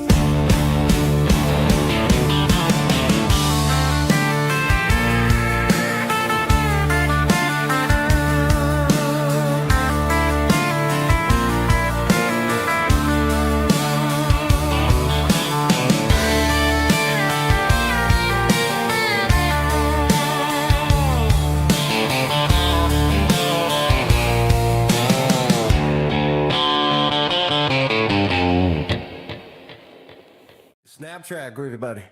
Snap track, groovy buddy.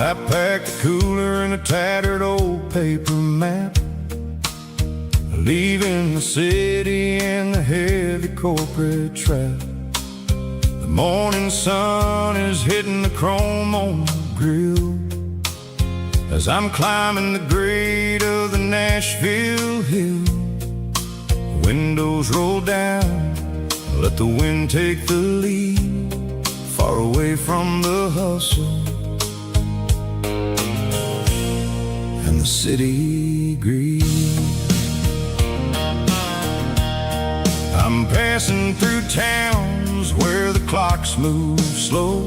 I packed a cooler and a tattered old paper map, leaving the city and the heavy corporate trap. The morning sun is hitting the chrome on the grill as I'm climbing the grade of the Nashville hill. The windows roll down, let the wind take the lead, far away from the hustle and the city greed. I'm passing through towns where the clocks move slow,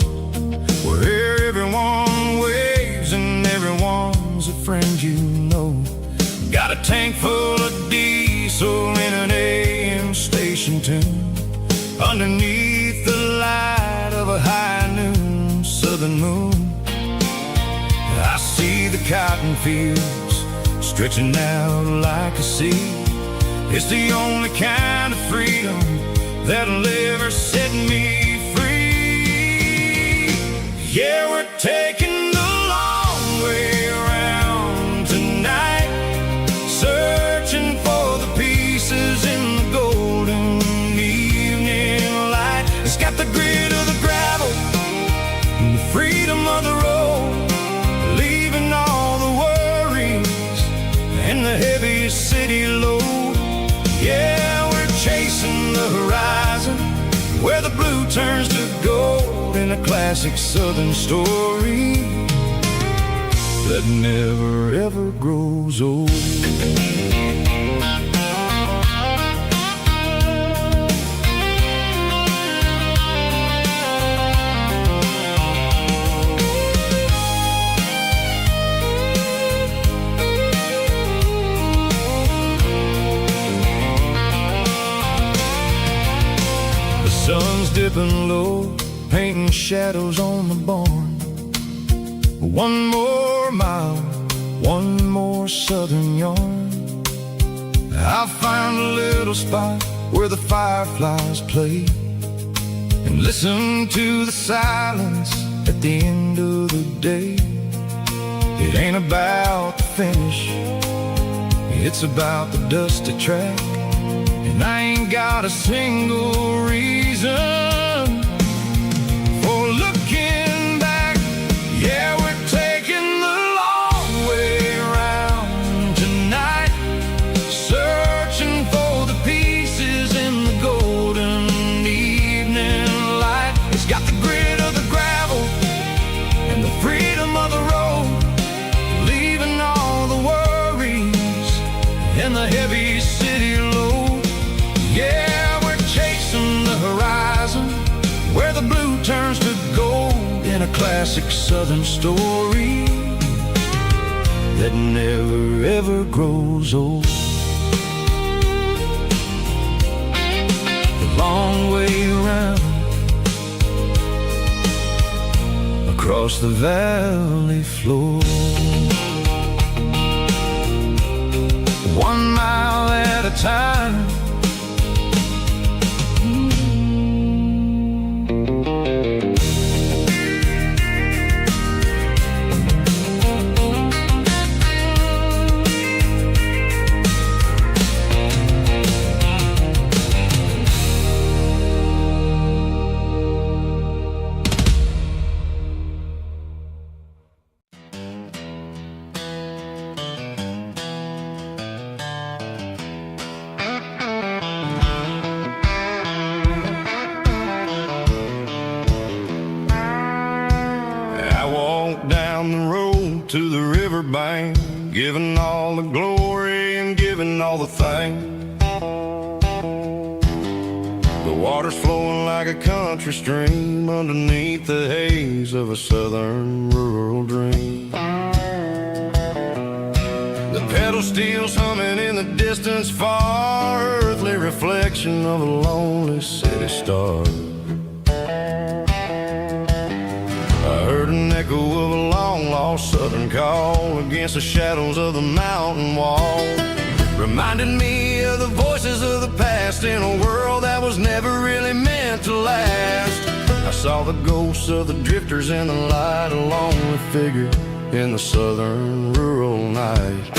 where everyone waves and everyone's a friend you know. Got a tank full of diesel in an AM station tune, underneath the light of a high noon southern moon. I see the cotton fields stretching out like a sea. It's the only kind of freedom that'll ever set me free. Yeah, we're taking the long way around tonight, searching for the pieces in the golden evening light. It's got the grit of the gravel and the freedom of the road, leaving all the worries and the heavy city load. Yeah, we're chasing the horizon, where the blue turns to gold, in a classic southern story that never ever grows old. Sun's dipping low, painting shadows on the barn. One more mile, one more southern yarn. I'll find a little spot where the fireflies play, and listen to the silence at the end of the day. It ain't about the finish, it's about the dusty track. And I ain't got a single reason for looking back. Yeah, we're taking the long way around tonight, searching for the pieces in the golden evening light. It's got the grit of the gravel and the freedom of the road, leaving all the worries and the heavy city load. Yeah, we're chasing the horizon, where the blue turns to gold, in a classic southern story that never ever grows old. The long way around, across the valley floor, 1 mile at a time. to the riverbank, giving all the glory and giving all the thanks. The water's flowing like a country stream underneath the haze of a southern rural dream. The pedal steel's humming in the distance far, earthly reflection of a lonely city star. I heard an echo of a long-lost southern call against the shadows of the mountain wall. Reminded me of the voices of the past in a world that was never really meant to last. I saw the ghosts of the drifters in the light, a lonely figure in the southern rural night.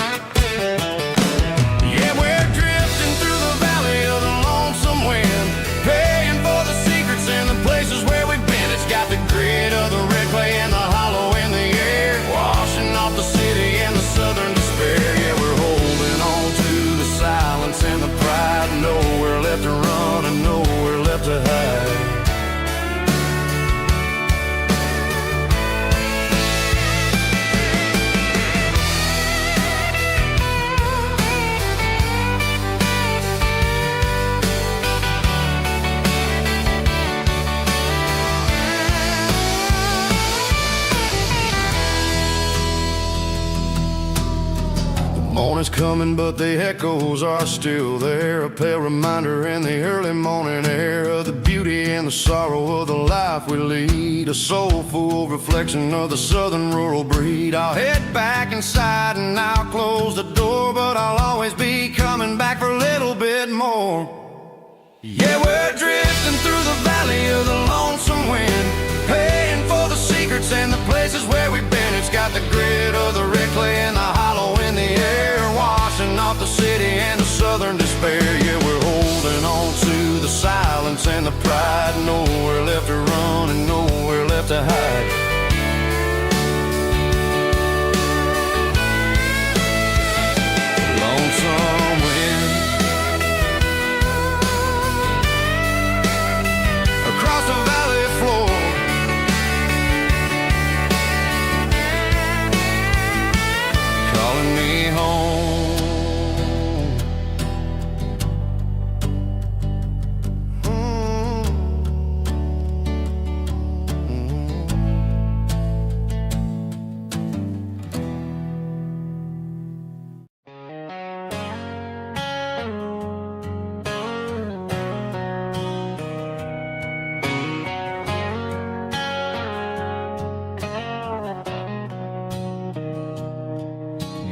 Yeah, we're drifting through the valley of the lonesome wind, paying for the secrets and the places where we've been. It's got the grit of the red clay and the hollow in the air, washing off the city and the southern despair. Yeah, we're holding on to the silence and the pride, nowhere left to run and nowhere left to hide. Morning's coming, but the echoes are still there. A pale reminder in the early morning air of the beauty and the sorrow of the life we lead. A soulful reflection of the southern rural breed. I'll head back inside and I'll close the door, but I'll always be coming back for a little bit more. Yeah, we're drifting through the valley of the lonesome wind, paying for the secrets and the places where we've been. It's got the grit of the red clay and the hollow in the air, washing off the city and the southern despair. Yeah, we're holding on to the silence and the pride, nowhere left to run and nowhere left to hide. Lonesome wind across the valley floor, calling me home.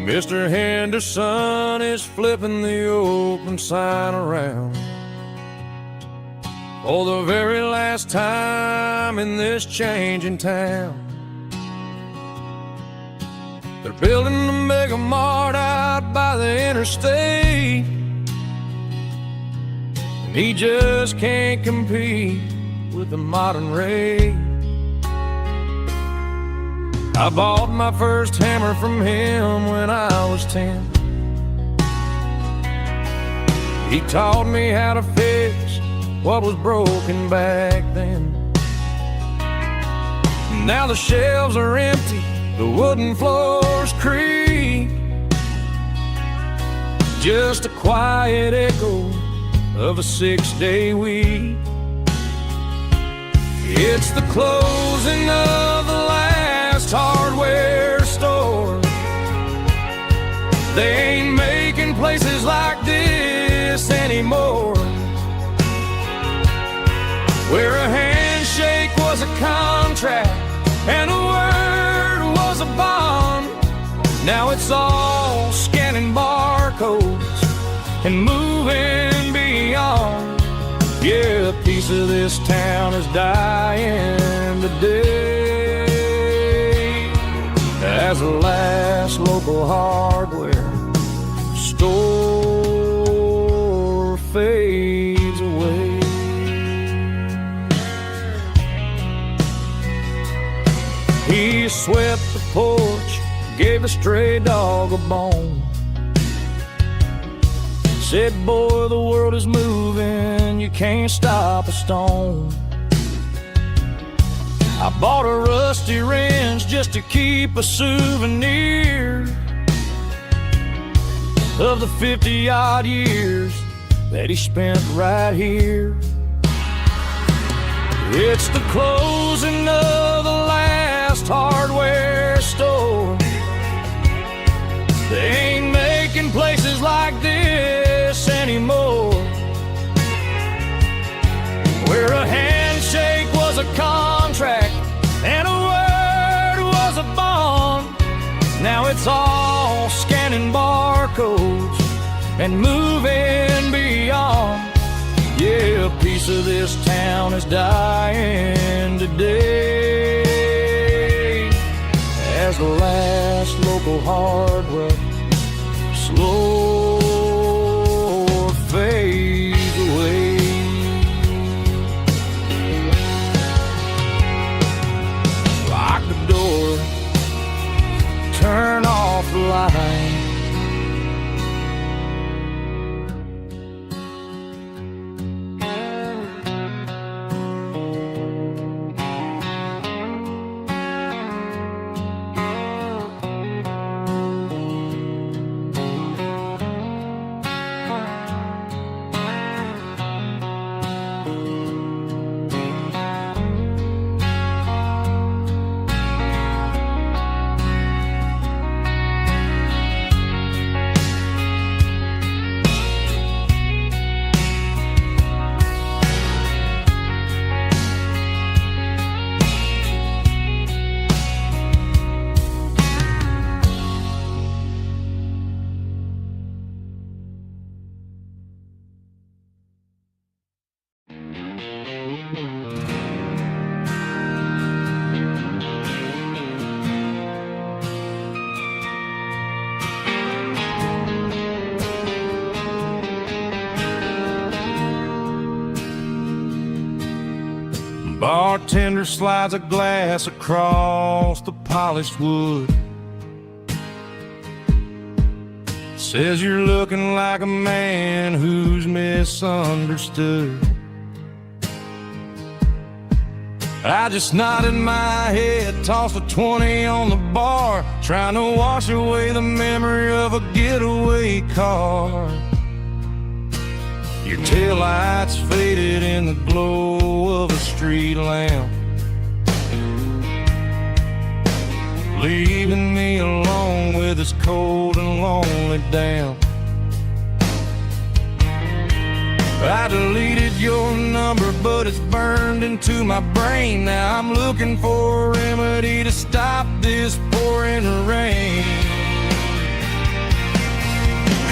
Mr. Henderson is flipping the open sign around for the very last time in this changing town. They're building a mega mart out by the interstate, and he just can't compete with the modern rate. I bought my first hammer from him when I was 10. He taught me how to fix what was broken back then. Now the shelves are empty, the wooden floors creak, just a quiet echo of a 6-day week. It's the closing of the last hardware store. They ain't making places like this anymore, where a handshake was a contract and a word was a bond. Now it's all scanning barcodes and moving beyond. Yeah, a piece of this town is dying today as the last local hardware store fades away. He swept the porch, gave a stray dog a bone, said, boy, the world is moving, you can't stop a stone. I bought a rusty wrench just to keep a souvenir of the 50-odd years that he spent right here. It's the closing of the last hardware store. They ain't making places like this anymore, where a handshake was a contract and a word was a bond. Now it's all scanning barcodes and moving beyond. Yeah, a piece of this town is dying today as the last local hardware slow fades away. Lock the door, turn off the light. Bartender slides a glass across the polished wood. Says you're looking like a man who's misunderstood. I just nodded my head, tossed a 20 on the bar, trying to wash away the memory of a getaway car. Your taillights faded in the glow of a street lamp, leaving me alone with this cold and lonely damp. I deleted your number, but it's burned into my brain. Now I'm looking for a remedy to stop this pouring rain.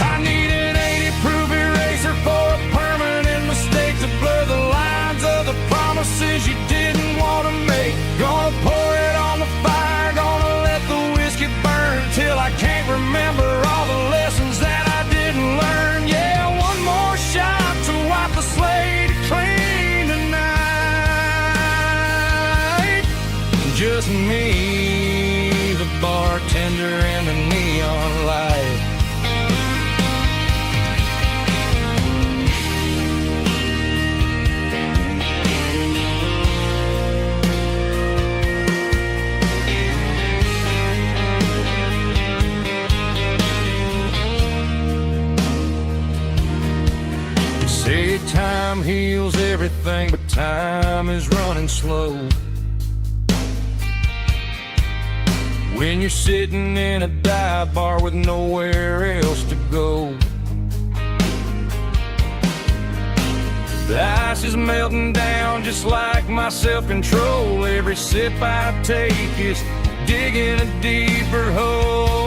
I need an 80-proof eraser for a permanent mistake to blur the lines of the promises you didn't want to make. Gonna pour it on the fire, gonna let the whiskey burn till I can't remember all the lessons that I didn't learn. Yeah, one more shot to wipe the slate clean tonight. Just me, the bartender, and the neon light. Say time heals everything, but time is running slow. When you're sitting in a dive bar with nowhere else to go, the ice is melting down just like my self-control. Every sip I take is digging a deeper hole.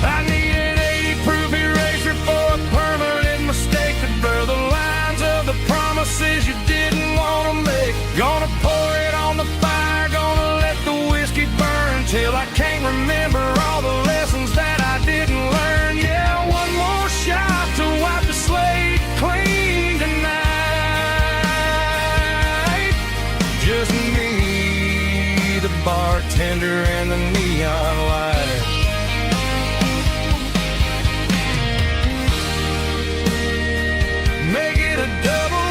I need an 80-proof eraser for a permanent mistake to blur the lines of the promises you didn't want to make. Gonna pour it on the fire, gonna let the whiskey burn till I can't remember all the lessons that I didn't learn. Yeah, one more shot to wipe the slate clean tonight. Just me, the bartender, and the neon light. Make it a double,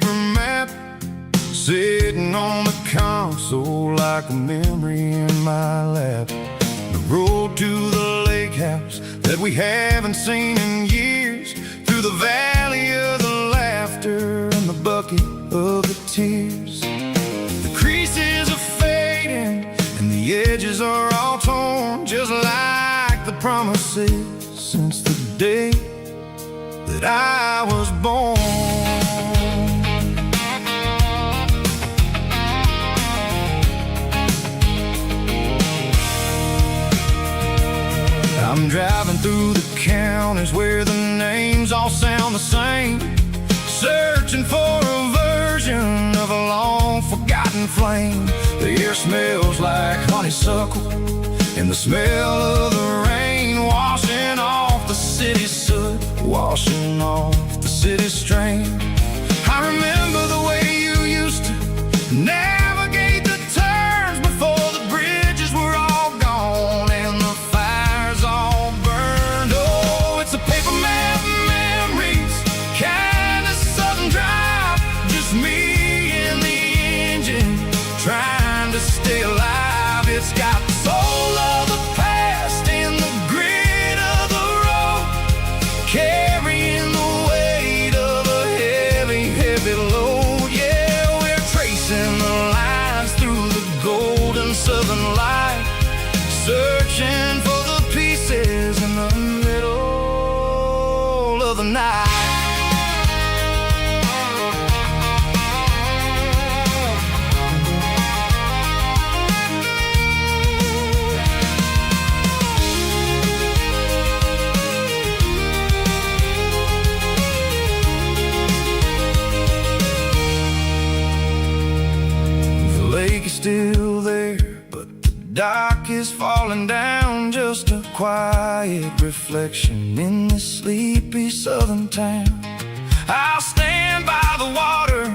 paper map sitting on the console like a memory in my lap. The road to the lake house that we haven't seen in years, through the valley of the laughter and the bucket of the tears. The creases are fading and the edges are all torn, just like the promises since the day that I was born. I'm driving through the counties where the names all sound the same, searching for a version of a long-forgotten flame. The air smells like honeysuckle, and the smell of the rain washing off the city's soot, washing off the city's strain. I remember the way you used to navigate the turns before the bridges were all gone and the fires all burned. Oh, it's a paper map memories, kind of southern drive, just me and the engine trying to stay alive. It's got the soul of the past and the grit of the road, carrying the weight of a heavy, heavy load. Yeah, we're tracing the lines through the golden southern light, searching for the pieces in the middle of the night. The lake is still there, but the dock is falling down, just a quiet reflection in this sleepy southern town. I'll stand by the water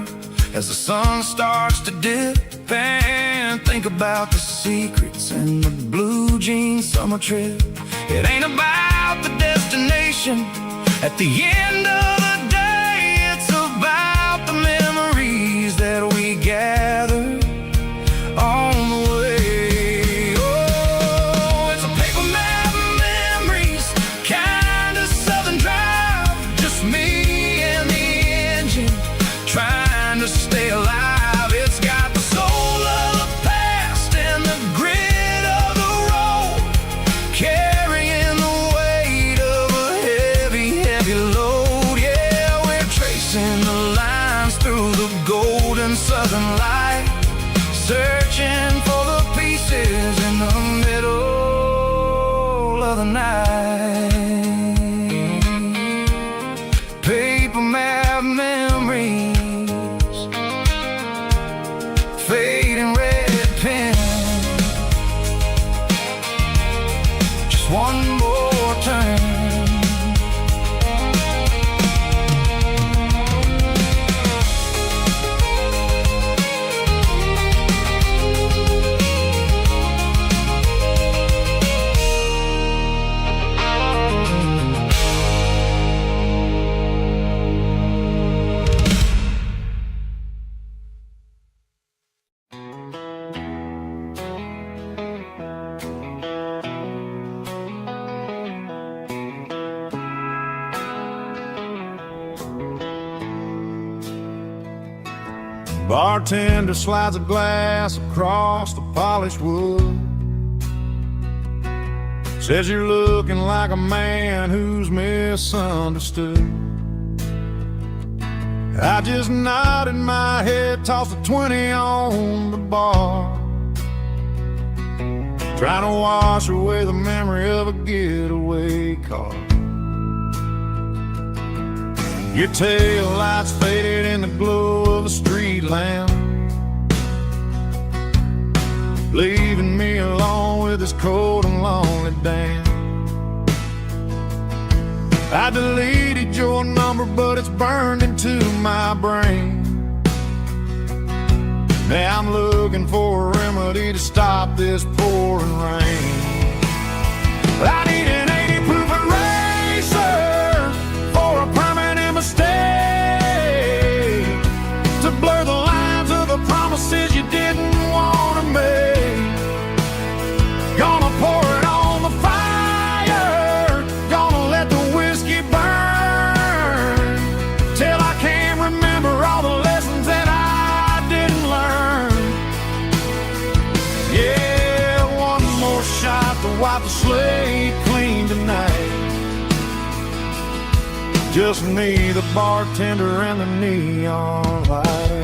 as the sun starts to dip and think about the secrets and the blue jean summer trip. It ain't about the destination at the end of the day, it's about the memories that we gather on the way. Oh, it's a paper map memories, kind of southern drive, just me and the engine trying to stay alive. It's got the soul of the past and the grit of the road, carrying the weight of a heavy, heavy load. Yeah, we're tracing the lines through the golden southern light, searching for the pieces in the middle of the night. Paper map memories, fading red pen, just one more turn. Bartender slides a glass across the polished wood, says you're looking like a man who's misunderstood. I just nodded my head, tossed a 20 on the bar, trying to wash away the memory of a getaway car. Your tail lights faded in the glow of a street lamp, leaving me alone with this cold and lonely Dan. I deleted your number, but it's burned into my brain. Now I'm looking for a remedy to stop this pouring rain. I need an 80 proof eraser for a permanent mistake. wipe the slate clean tonight. Just me, the bartender, and the neon light.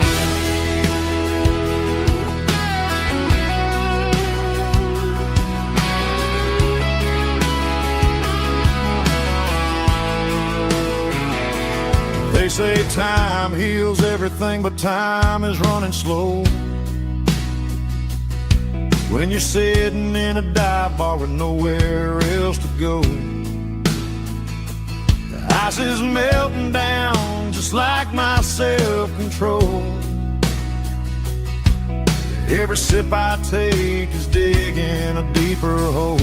They say time heals everything, but time is running slow. When you're sitting in a dive bar with nowhere else to go, the ice is melting down just like my self-control. Every sip I take is digging a deeper hole.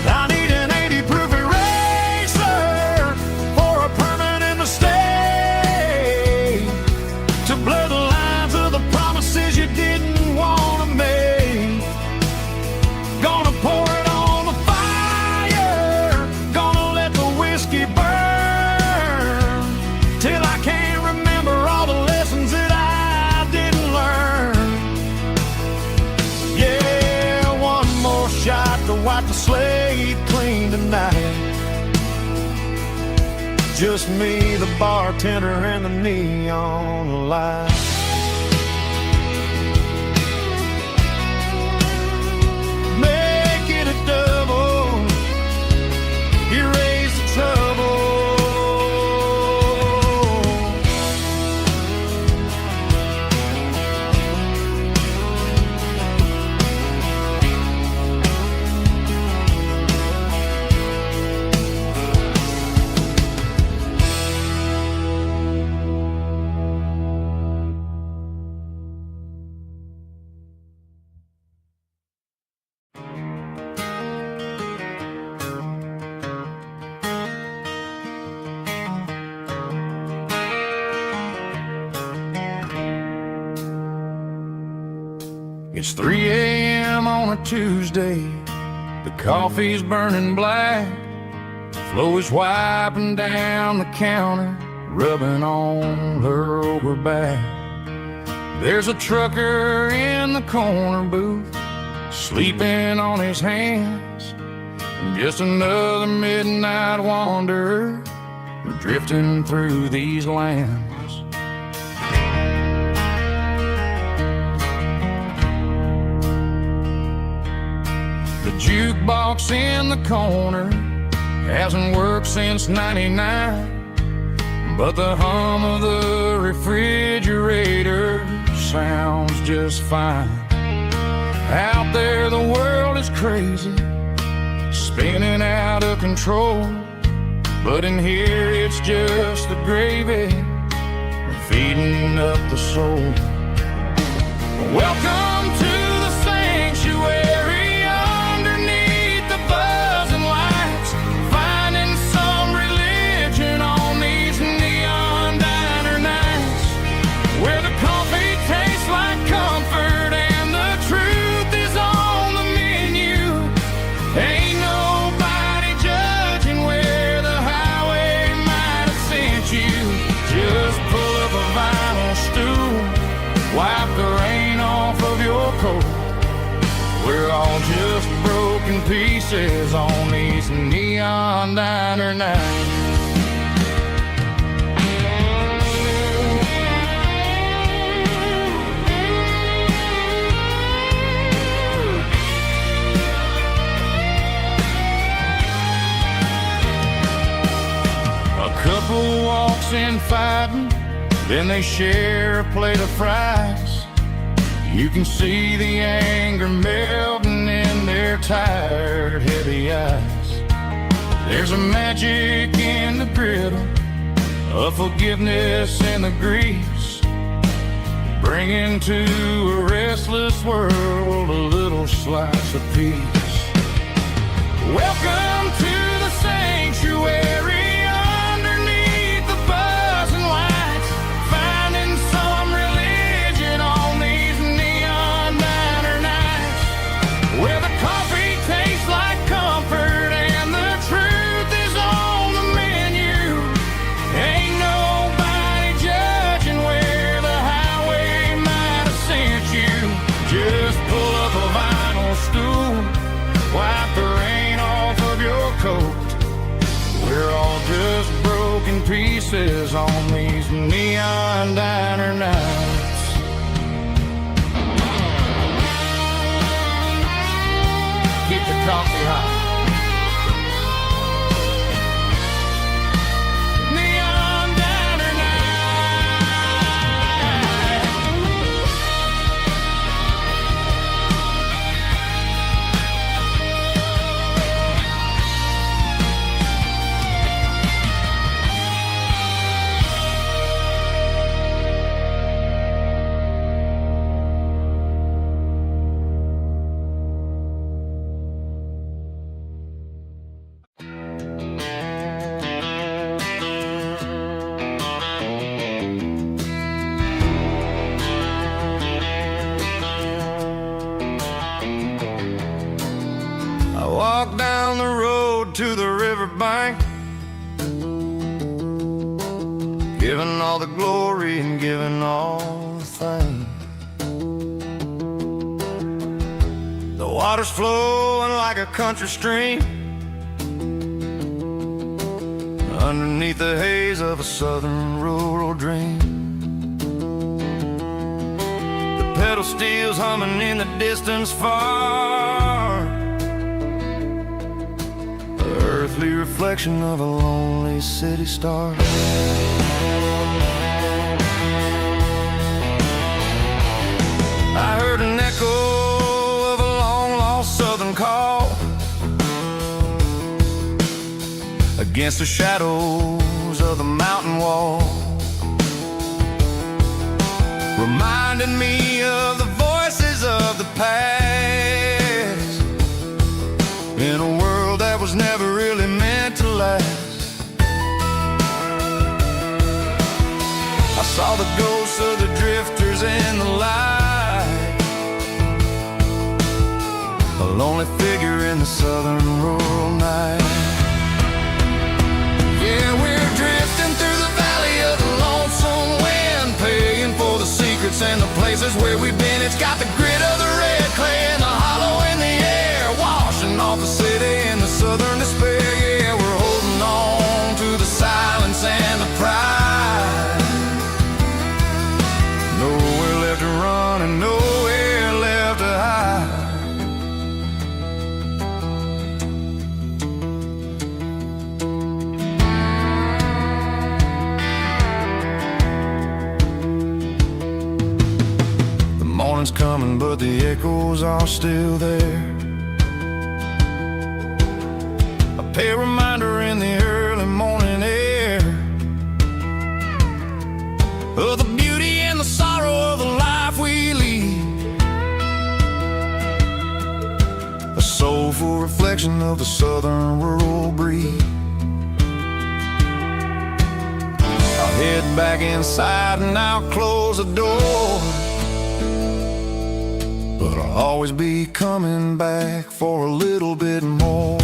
I need an 80 proof eraser for a permanent mistake, to blur the lines of the promises you didn't want to make. Gonna pour it on the fire, gonna let the whiskey burn, till I can't remember all the lessons that I didn't learn. Yeah, one more shot to wipe the slate clean tonight. Just me, the bartender, and the neon light. Make it a double, erase the trouble. It's 3 a.m. on a Tuesday. The coffee's burning black. Flow wiping down the counter, rubbing on her over back. There's a trucker in the corner booth, sleeping on his hands. Just another midnight wanderer, drifting through these lands. The jukebox in the corner hasn't worked since '99, but the hum of the refrigerator sounds just fine. Out there the world is crazy, spinning out of control, but in here it's just the gravy feeding up the soul. Welcome to the sanctuary, underneath the buzzing lights, finding some religion on these neon diner nights, where the coffee tastes like comfort and the truth is on the menu. Ain't nobody judging where the highway might have sent you. Just pull up a vinyl stool, wipe the rain off of your coat. We're all just broken pieces on these neon diner nights. A couple walks in fighting, then they share a plate of fries. You can see the anger melting in their tired, heavy eyes. There's a magic in the griddle, a forgiveness in the grease, bringing to a restless world a little slice of peace. Welcome to the sanctuary, underneath the buzzing lights, finding some religion on these neon diner nights, where the coffee tastes like comfort and the truth is on the menu. Ain't nobody judging where the highway might have sent you. Just pull up a vinyl stool, neon diner nights. Keep the coffee hot. Neon diner I walk down the road to the riverbank, giving all the glory and giving all the thanks. The water's flowing like a country stream underneath the haze of a southern rural dream. The pedal steel's humming in the distance far, the earthly reflection of a lonely city star. I heard an echo of a long-lost southern call against the shadows of the mountain wall, reminding me of the voices of the past in a world that was never really meant to last. I saw the ghosts of the drifters in the light, a lonely figure in the southern rural night. Yeah, we're drifting through the valley of the lonesome wind, paying for the secrets and the places where we've been. It's got the grit of the red clay and the hollow in the air, washing off the city and the southern despair. Yeah, we're holding on to the silence and the pride. Nowhere left to run and nowhere left to hide. The morning's coming, but the echoes are still there. A pale reminder in the early morning air of the beauty and the sorrow of the life we lead, a soulful reflection of the southern rural breed. I'll head back inside and I'll close the door, but I'll always be coming back for a little bit more.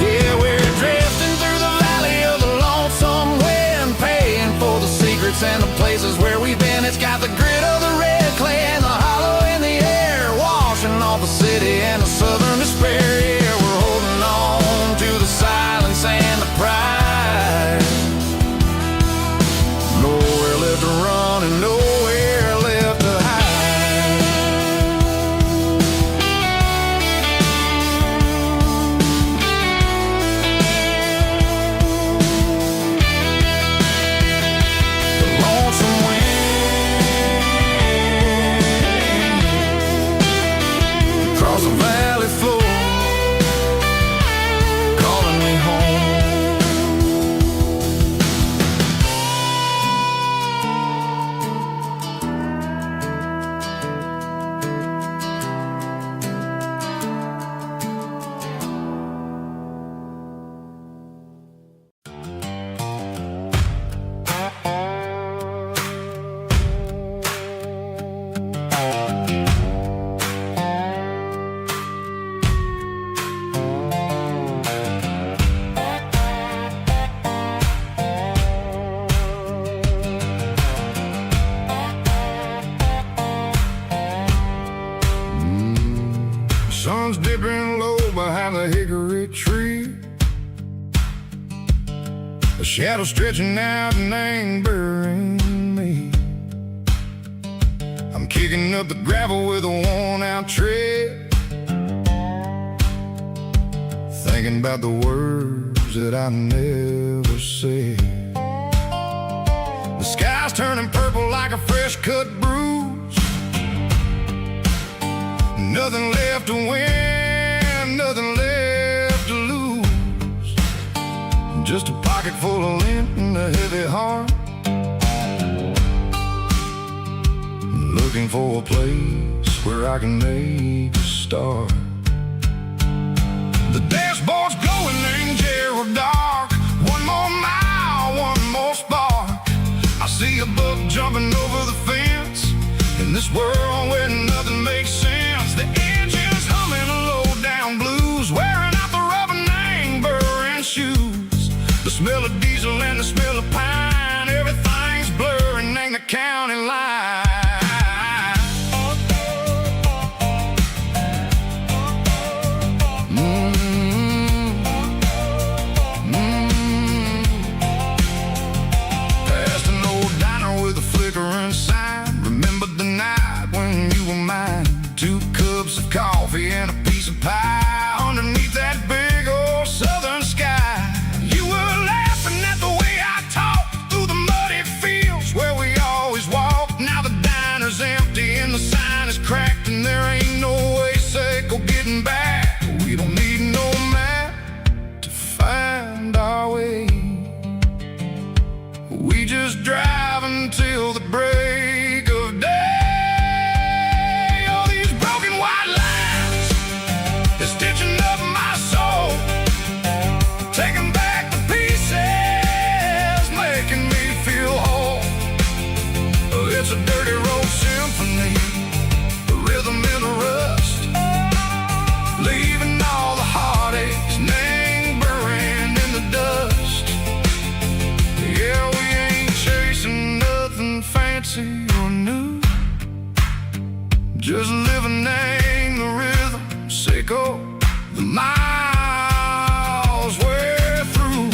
Yeah, we're drifting through the valley of the lonesome wind, paying for the secrets and the places where we've been. It's got the grit of the red clay and the hollow in the air, washing off the city and the southern despair. Yeah, we're holding on to the silence and the pride. Nowhere left to run and nowhere left to hide. Across the valley floor, calling me home. Sun's dipping low behind the hickory tree, a shadow stretching out and ain't burying Picking up the gravel with a worn-out tread, thinking about the words that I never said. The sky's turning purple like a fresh-cut bruise. Nothing left to win, nothing left to lose. Just a pocket full of lint and a heavy heart, looking for a place where I can make a start. The dashboard's glowing, angel dark. One more mile, one more spark. I see a buck jumping over the fence in this world where nothing makes sense. The engine's humming a low-down blues, wearing out the rubber name, burring shoes. The smell of diesel and the smell of pine, everything's blurring, ain't the county line. Coffee and a piece of pie underneath that big old southern sky. You were laughing at the way I talked through the muddy fields where we always walked. Now the diner's empty and the sign is cracked, and there ain't no way safe or getting back. We don't need no map to find our way. We just drive until the break of day. It's a dirty road symphony, a rhythm in the rust, leaving all the heartaches, name buried in the dust. Yeah, we ain't chasing nothing fancy or new, just living in the rhythm, sick of the miles we're through.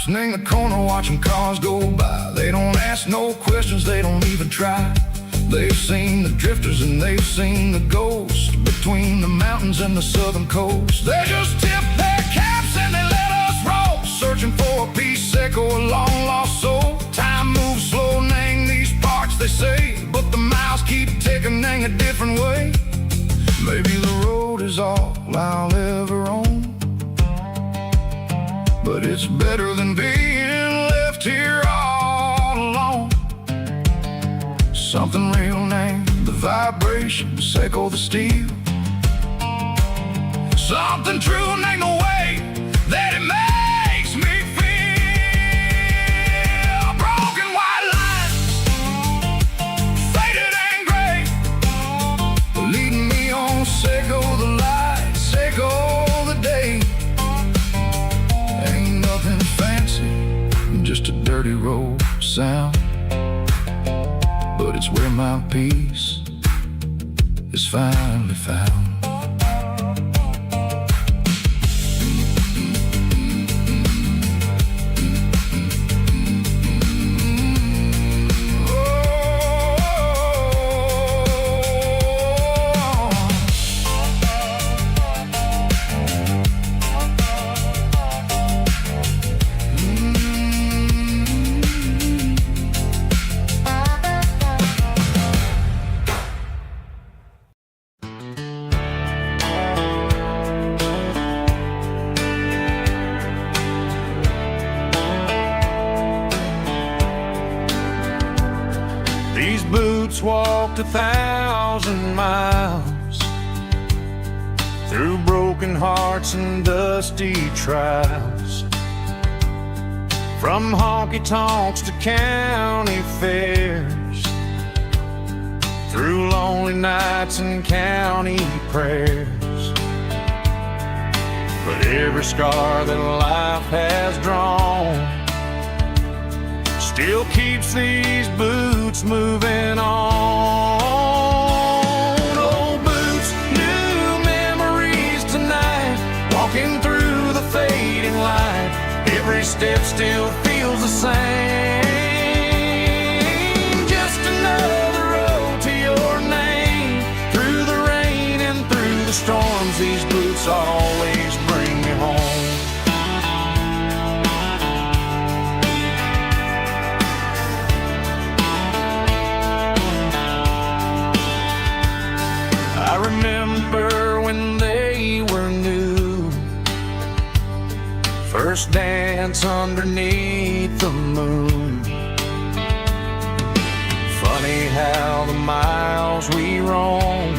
In the corner watching cars go by, they don't ask no questions, they don't even try. They've seen the drifters and they've seen the ghosts between the mountains and the southern coast. They just tip their caps and they let us roll, searching for a piece or a long lost soul. Time moves slow, nang these parts they say, but the miles keep ticking, nang a different way. Maybe the road is all I'll ever own, but it's better than being left here all alone. Something real named the vibration, echo the steel. Something true named the way that it makes me feel. Broken white lines, faded and gray, leading me on, echo the light, echo the day. Just a dirty road sound, but it's where my peace is finally found. These boots walked 1,000 miles through broken hearts and dusty trials, from honky-tonks to county fairs, through lonely nights and county prayers. But every scar that life has drawn still keeps these boots moving on. Old boots, new memories tonight, walking through the fading light. Every step still feels feels the same. Just another road to your name. Through the rain and through the storms, these boots always bring me home. I remember when they were new, first dance underneath the moon. Funny how the miles we roam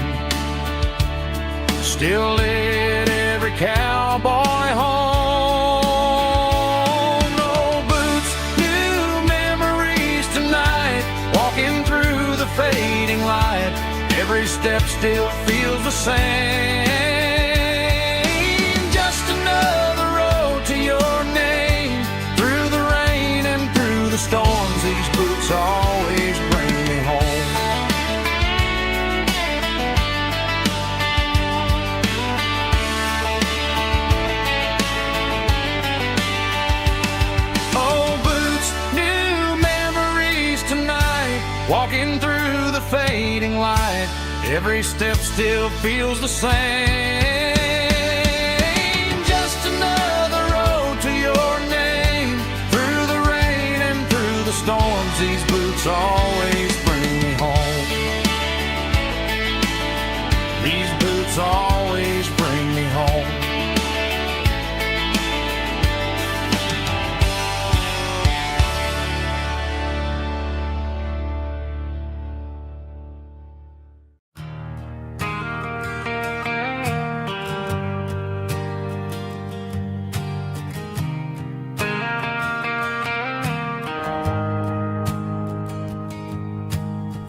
still lit every cowboy home. No boots, new memories tonight, walking through the fading light. Every step still feels the same. Just another road to your name. Through the rain and through the storms, these boots always bring me home. Oh, boots, new memories tonight, walking through the fading light. Every step still feels the same. Just another road to your name. Through the rain and through the storms, these boots always bring me home. These boots always bring me home.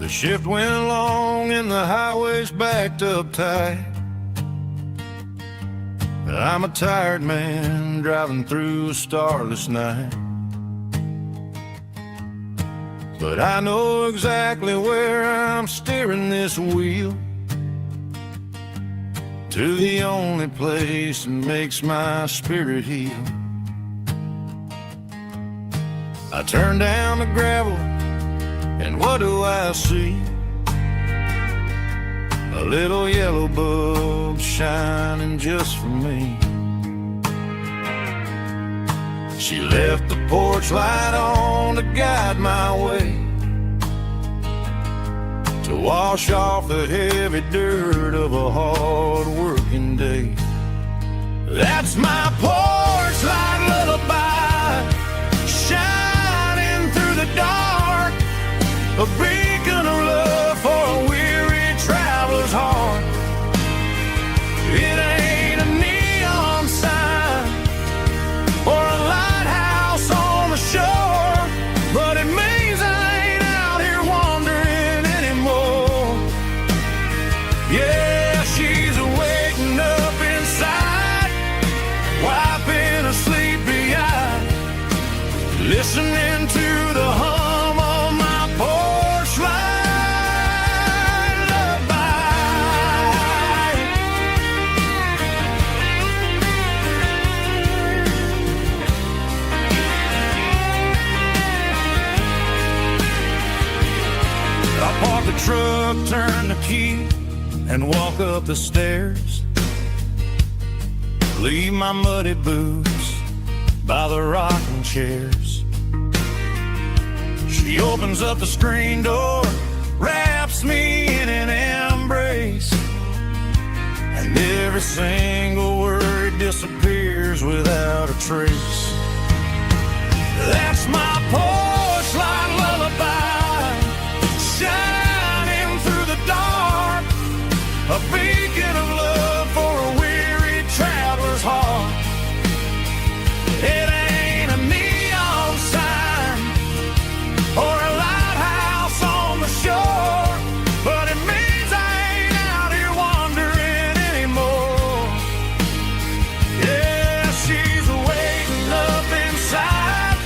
The shift went long and the highway's backed up tight. I'm a tired man driving through a starless night. But I know exactly where I'm steering this wheel, to the only place that makes my spirit heal. I turn down the gravel, and what do I see? A little yellow bulb shining just for me. She left the porch light on to guide my way, to wash off the heavy dirt of a hard-working day. That's my porch light lullaby, shining through the dark, a beacon of love for a weary traveler's heart. It ain't a neon sign or a lighthouse on the shore, but it means I ain't out here wandering anymore. Yeah, she's waking up inside, wiping a sleepy eye, listening to the hum of my porch light lullaby. I park the truck, turn the key, and walk up the stairs. Leave my muddy boots by the rocking chairs. She opens up the screen door, wraps me in an embrace, and every single word disappears without a trace. That's my porch light lullaby, shining through the dark, a beacon of love for a weary traveler's heart. It ain't a neon sign or a lighthouse on the shore, but it means I ain't out here wandering anymore. Yeah, she's waiting up inside,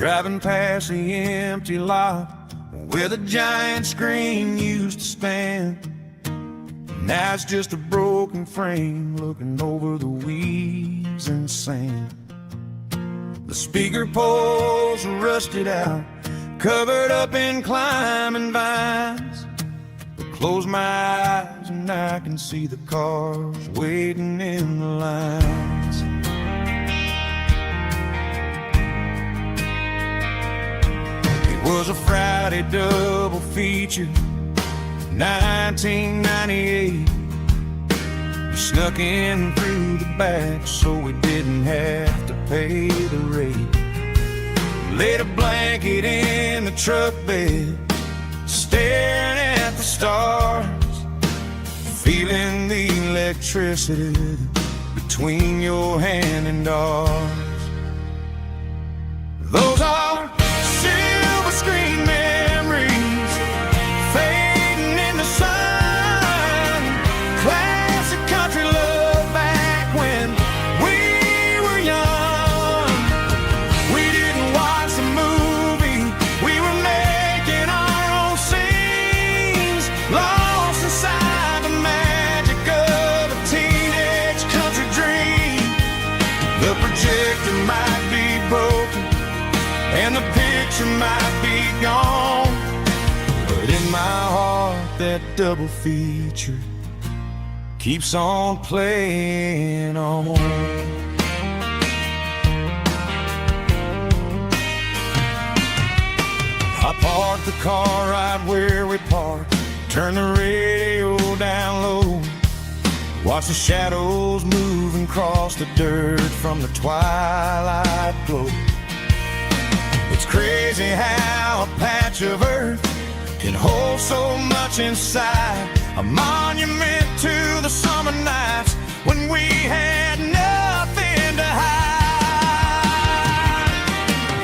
Driving past the empty lot where the giant screen used to stand. Now it's just a broken frame looking over the weeds and sand. The speaker poles are rusted out, covered up in climbing vines. But close my eyes and I can see the cars waiting in the lines. It was a Friday double feature, 1998. We snuck in through the back so we didn't have to pay the rate. Laid a blanket in the truck bed, staring at the stars, feeling the electricity between your hand and ours. Those are silver screen memories fading in the sun. Classic country love back when we were young. We didn't watch the movie, we were making our own scenes, lost inside the magic of a teenage country dream. The projector might be broken and the picture might be gone, but in my heart that double feature keeps on playing on. I parked the car right where we parked, turned the radio down low, watched the shadows move and cross the dirt from the twilight glow. It's crazy how a patch of earth can hold so much inside, a monument to the summer nights when we had nothing to hide.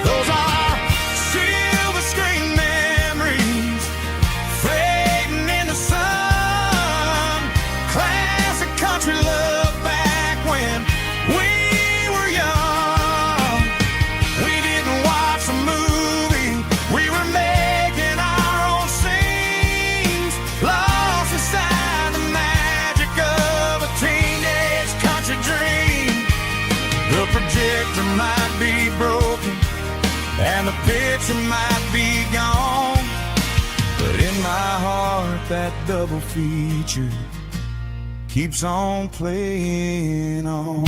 Those are silver screen memories fading in the sun. Classic country love back when we were young. We didn't watch the movie, we were making our own scenes, lost inside the magic of a teenage country dream. The projector might be broken and the picture might be gone, but in my heart that double feature keeps on playing on.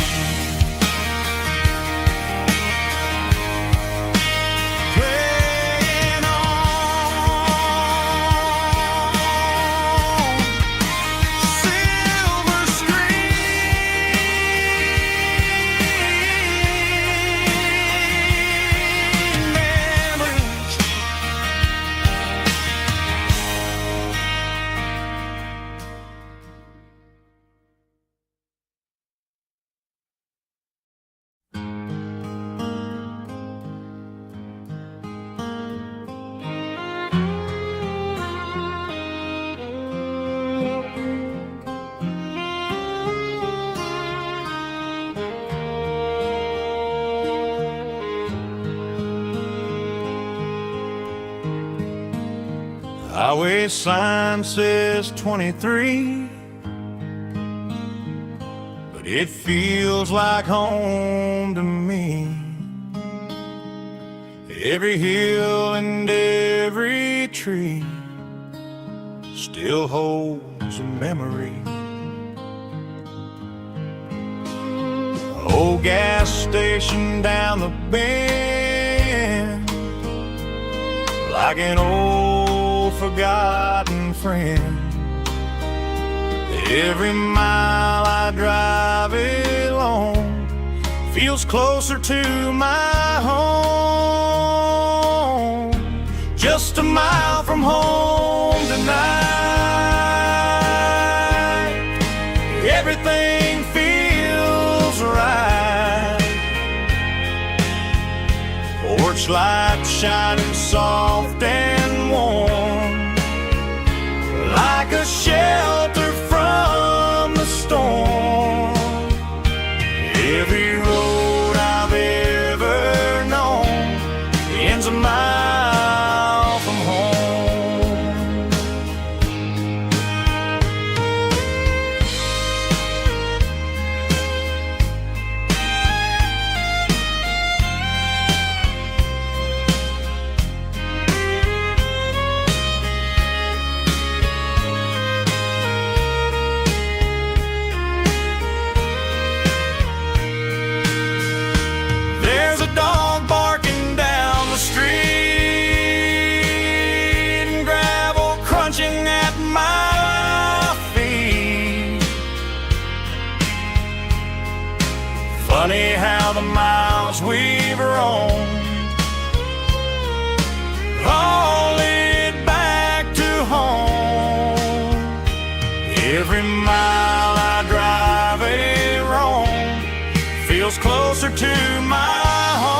Playing on. Silver screen memories. Highway sign says 23, but it feels like home to me. Every hill and every tree still holds a memory. Old gas station down the bend, like an old forgotten friend. Every mile I drive it along feels closer to my home. Just a mile from home tonight, everything feels right. Porch light shining soft and warm, like a shelter from the storm. Every road I've ever known ever owned. Haul it back to home. Every mile I drive a roam feels closer to my home.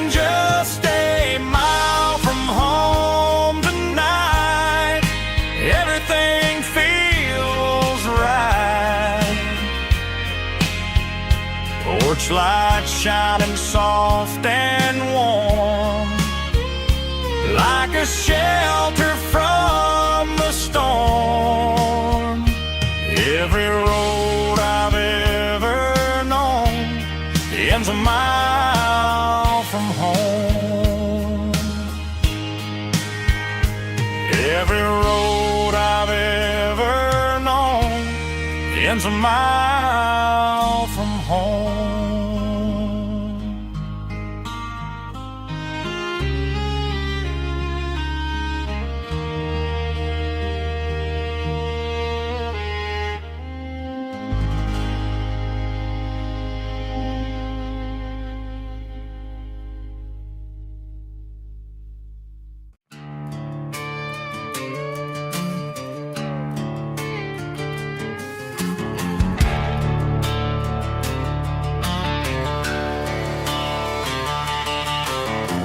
Just a mile from home tonight, everything feels right. Porch light shining soft and warm, like a shelter from the storm. Every road I've ever known ends a mile from home. Every road I've ever known ends a mile from home.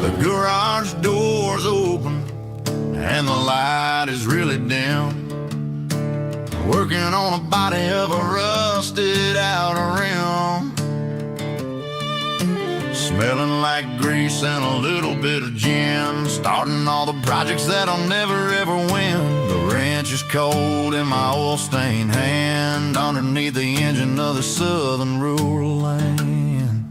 The garage door's open and the light is really dim. Working on a body of a rusted out rim. Smelling like grease and a little bit of gin. Starting all the projects that I'll never ever win. The wrench is cold in my oil-stained hand, underneath the engine of the southern rural land.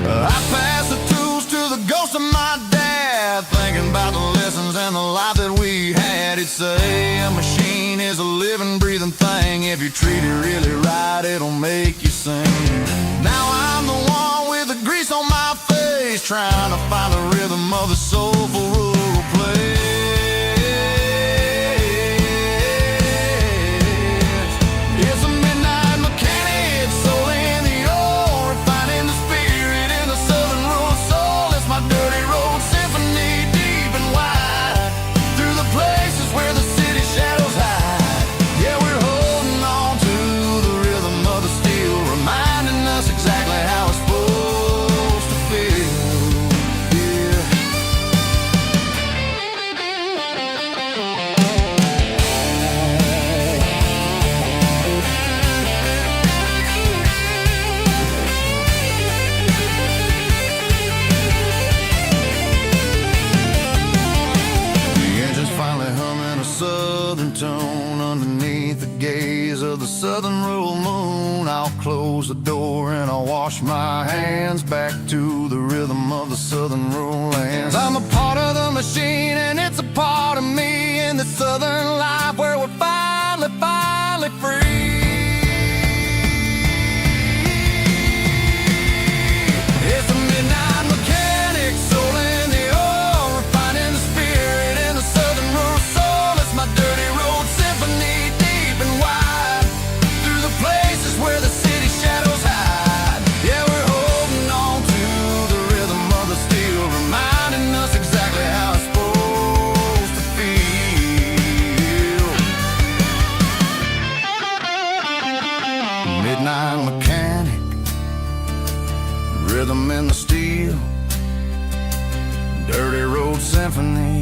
I pass the tools to the ghost of my dad, thinking about the lessons and the life that we had. He'd say a machine is a living, breathing thing. If you treat it really right, it'll make you sing. Now I'm the one with the grease on my face, trying to find the rhythm of the soulful rural place. It's a midnight mechanic, soul in the ore, refining the spirit in the southern rural soul. It's my dirty road symphony, deep and wide, through the places where the city shadows hide. Yeah, we're holding on to the rhythm of the steel, reminding us exactly how it's supposed to feel. Yeah. The engine's finally humming a southern tone underneath the gaze of the southern rural moon. I'll close the door and I'll wash my hands, back to the rhythm of the southern rural lands. I'm a part of the machine and it's a part of me, in the southern life where we're finally free. It's a midnight mechanic, soul in the ore, refining the spirit in the southern rural soul. It's my dirty road symphony, deep and wide, through the places where the city shadows hide. Yeah, we're holding on to the rhythm of the steel, reminding us exactly how it's supposed to feel. Midnight mechanic, rhythm in the steel, dirty road symphony.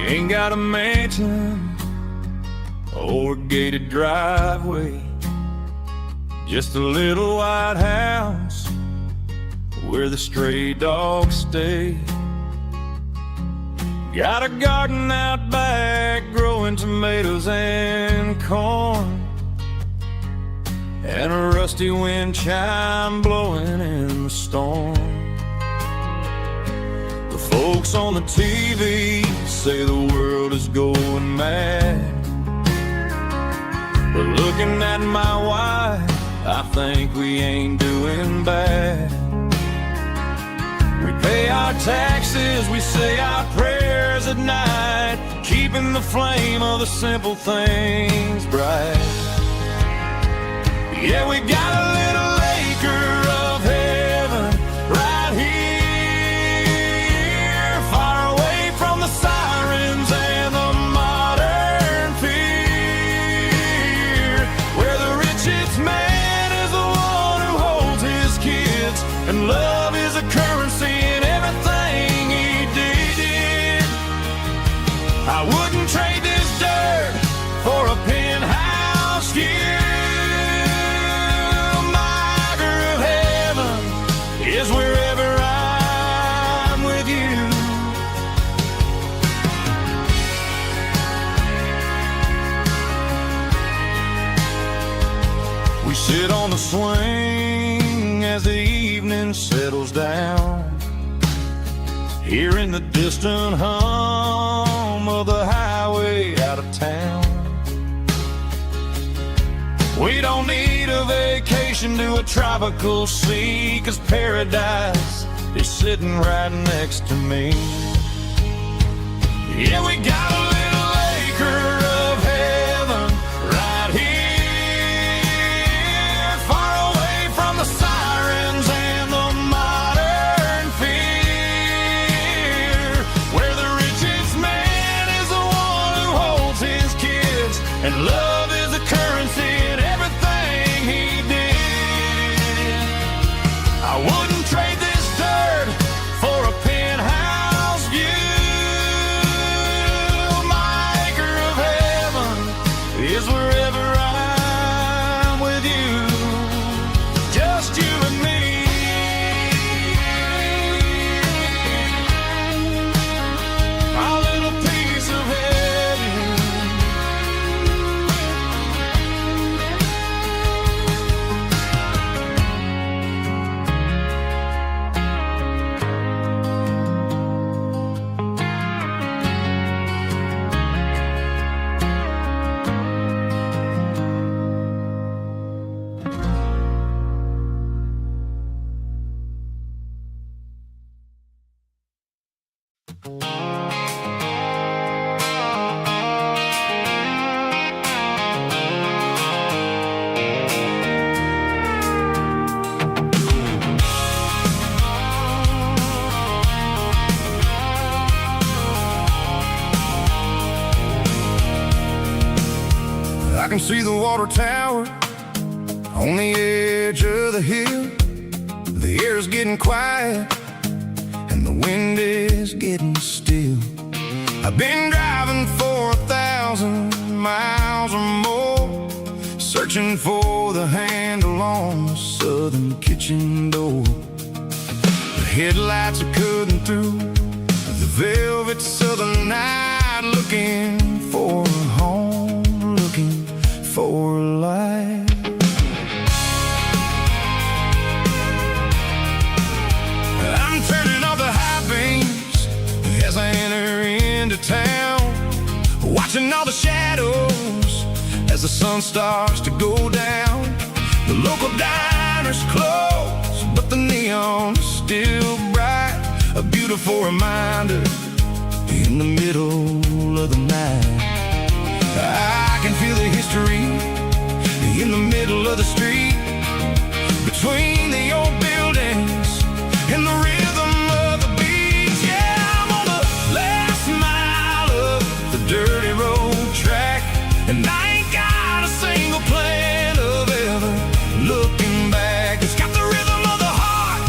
Ain't got a mansion or a gated driveway, just a little white house where the stray dogs stay. Got a garden out back growing tomatoes and corn, and and a rusty wind chime blowing in the storm. The folks on the TV say the world is going mad, but looking at my wife, I think we ain't doing bad. We pay our taxes, we say our prayers at night, keeping the flame of the simple things bright. Yeah, we got a little acre of heaven right here, far away from the sirens and the modern fear, where the richest man is the one who holds his kids, and love is a currency in everything he did. I wouldn't trade this dirt for a penthouse view. Is wherever I'm with you. We sit on the swing as the evening settles down, hearing the distant hum of the highway out of town. We don't need a vacation to a tropical sea, 'cause paradise is sitting right next to me. Yeah, we got a little acre of heaven right here, far away from the sirens and the modern fear, where the richest man is the one who holds his kids, and love is a currency in everything he did. I wouldn't trade this dirt for a penthouse view. My acre of heaven is wherever I'm with you, just you and me. My little piece of heaven. I can see the water tower on the edge of the hill. The air's getting quiet and the wind is getting still. I've been driving for 1,000 miles or more, searching for the handle on the southern kitchen door. The headlights are cutting through the velvet southern night, looking for a home, looking for a life. I'm turning off the high beams as I enter into town, watching all the shadows as the sun starts to go down. The local diner's closed, but the neon is still bright, a beautiful reminder in the middle of the night. I can feel the history in the middle of the street, between the old buildings and the rhythm of the beats. Yeah, I'm on the last mile of the dirty road track, and I ain't got a single plan of ever looking back. It's got the rhythm of the heart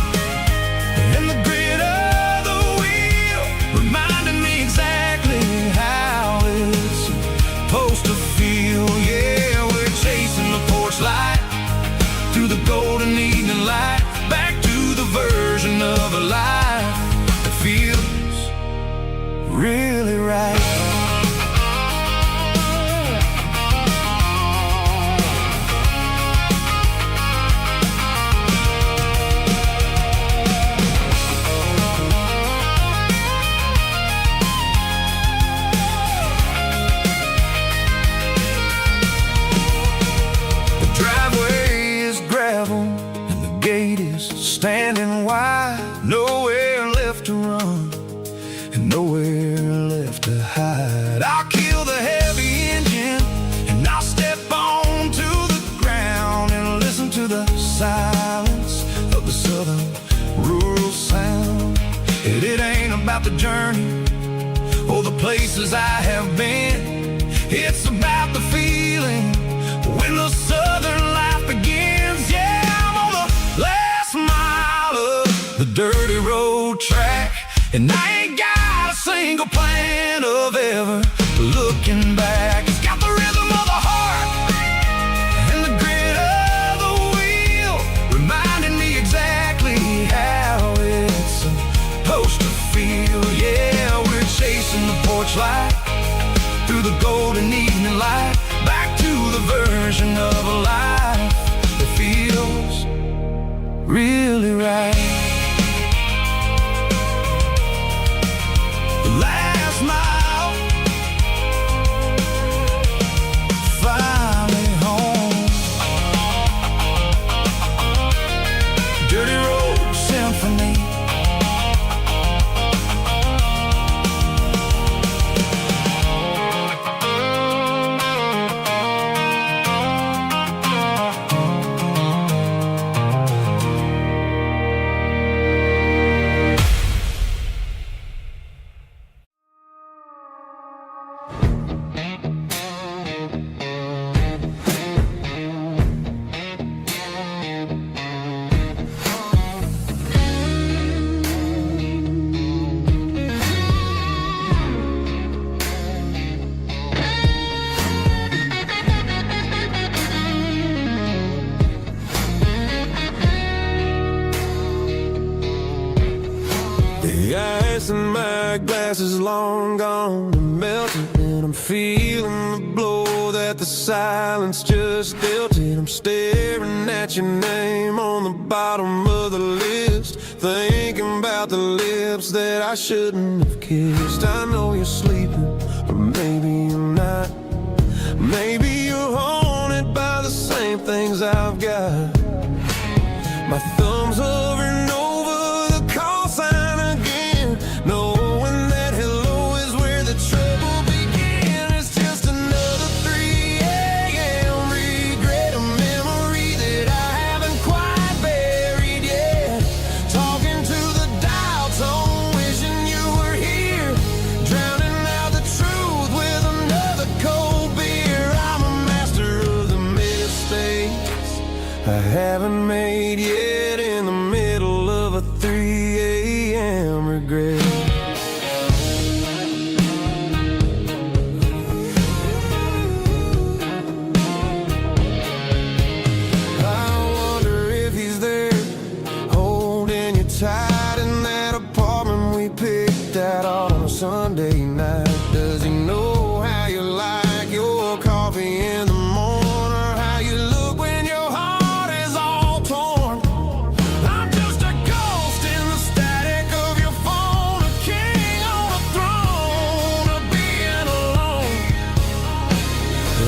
and the grit of the wheel, reminding me exactly how it's supposed to feel. Yeah, we're chasing the porch light through the golden evening light, back to the version of a life that feels really right. journey, oh, the places I have been. It's about the feeling when the southern life begins. Yeah, I'm on the last mile of the dirty road track, and I ain't got a single plan of ever looking back. It's got the rhythm of the heart and the grit of the wheel, reminding me exactly how it's supposed to feel. Yeah, we're chasing the porch light through the golden evening light, back to the version of a life that feels really right. The last mile, finally home. Dirty Road Symphony. The ice in my glass is long gone and melted, and I'm feeling the blow that the silence just dealt it. I'm staring at your name on the bottom of the list, thinking about the lips that I shouldn't have kissed. I know you're sleeping, or maybe you're not. Maybe you're haunted by the same things I've got. My thumb's hovering over the call sign again, knowing that hello is where the trouble began. It's just another 3 a.m. regret, a memory that I haven't quite buried yet. Talking to the dial tone, wishing you were here, drowning out the truth with another cold beer. I'm a master of the mistakes I haven't made yet, in the middle of a 3 a.m. regret. I wonder if he's there, holding you tight in that apartment we picked out on a Sunday night. Does he know how you like your coffee in the morning, or how you look when your heart is all torn? I'm just a ghost in the static of your phone, a king on a throne of being alone.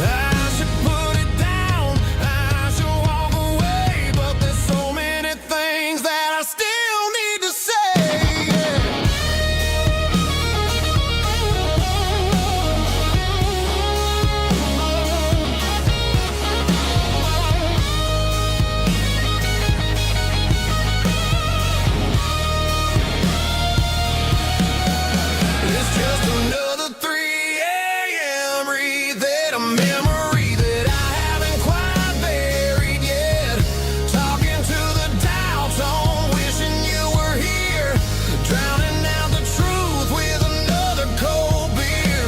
I should put it down, I should walk away, but there's so many things that I still need to say. It's just another 3 a.m. read, a memory that I haven't quite buried yet. Talking to the dial tone, wishing you were here, drowning out the truth with another cold beer.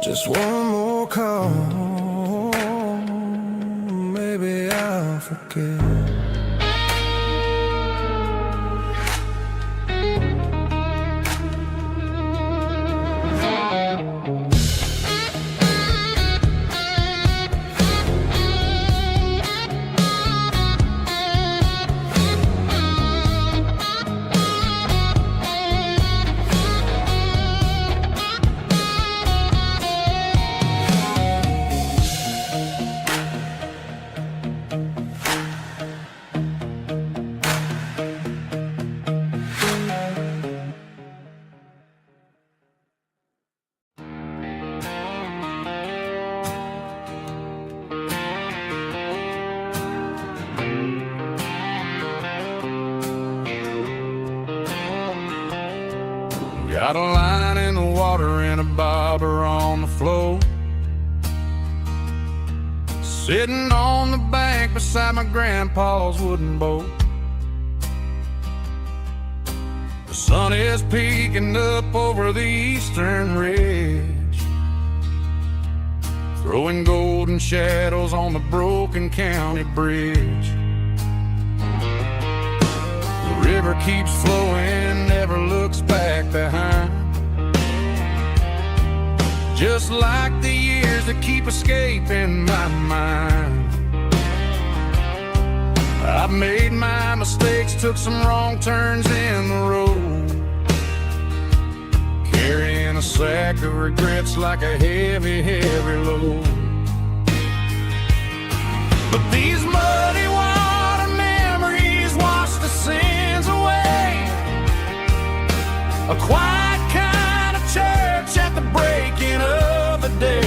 Just one more call, maybe I'll forget. Got a line in the water and a bobber on the floor. Sitting on the bank beside my grandpa's wooden boat. The sun is peeking up over the eastern ridge, throwing golden shadows on the broken county bridge. The river keeps flowing, never looks back behind, just like the years that keep escaping my mind. I've made my mistakes, took some wrong turns in the road, carrying a sack of regrets like a heavy, heavy load. But these muddy water memories wash the sins away. A quiet kind of church at the breaking of the day.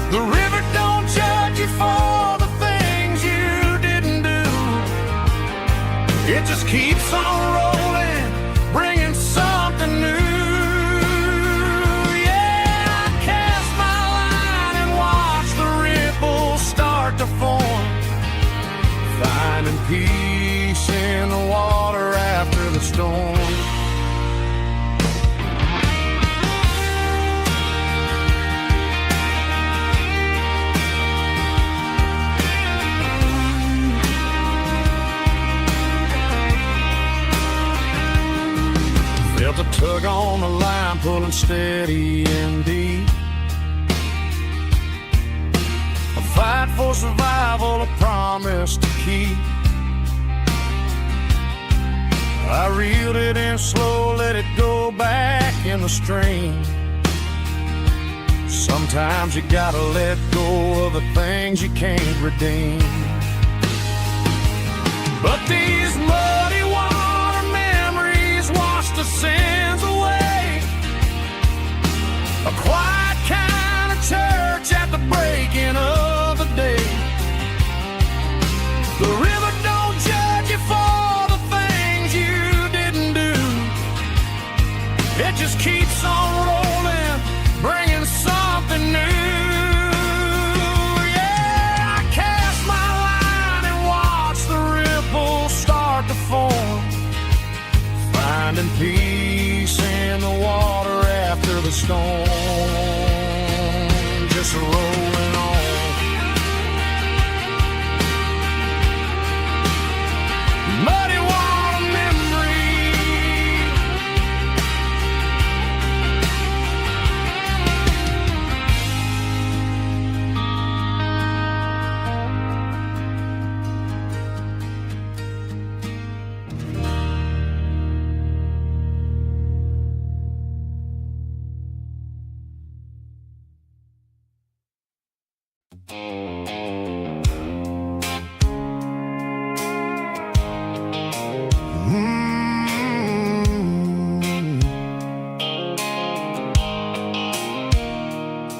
The river don't judge you for the things you didn't do. It just keeps on rolling, bringing something new. Yeah, I cast my line and watch the ripples start to form, finding peace in the water after the storm. Felt a tug on the line, pulling steady and deep. A fight for survival, a promise to keep. I reeled it in slow, let it go back in the stream. Sometimes you gotta let go of the things you can't redeem. But these muddy water memories wash the sins away. A quiet kind of church at the breaking of the day. The river don't judge you for the things you didn't do. It just keeps on rolling, bringing something new. Yeah, I cast my line and watch the ripples start to form, finding peace in the water after the storm. Just rolling on. Muddy water memory.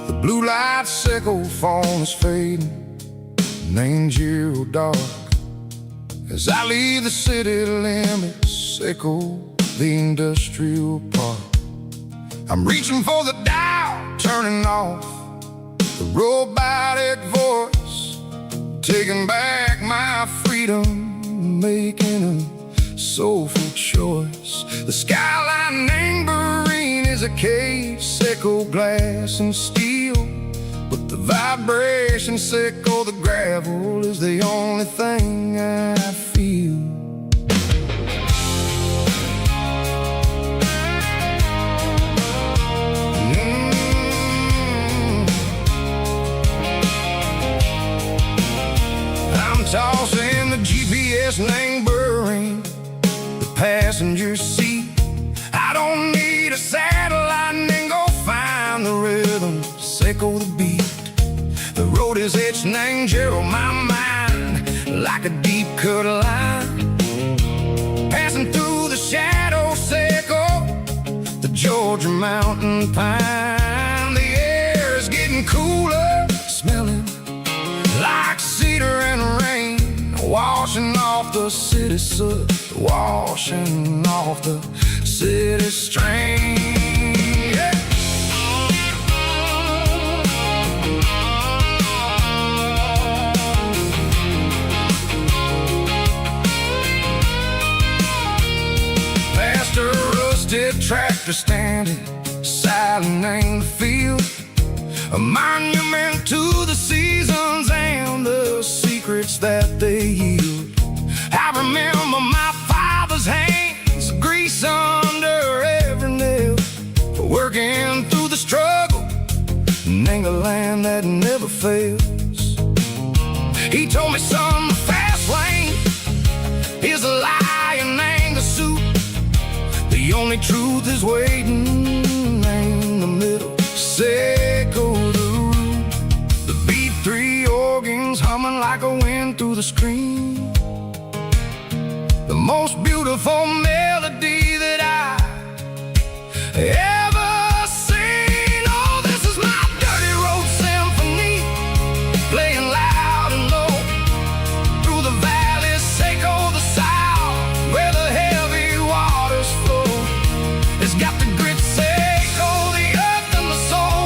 The blue light sickle phone is fading, name's zero dark. As I leave the city limits, sickle the industrial park. I'm reaching for the dial, turning off the robotic voice, taking back my freedom, making a soulful choice. The skyline neighboring is a cave, sickle glass and steel, but the vibration sickle, the gravel is the only thing I feel. I'm tossing the GPS neighboring the passenger seat. I don't need a satellite and go find the rhythm, sickle the beat. The road is etched and angel my mind like a deep cut line, passing through the shadow sickle, the Georgia mountain pine. The air is getting cooler, smelling like cedar and rain, washing off the the city soot washing off the city stream. Yeah. Past a rusted tractor standing silent in the field, a monument to the seasons and the secrets that they yield. I remember my father's hands, grease under every nail, for working through the struggle and the land that never fails. He told me, son, the fast lane is a lie and ain't the suit. The only truth is waiting in the middle. Say go the root. The B3 organs humming like a wind through the screen. The most beautiful melody that I ever seen. Oh, this is my dirty road symphony, playing loud and low through the valleys, Seco the south, where the heavy waters flow. It's got the grit, Seco the earth and the soul,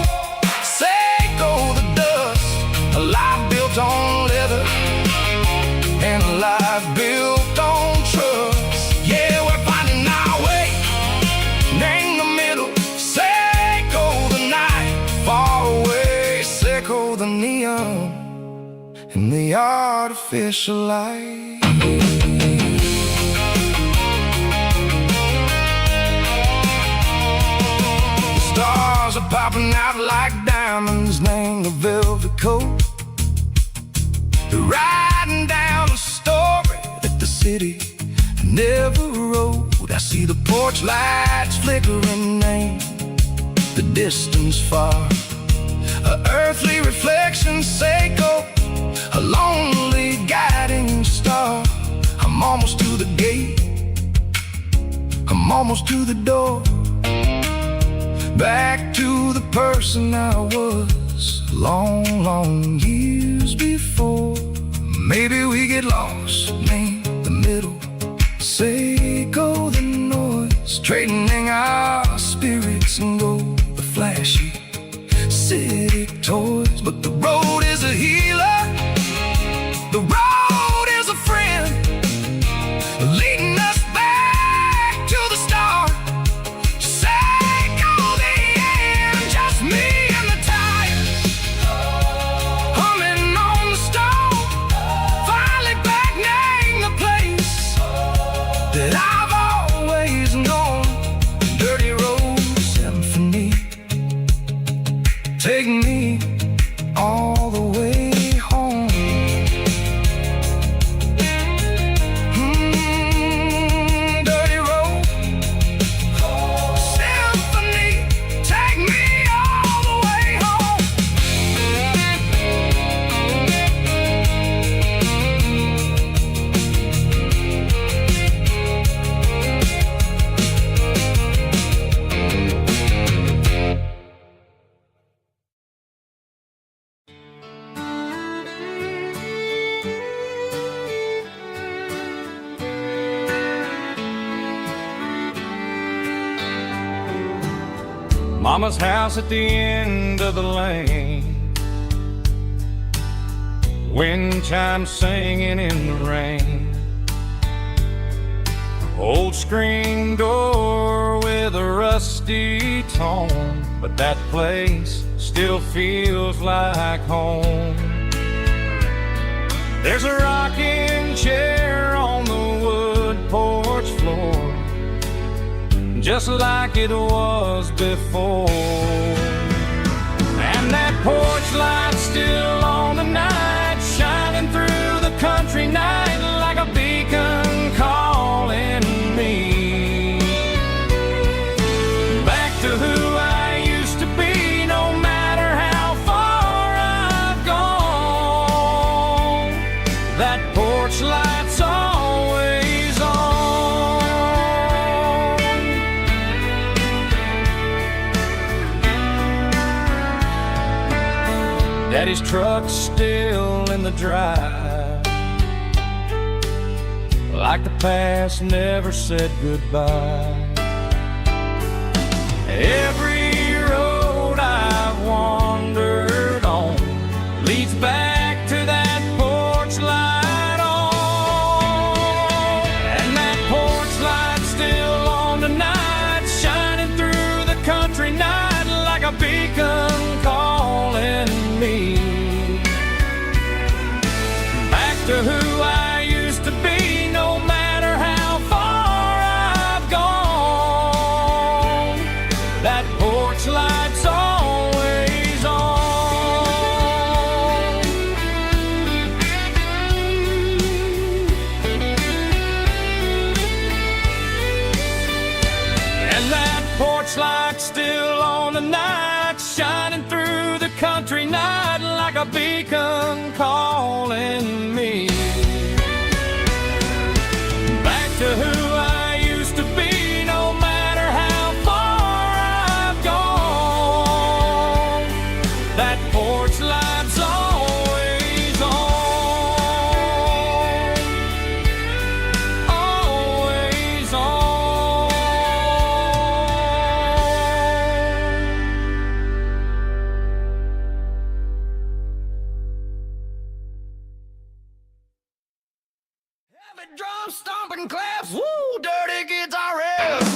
Seco the dust, a life built on leather and a life built on trust. Yeah, we're finding our way in the middle. Seco the night, far away, Seco the neon and the artificial light. The stars are popping out like diamonds, named the velvet coat. They're riding down a story that the city never wrote. I see the porch lights flickering in the distance far, a earthly reflection, Seco, a lonely guiding star. I'm almost to the gate, I'm almost to the door, back to the person I was long, long years before. Maybe we get lost in the middle, Seco the noise, trading our spirits and go the flashy city toys. But the road is a healer, the road is a friend, leading us back to the start. Seco the end, just me and the tires, humming on the stone. Finally back, name the place that I've always known. Dirty road symphony, take me all the way home. Dirty road symphony, take me all the way home. Mama's house at the end of the lane, wind chimes singing in the rain. Old screen door with a rusty tone, but that place still feels like home. There's a rocking chair on the wood porch floor, just like it was before. And that porch light's still on tonight, shining through the country night like a beacon calling me back to who I used to be. No matter how far I've gone, that porch light's always on. Daddy's truck's still in the drive, like the past never said goodbye. Every road I've wandered on leads back to that porch light on. And that porch light's still on tonight, shining through the country night like a beacon calling me back to who I used to be, no matter how far I've gone. That porch light's always on. And that porch light's still on tonight, shining through the country night like a beacon calling me back to who I used to be, no matter how far I've gone. That porch light's always on, always on. Heavy drum stomping claps, woo, dirty guitar riffs.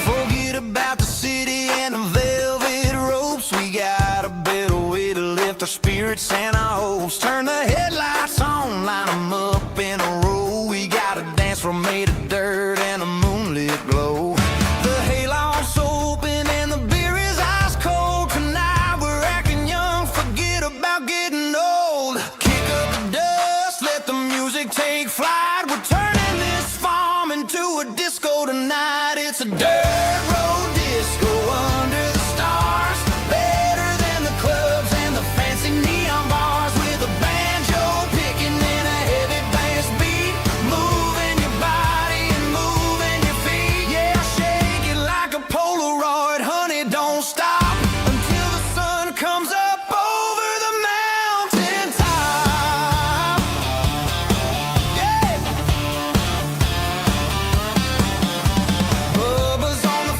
Forget about the city and the velvet ropes. We got a better way to lift our spirits and our hopes. Turn the headlights on, line 'em up in a row. We got a dance floor made of dirt and a moonlit glow. The hayloft's open and the beer is ice cold. Tonight we're acting young, forget about getting old. Kick up the dust, let the music take flight. We're turning this farm into a disco tonight. It's a dirt road disco under the stars. Better than the clubs and the fancy neon bars. With a banjo picking in a heavy bass beat. Moving your body and moving your feet. Yeah, shake it like a Polaroid, honey, don't stop until the sun comes up over the mountain top. Yeah. Bubba's on the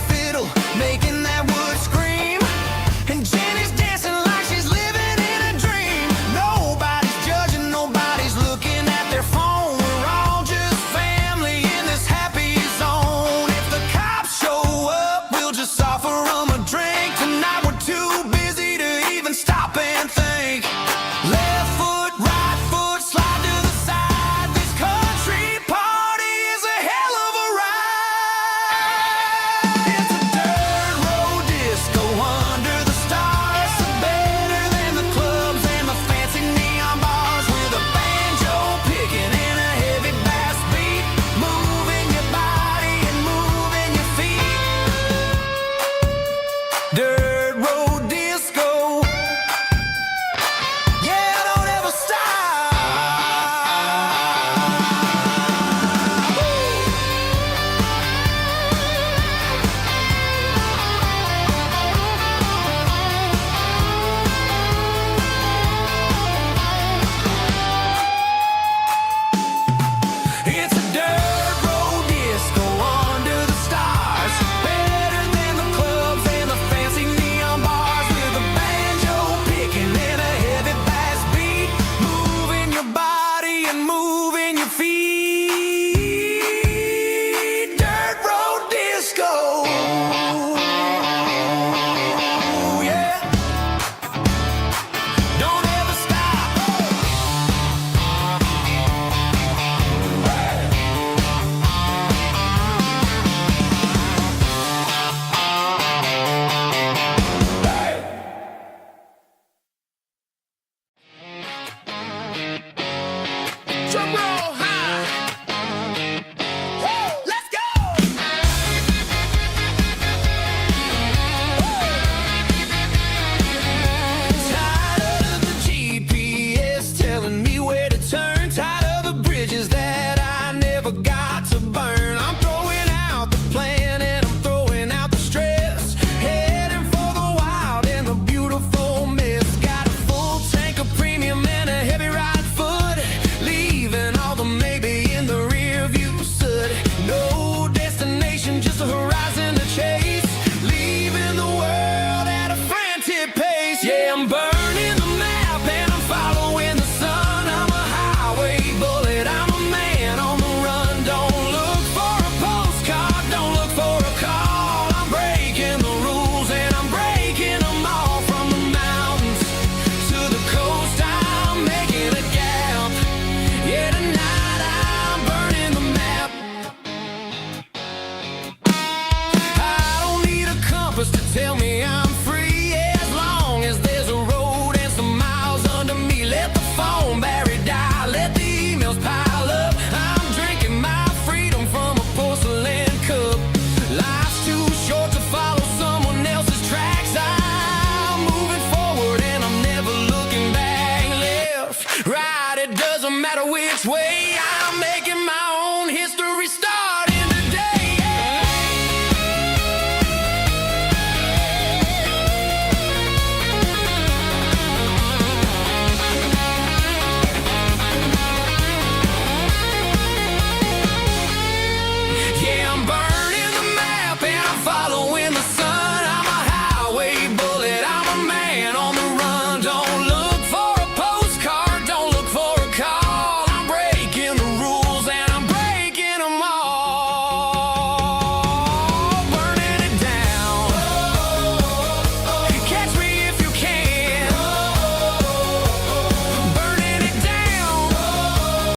Tell me